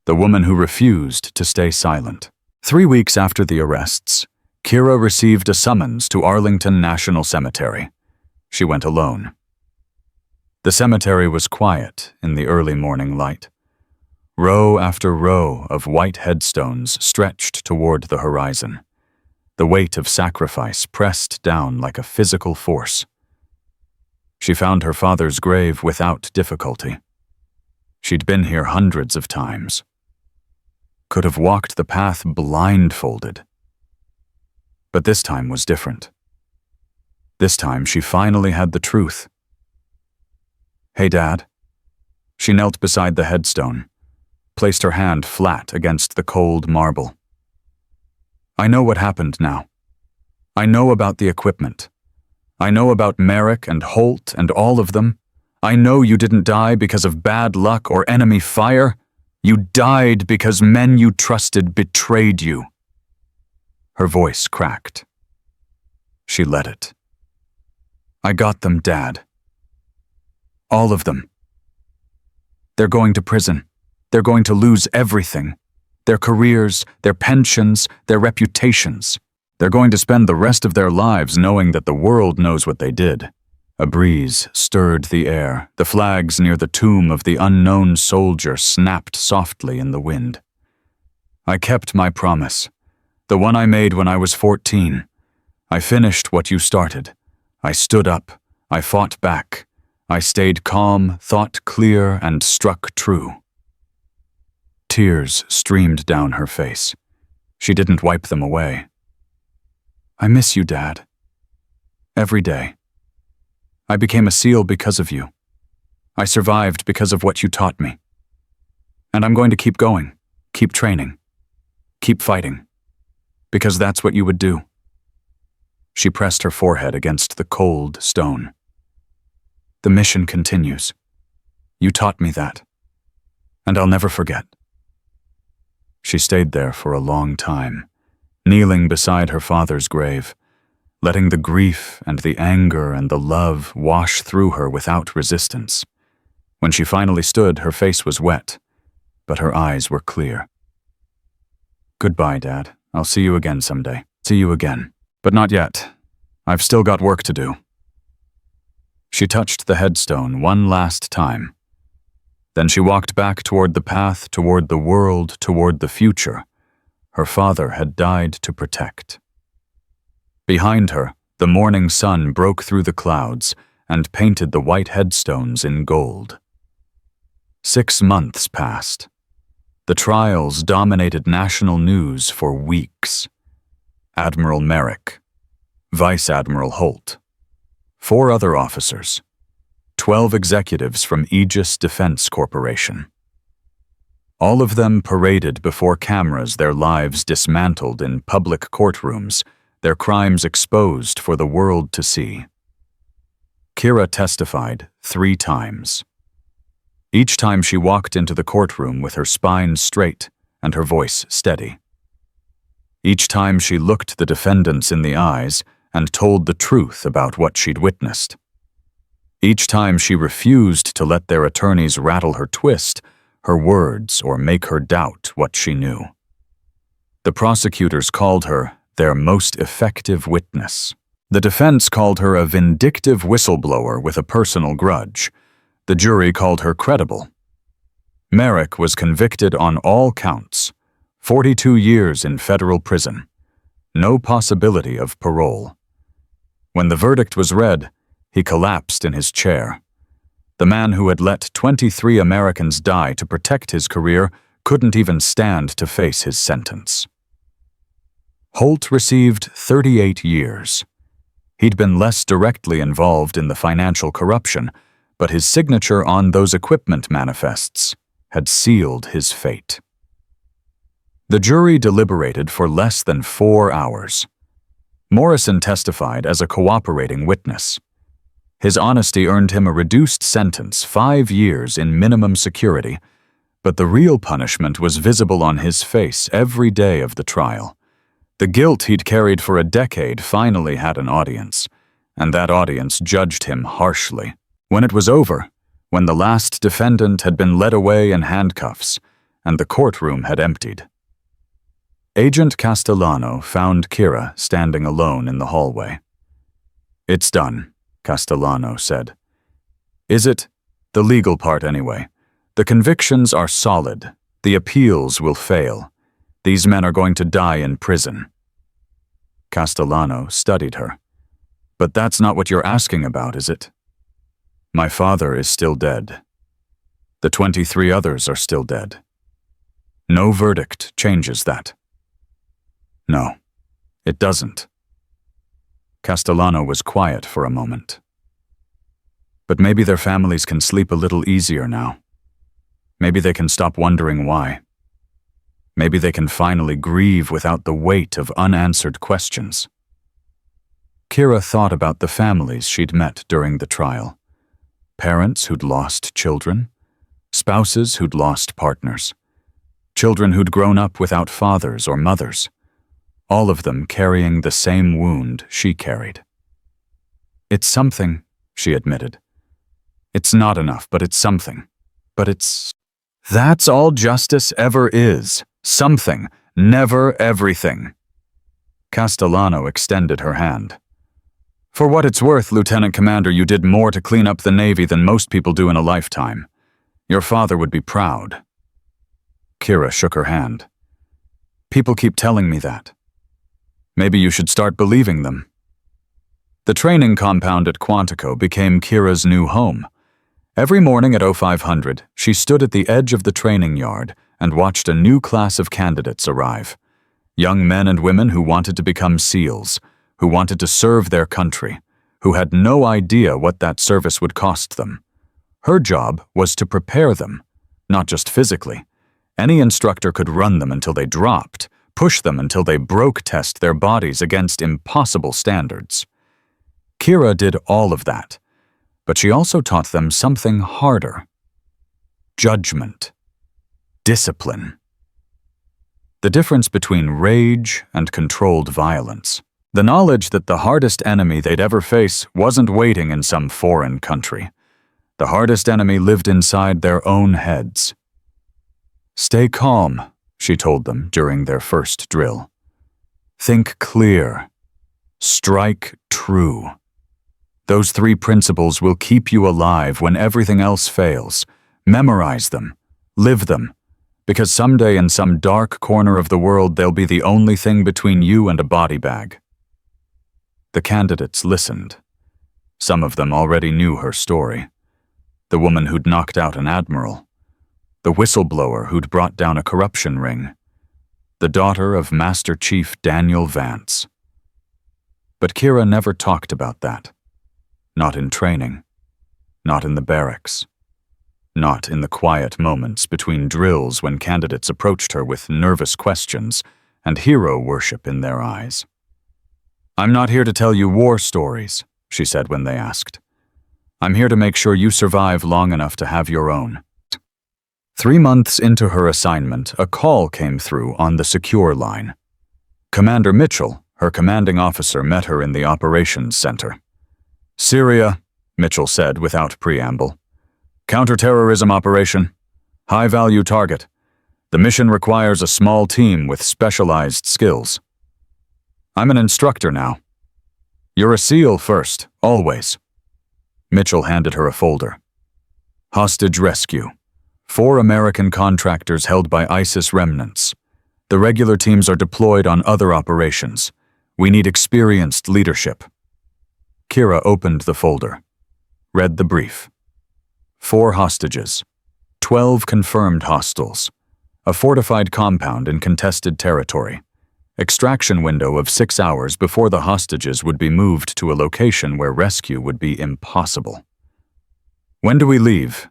the woman who refused to stay silent. 3 weeks after the arrests, Kira received a summons to Arlington National Cemetery. She went alone. The cemetery was quiet in the early morning light. Row after row of white headstones stretched toward the horizon. The weight of sacrifice pressed down like a physical force. She found her father's grave without difficulty. She'd been here hundreds of times. Could have walked the path blindfolded. But this time was different. This time she finally had the truth. "Hey, Dad." She knelt beside the headstone, placed her hand flat against the cold marble. "I know what happened now. I know about the equipment. I know about Merrick and Holt and all of them. I know you didn't die because of bad luck or enemy fire. You died because men you trusted betrayed you." Her voice cracked. She let it. "I got them, Dad. All of them. They're going to prison. They're going to lose everything. Their careers, their pensions, their reputations. They're going to spend the rest of their lives knowing that the world knows what they did." A breeze stirred the air. The flags near the tomb of the unknown soldier snapped softly in the wind. "I kept my promise, the one I made when I was 14. I finished what you started. I stood up. I fought back. I stayed calm, thought clear, and struck true." Tears streamed down her face. She didn't wipe them away. "I miss you, Dad. Every day. I became a SEAL because of you. I survived because of what you taught me. And I'm going to keep going, keep training, keep fighting, because that's what you would do." She pressed her forehead against the cold stone. "The mission continues. You taught me that. And I'll never forget." She stayed there for a long time, kneeling beside her father's grave, letting the grief and the anger and the love wash through her without resistance. When she finally stood, her face was wet, but her eyes were clear. "Goodbye, Dad. I'll see you again someday. See you again. But not yet. I've still got work to do." She touched the headstone one last time. Then she walked back toward the path, toward the world, toward the future her father had died to protect. Behind her, the morning sun broke through the clouds and painted the white headstones in gold. 6 months passed. The trials dominated national news for weeks. Admiral Merrick, Vice Admiral Holt, 4 other officers, 12 executives from Aegis Defense Corporation. All of them paraded before cameras, their lives dismantled in public courtrooms, their crimes exposed for the world to see. Kira testified 3 times. Each time she walked into the courtroom with her spine straight and her voice steady. Each time she looked the defendants in the eyes and told the truth about what she'd witnessed. Each time she refused to let their attorneys rattle her twist, her words, or make her doubt what she knew. The prosecutors called her their most effective witness. The defense called her a vindictive whistleblower with a personal grudge. The jury called her credible. Merrick was convicted on all counts, 42 years in federal prison. No possibility of parole. When the verdict was read, he collapsed in his chair. The man who had let 23 Americans die to protect his career couldn't even stand to face his sentence. Holt received 38 years. He'd been less directly involved in the financial corruption, but his signature on those equipment manifests had sealed his fate. The jury deliberated for less than 4 hours. Morrison testified as a cooperating witness. His honesty earned him a reduced sentence, 5 years in minimum security, but the real punishment was visible on his face every day of the trial. The guilt he'd carried for a decade finally had an audience, and that audience judged him harshly. When it was over, when the last defendant had been led away in handcuffs, and the courtroom had emptied, Agent Castellano found Kira standing alone in the hallway. "It's done," Castellano said. "Is it? The legal part, anyway. The convictions are solid. The appeals will fail. These men are going to die in prison." Castellano studied her. "But that's not what you're asking about, is it?" "My father is still dead. The 23 others are still dead. No verdict changes that." "No, it doesn't." Castellano was quiet for a moment. But maybe their families can sleep a little easier now. Maybe they can stop wondering why. Maybe they can finally grieve without the weight of unanswered questions. Kira thought about the families she'd met during the trial. Parents who'd lost children, spouses who'd lost partners, children who'd grown up without fathers or mothers, all of them carrying the same wound she carried. It's something, she admitted. It's not enough, but it's something. But it's... That's all justice ever is. Something, never everything. Castellano extended her hand. For what it's worth, Lieutenant Commander, you did more to clean up the Navy than most people do in a lifetime. Your father would be proud. Kira shook her hand. People keep telling me that. Maybe you should start believing them. The training compound at Quantico became Kira's new home. Every morning at 0500, she stood at the edge of the training yard and watched a new class of candidates arrive. Young men and women who wanted to become SEALs, who wanted to serve their country, who had no idea what that service would cost them. Her job was to prepare them, not just physically. Any instructor could run them until they dropped, push them until they broke-test their bodies against impossible standards. Kira did all of that, but she also taught them something harder. Judgment. Discipline. The difference between rage and controlled violence. The knowledge that the hardest enemy they'd ever face wasn't waiting in some foreign country. The hardest enemy lived inside their own heads. Stay calm, she told them during their first drill. Think clear. Strike true. Those 3 principles will keep you alive when everything else fails. Memorize them. Live them. Because someday in some dark corner of the world they'll be the only thing between you and a body bag. The candidates listened. Some of them already knew her story. The woman who'd knocked out an admiral. The whistleblower who'd brought down a corruption ring. The daughter of Master Chief Daniel Vance. But Kira never talked about that. Not in training. Not in the barracks. Not in the quiet moments between drills when candidates approached her with nervous questions and hero worship in their eyes. I'm not here to tell you war stories, she said when they asked. I'm here to make sure you survive long enough to have your own. 3 months into her assignment, a call came through on the secure line. Commander Mitchell, her commanding officer, met her in the operations center. Syria, Mitchell said without preamble. Counterterrorism operation. High-value target. The mission requires a small team with specialized skills. I'm an instructor now. You're a SEAL first, always. Mitchell handed her a folder. Hostage rescue. 4 American contractors held by ISIS remnants. The regular teams are deployed on other operations. We need experienced leadership. Kira opened the folder. Read the brief. 4 hostages. 12 confirmed hostiles. A fortified compound in contested territory. Extraction window of 6 hours before the hostages would be moved to a location where rescue would be impossible. When do we leave?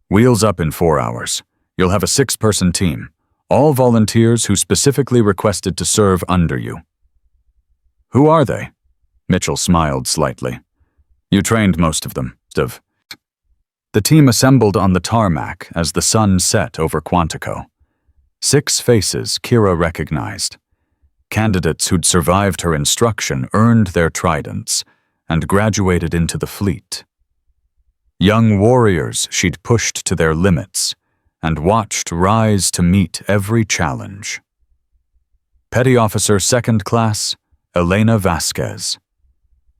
Wheels up in 4 hours. You'll have a 6-person team, all volunteers who specifically requested to serve under you. Who are they? Mitchell smiled slightly. You trained most of them, Steve. The team assembled on the tarmac as the sun set over Quantico. 6 faces Kira recognized. Candidates who'd survived her instruction earned their tridents and graduated into the fleet. Young warriors she'd pushed to their limits and watched rise to meet every challenge. Petty Officer 2nd Class, Elena Vasquez.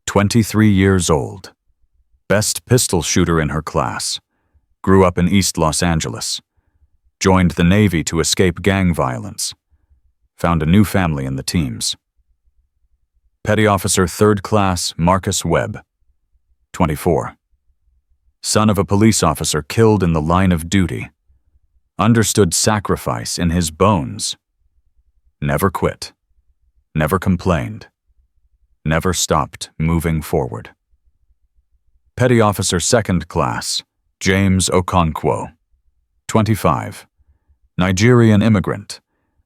23 years old. Best pistol shooter in her class. Grew up in East Los Angeles. Joined the Navy to escape gang violence. Found a new family in the teams. Petty Officer 3rd Class Marcus Webb. 24. Son of a police officer killed in the line of duty. Understood sacrifice in his bones. Never quit. Never complained. never stopped moving forward. Petty Officer 2nd Class, James Okonkwo, 25, Nigerian immigrant,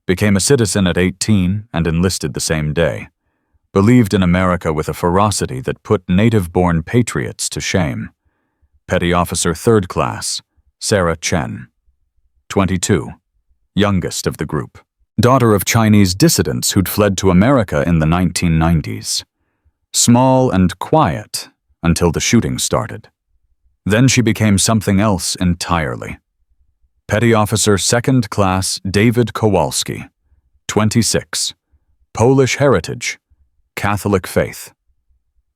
became a citizen at 18 and enlisted the same day. Believed in America with a ferocity that put native-born patriots to shame. Petty Officer 3rd Class, Sarah Chen, 22, youngest of the group. Daughter of Chinese dissidents who'd fled to America in the 1990s. Small and quiet until the shooting started. Then she became something else entirely. Petty Officer 2nd Class David Kowalski, 26, Polish heritage, Catholic faith.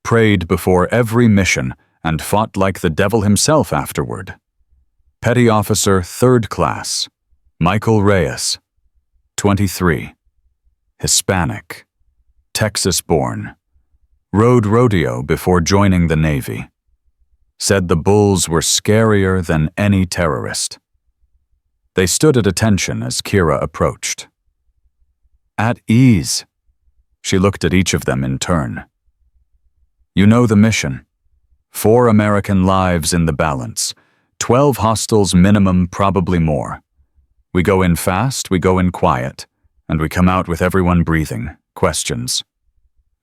Prayed before every mission and fought like the devil himself afterward. Petty Officer 3rd Class Michael Reyes, 23, Hispanic, Texas-born. Rode rodeo before joining the Navy. Said the bulls were scarier than any terrorist. They stood at attention as Kira approached. At ease. She looked at each of them in turn. You know the mission. 4 American lives in the balance. 12 hostiles minimum, probably more. We go in fast, we go in quiet, and we come out with everyone breathing. Questions.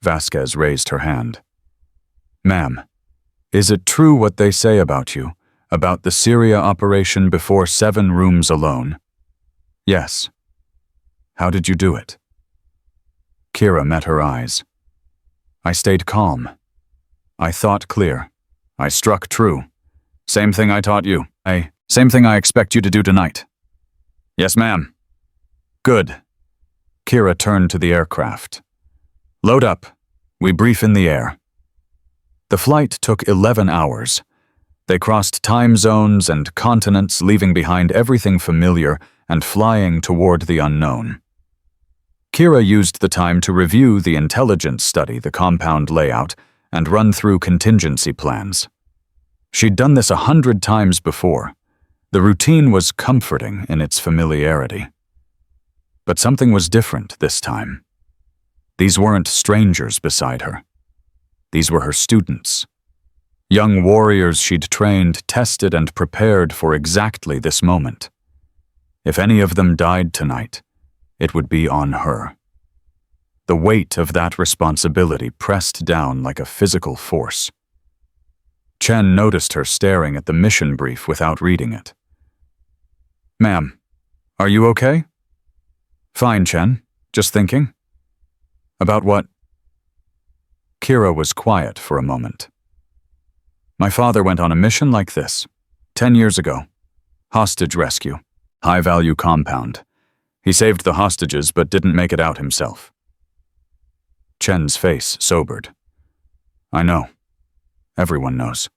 Vasquez raised her hand. Ma'am, is it true what they say about you, about the Syria operation before 7 rooms alone? Yes. How did you do it? Kira met her eyes. I stayed calm. I thought clear. I struck true. Same thing I taught you. Same thing I expect you to do tonight. Yes, ma'am. Good. Kira turned to the aircraft. Load up. We brief in the air. The flight took 11 hours. They crossed time zones and continents, leaving behind everything familiar and flying toward the unknown. Kira used the time to review the intelligence study, the compound layout, and run through contingency plans. She'd done this 100 times before. The routine was comforting in its familiarity. But something was different this time. These weren't strangers beside her. These were her students. Young warriors she'd trained, tested, and prepared for exactly this moment. If any of them died tonight, it would be on her. The weight of that responsibility pressed down like a physical force. Chen noticed her staring at the mission brief without reading it. Ma'am, are you okay? Fine, Chen. Just thinking. About what? Kira was quiet for a moment. My father went on a mission like this, 10 years ago. Hostage rescue. High-value compound. He saved the hostages but didn't make it out himself. Chen's face sobered. I know. Everyone knows.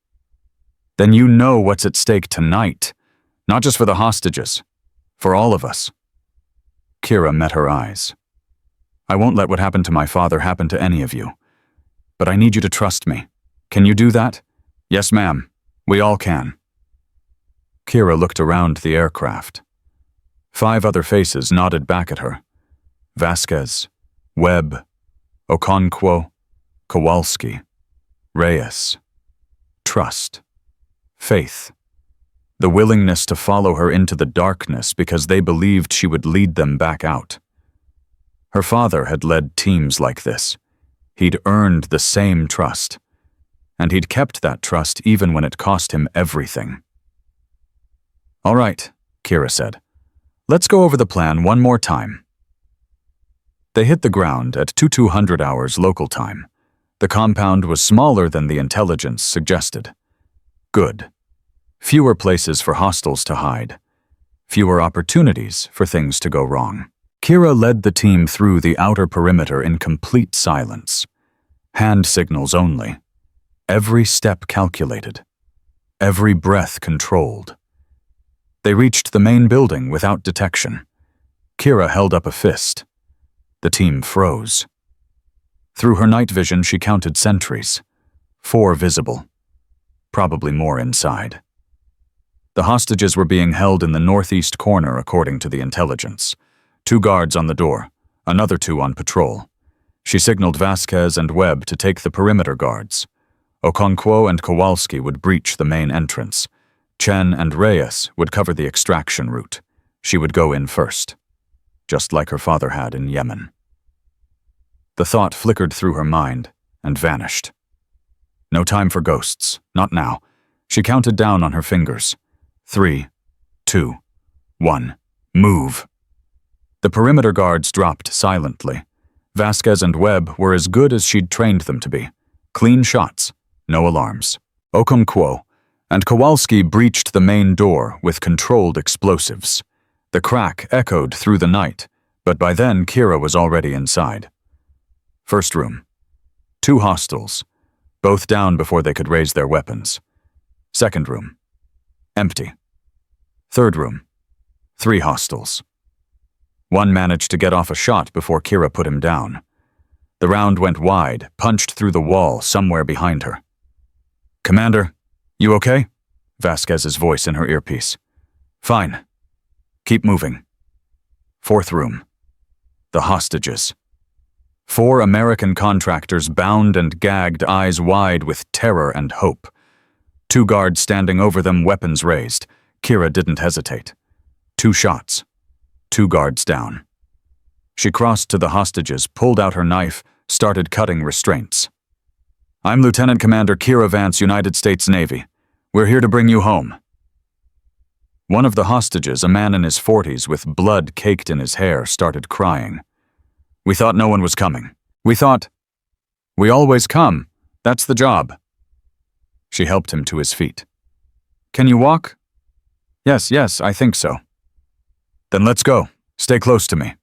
Then you know what's at stake tonight. Not just for the hostages. For all of us. Kira met her eyes. I won't let what happened to my father happen to any of you. But I need you to trust me. Can you do that? Yes, ma'am. We all can. Kira looked around the aircraft. 5 other faces nodded back at her. Vasquez, Webb, Okonkwo, Kowalski, Reyes. Trust. Faith. The willingness to follow her into the darkness because they believed she would lead them back out. Her father had led teams like this. He'd earned the same trust. And he'd kept that trust even when it cost him everything. All right, Kira said. Let's go over the plan one more time. They hit the ground at 2200 hours local time. The compound was smaller than the intelligence suggested. Good. Fewer places for hostiles to hide. Fewer opportunities for things to go wrong. Kira led the team through the outer perimeter in complete silence. Hand signals only. Every step calculated. Every breath controlled. They reached the main building without detection. Kira held up a fist. The team froze. Through her night vision, she counted sentries. 4 visible. Probably more inside. The hostages were being held in the northeast corner according to the intelligence. 2 guards on the door, another 2 on patrol. She signaled Vasquez and Webb to take the perimeter guards. Okonkwo and Kowalski would breach the main entrance. Chen and Reyes would cover the extraction route. She would go in first, just like her father had in Yemen. The thought flickered through her mind and vanished. No time for ghosts, not now. She counted down on her fingers. 3, 2, 1, move. The perimeter guards dropped silently. Vasquez and Webb were as good as she'd trained them to be. Clean shots, no alarms. Okonkwo and Kowalski breached the main door with controlled explosives. The crack echoed through the night, but by then Kira was already inside. First room. 2 hostiles, both down before they could raise their weapons. Second room. Empty. Third room. 3 hostiles. One managed to get off a shot before Kira put him down. The round went wide, punched through the wall somewhere behind her. "Commander, you okay?" Vasquez's voice in her earpiece. "Fine. Keep moving." Fourth room. The hostages. 4 American contractors bound and gagged, eyes wide with terror and hope. 2 guards standing over them, weapons raised. Kira didn't hesitate. 2 shots. 2 guards down. She crossed to the hostages, pulled out her knife, started cutting restraints. "I'm Lieutenant Commander Kira Vance, United States Navy. We're here to bring you home." One of the hostages, a man in his 40s with blood caked in his hair, started crying. "We thought no one was coming. We thought..." "We always come. That's the job." She helped him to his feet. "Can you walk?" Yes, I think so." "Then let's go. Stay close to me."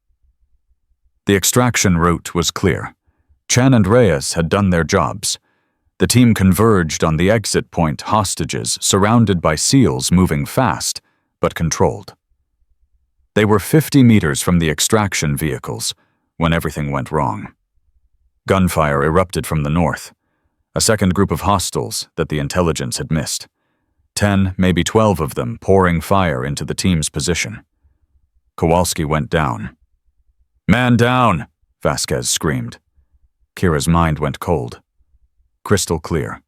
The extraction route was clear. Chen and Reyes had done their jobs. The team converged on the exit point, hostages surrounded by SEALs moving fast, but controlled. They were 50 meters from the extraction vehicles when everything went wrong. Gunfire erupted from the north. A second group of hostiles that the intelligence had missed. 10, maybe 12 of them pouring fire into the team's position. Kowalski went down. "Man down!" Vasquez screamed. Kira's mind went cold. Crystal clear.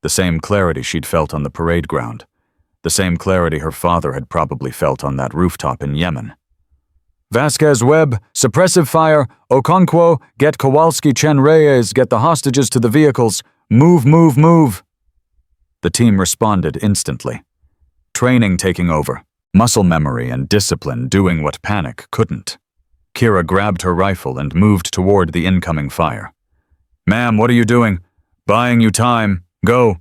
The same clarity she'd felt on the parade ground. The same clarity her father had probably felt on that rooftop in Yemen. "Vasquez, Webb, suppressive fire. Okonkwo, get Kowalski, Chen, Reyes, get the hostages to the vehicles. Move, move, move." The team responded instantly. Training taking over. Muscle memory and discipline doing what panic couldn't. Kira grabbed her rifle and moved toward the incoming fire. "Ma'am, what are you doing?" "Buying you time. Go."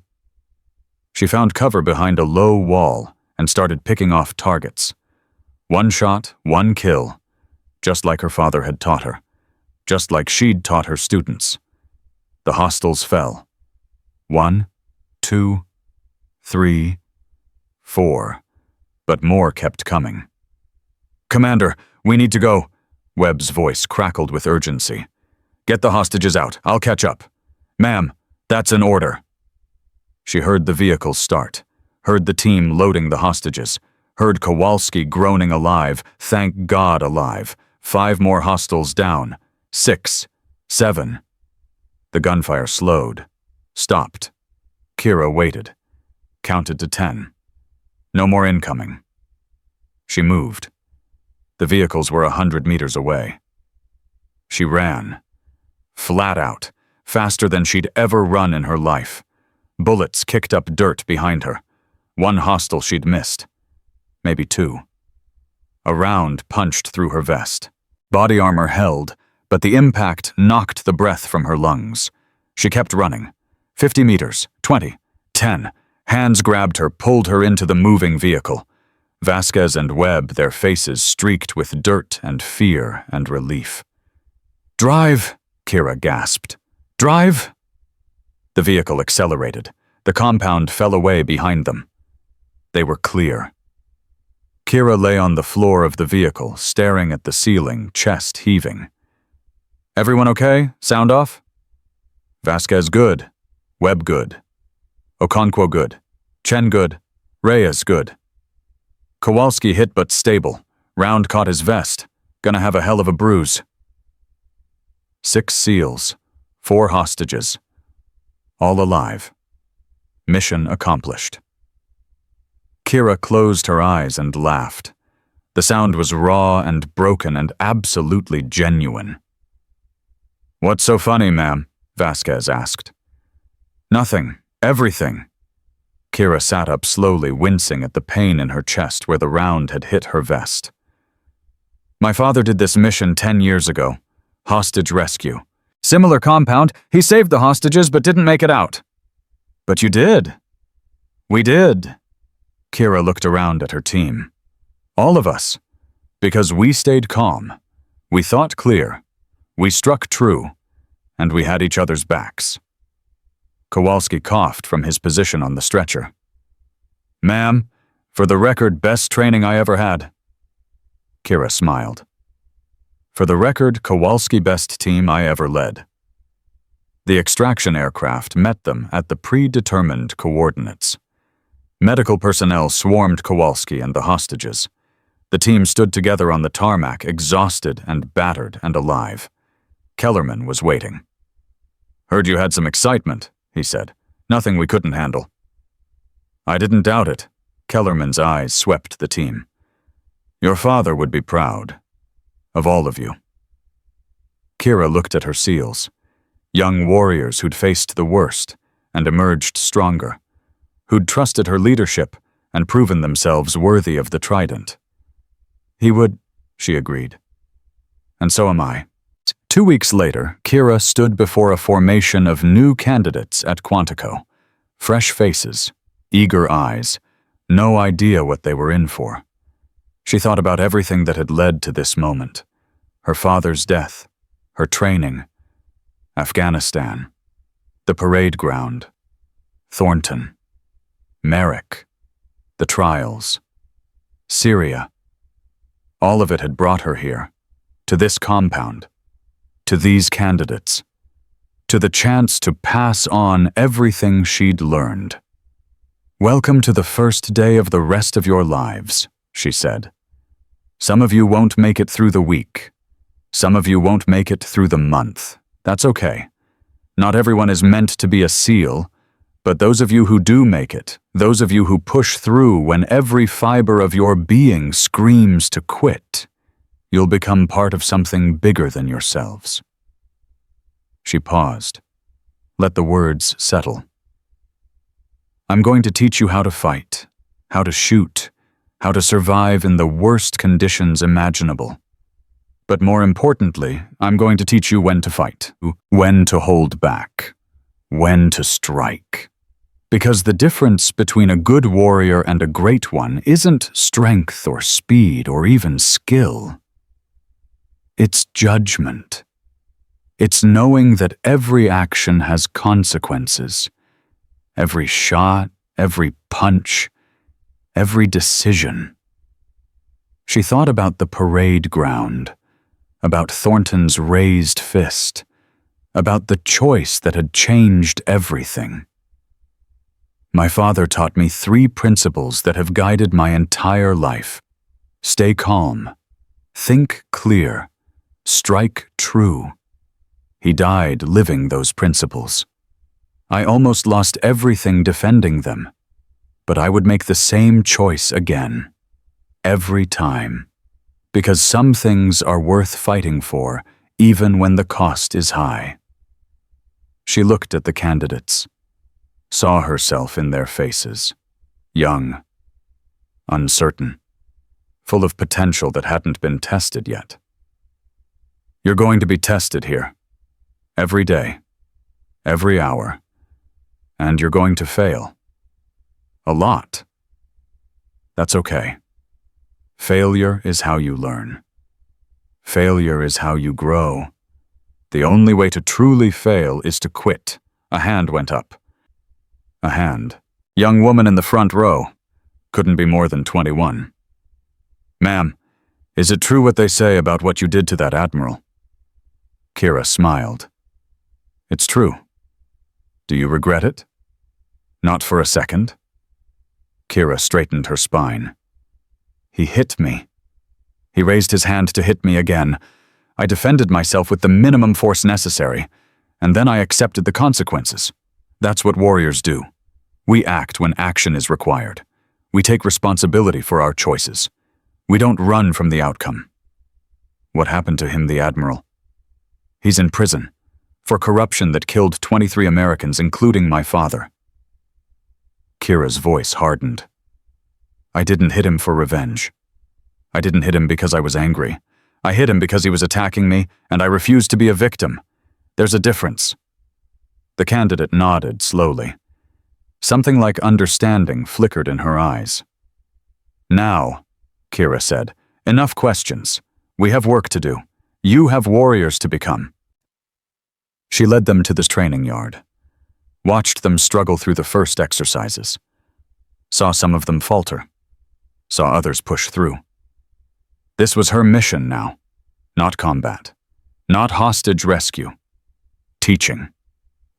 She found cover behind a low wall and started picking off targets. 1 shot, 1 kill. Just like her father had taught her. Just like she'd taught her students. The hostiles fell. 1, 2, 3, 4. But more kept coming. "Commander, we need to go." Webb's voice crackled with urgency. "Get the hostages out. I'll catch up." "Ma'am, that's an order." She heard the vehicles start, heard the team loading the hostages, heard Kowalski groaning alive, thank God alive. 5 more hostiles down. 6, 7. The gunfire slowed, stopped. Kira waited, counted to 10. No more incoming. She moved. The vehicles were 100 meters away. She ran. Flat out, faster than she'd ever run in her life. Bullets kicked up dirt behind her. 1 hostile she'd missed. Maybe 2. A round punched through her vest. Body armor held, but the impact knocked the breath from her lungs. She kept running. 50 meters, 20, 10. Hands grabbed her, pulled her into the moving vehicle. Vasquez and Webb, their faces streaked with dirt and fear and relief. "Drive!" Kira gasped. "Drive!" The vehicle accelerated. The compound fell away behind them. They were clear. Kira lay on the floor of the vehicle, staring at the ceiling, chest heaving. "Everyone okay? Sound off?" "Vasquez good. Webb good. Okonkwo good. Chen good. Reyes good. Kowalski hit but stable. Round caught his vest. Gonna have a hell of a bruise." 6 SEALs, 4 hostages. All alive. Mission accomplished. Kira closed her eyes and laughed. The sound was raw and broken and absolutely genuine. "What's so funny, ma'am?" Vasquez asked. "Nothing. Everything." Kira sat up slowly, wincing at the pain in her chest where the round had hit her vest. "My father did this mission 10 years ago. Hostage rescue. Similar compound. He saved the hostages but didn't make it out." "But you did." "We did." Kira looked around at her team. "All of us. Because we stayed calm. We thought clear. We struck true. And we had each other's backs." Kowalski coughed from his position on the stretcher. "Ma'am, for the record, best training I ever had." Kira smiled. "For the record, Kowalski best team I ever led." The extraction aircraft met them at the predetermined coordinates. Medical personnel swarmed Kowalski and the hostages. The team stood together on the tarmac, exhausted and battered and alive. Kellerman was waiting. "Heard you had some excitement," he said. "Nothing we couldn't handle." "I didn't doubt it." Kellerman's eyes swept the team. "Your father would be proud. Of all of you." Kira looked at her SEALs. Young warriors who'd faced the worst and emerged stronger, who'd trusted her leadership and proven themselves worthy of the trident. "He would," she agreed. "And so am I." 2 weeks later, Kira stood before a formation of new candidates at Quantico. Fresh faces, eager eyes, no idea what they were in for. She thought about everything that had led to this moment. Her father's death, her training, Afghanistan, the parade ground, Thornton, Merrick, the trials, Syria. All of it had brought her here, to this compound, to these candidates, to the chance to pass on everything she'd learned. "Welcome to the first day of the rest of your lives," she said. "Some of you won't make it through the week. Some of you won't make it through the month. That's okay. Not everyone is meant to be a SEAL, but those of you who do make it, those of you who push through when every fiber of your being screams to quit, you'll become part of something bigger than yourselves." She paused. Let the words settle. "I'm going to teach you how to fight, how to shoot, how to survive in the worst conditions imaginable. But more importantly, I'm going to teach you when to fight, when to hold back, when to strike. Because the difference between a good warrior and a great one isn't strength or speed or even skill. It's judgment. It's knowing that every action has consequences. Every shot, every punch, every decision. She thought about the parade ground, about Thornton's raised fist, about the choice that had changed everything. My father taught me 3 principles that have guided my entire life. Stay calm, think clear, strike true. He died living those principles. I almost lost everything defending them, but I would make the same choice again, every time, because some things are worth fighting for, even when the cost is high. She looked at the candidates, saw herself in their faces, young, uncertain, full of potential that hadn't been tested yet. You're going to be tested here, every day, every hour, and you're going to fail. A lot. That's okay. Failure is how you learn. Failure is how you grow. The only way to truly fail is to quit. A hand went up. A hand. Young woman in the front row. Couldn't be more than 21. Ma'am, is it true what they say about what you did to that admiral? Kira smiled. It's true. Do you regret it? Not for a second? Kira straightened her spine. He hit me. He raised his hand to hit me again. I defended myself with the minimum force necessary, and then I accepted the consequences. That's what warriors do. We act when action is required. We take responsibility for our choices. We don't run from the outcome. What happened to him, the Admiral? He's in prison for corruption that killed 23 Americans, including my father. Kira's voice hardened. I didn't hit him for revenge. I didn't hit him because I was angry. I hit him because he was attacking me, and I refused to be a victim. There's a difference. The candidate nodded slowly. Something like understanding flickered in her eyes. Now, Kira said, enough questions. We have work to do. You have warriors to become. She led them to the training yard, watched them struggle through the first exercises, saw some of them falter, saw others push through. This was her mission now, not combat, not hostage rescue. Teaching,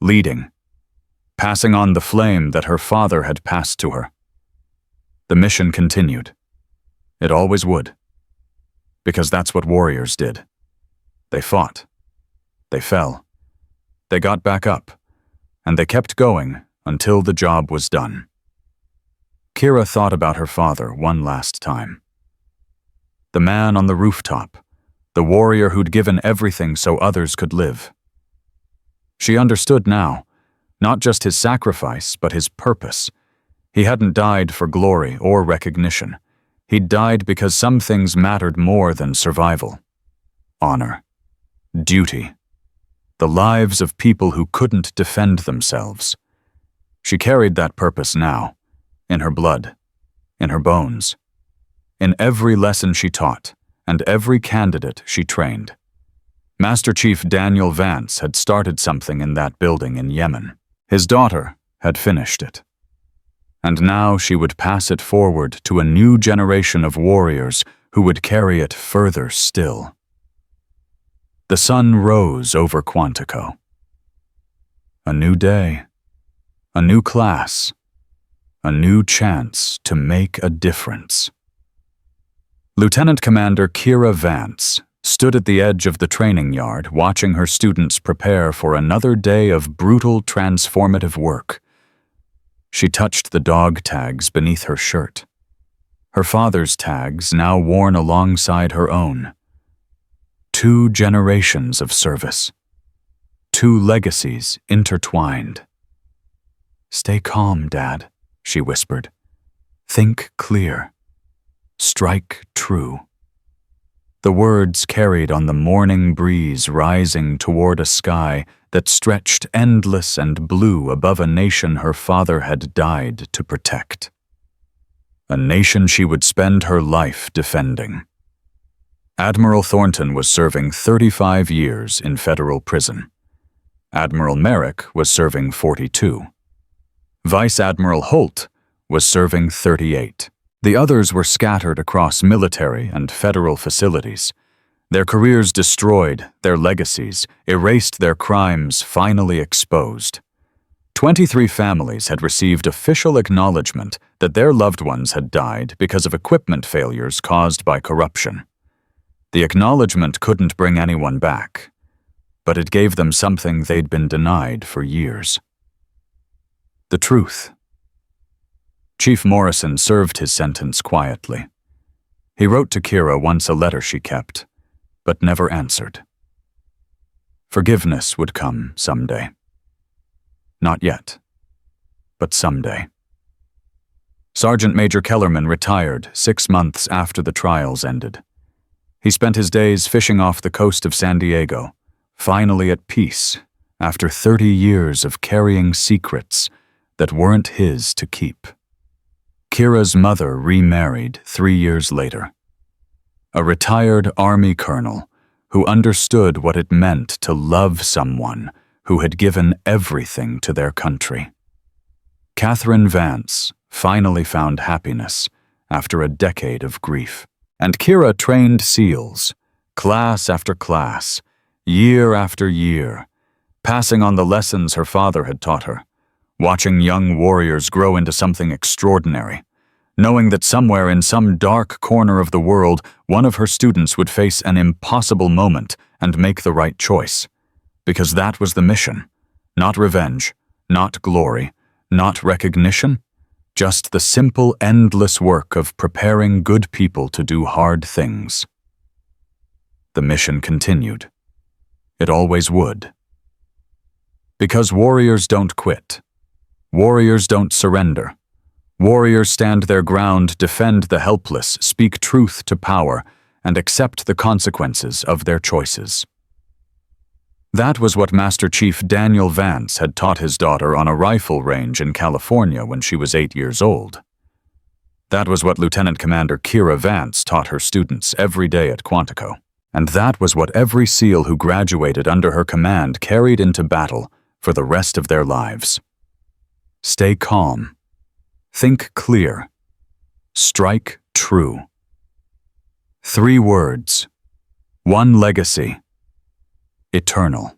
leading, passing on the flame that her father had passed to her. The mission continued. It always would. Because that's what warriors did. They fought. They fell. They got back up. And they kept going until the job was done. Kira thought about her father one last time. The man on the rooftop, the warrior who'd given everything so others could live. She understood now, not just his sacrifice, but his purpose. He hadn't died for glory or recognition. He'd died because some things mattered more than survival. Honor, duty, the lives of people who couldn't defend themselves. She carried that purpose now, in her blood, in her bones, in every lesson she taught, and every candidate she trained. Master Chief Daniel Vance had started something in that building in Yemen. His daughter had finished it. And now she would pass it forward to a new generation of warriors who would carry it further still. The sun rose over Quantico. A new day, a new class, a new chance to make a difference. Lieutenant Commander Kira Vance stood at the edge of the training yard watching her students prepare for another day of brutal, transformative work. She touched the dog tags beneath her shirt. Her father's tags now worn alongside her own. 2 generations of service. 2 legacies intertwined. "Stay calm, Dad," she whispered. "Think clear. Strike true." The words carried on the morning breeze rising toward a sky that stretched endless and blue above a nation her father had died to protect. A nation she would spend her life defending. Admiral Thornton was serving 35 years in federal prison. Admiral Merrick was serving 42. Vice Admiral Holt was serving 38. The others were scattered across military and federal facilities. Their careers destroyed, their legacies, erased, their crimes finally exposed. 23 families had received official acknowledgement that their loved ones had died because of equipment failures caused by corruption. The acknowledgement couldn't bring anyone back, but it gave them something they'd been denied for years. The truth. Chief Morrison served his sentence quietly. He wrote to Kira once a letter she kept, but never answered. Forgiveness would come someday. Not yet, but someday. Sergeant Major Kellerman retired 6 months after the trials ended. He spent his days fishing off the coast of San Diego, finally at peace after 30 years of carrying secrets that weren't his to keep. Kira's mother remarried 3 years later. A retired Army colonel who understood what it meant to love someone who had given everything to their country. Catherine Vance finally found happiness after a decade of grief. And Kira trained SEALs, class after class, year after year, passing on the lessons her father had taught her, watching young warriors grow into something extraordinary, knowing that somewhere in some dark corner of the world, one of her students would face an impossible moment and make the right choice. Because that was the mission. Not revenge, not glory, not recognition, just the simple, endless work of preparing good people to do hard things. The mission continued. It always would. Because warriors don't quit. Warriors don't surrender. Warriors stand their ground, defend the helpless, speak truth to power, and accept the consequences of their choices. That was what Master Chief Daniel Vance had taught his daughter on a rifle range in California when she was 8 years old. That was what Lieutenant Commander Kira Vance taught her students every day at Quantico. And that was what every SEAL who graduated under her command carried into battle for the rest of their lives. Stay calm. Think clear. Strike true. 3 words. 1 legacy. Eternal.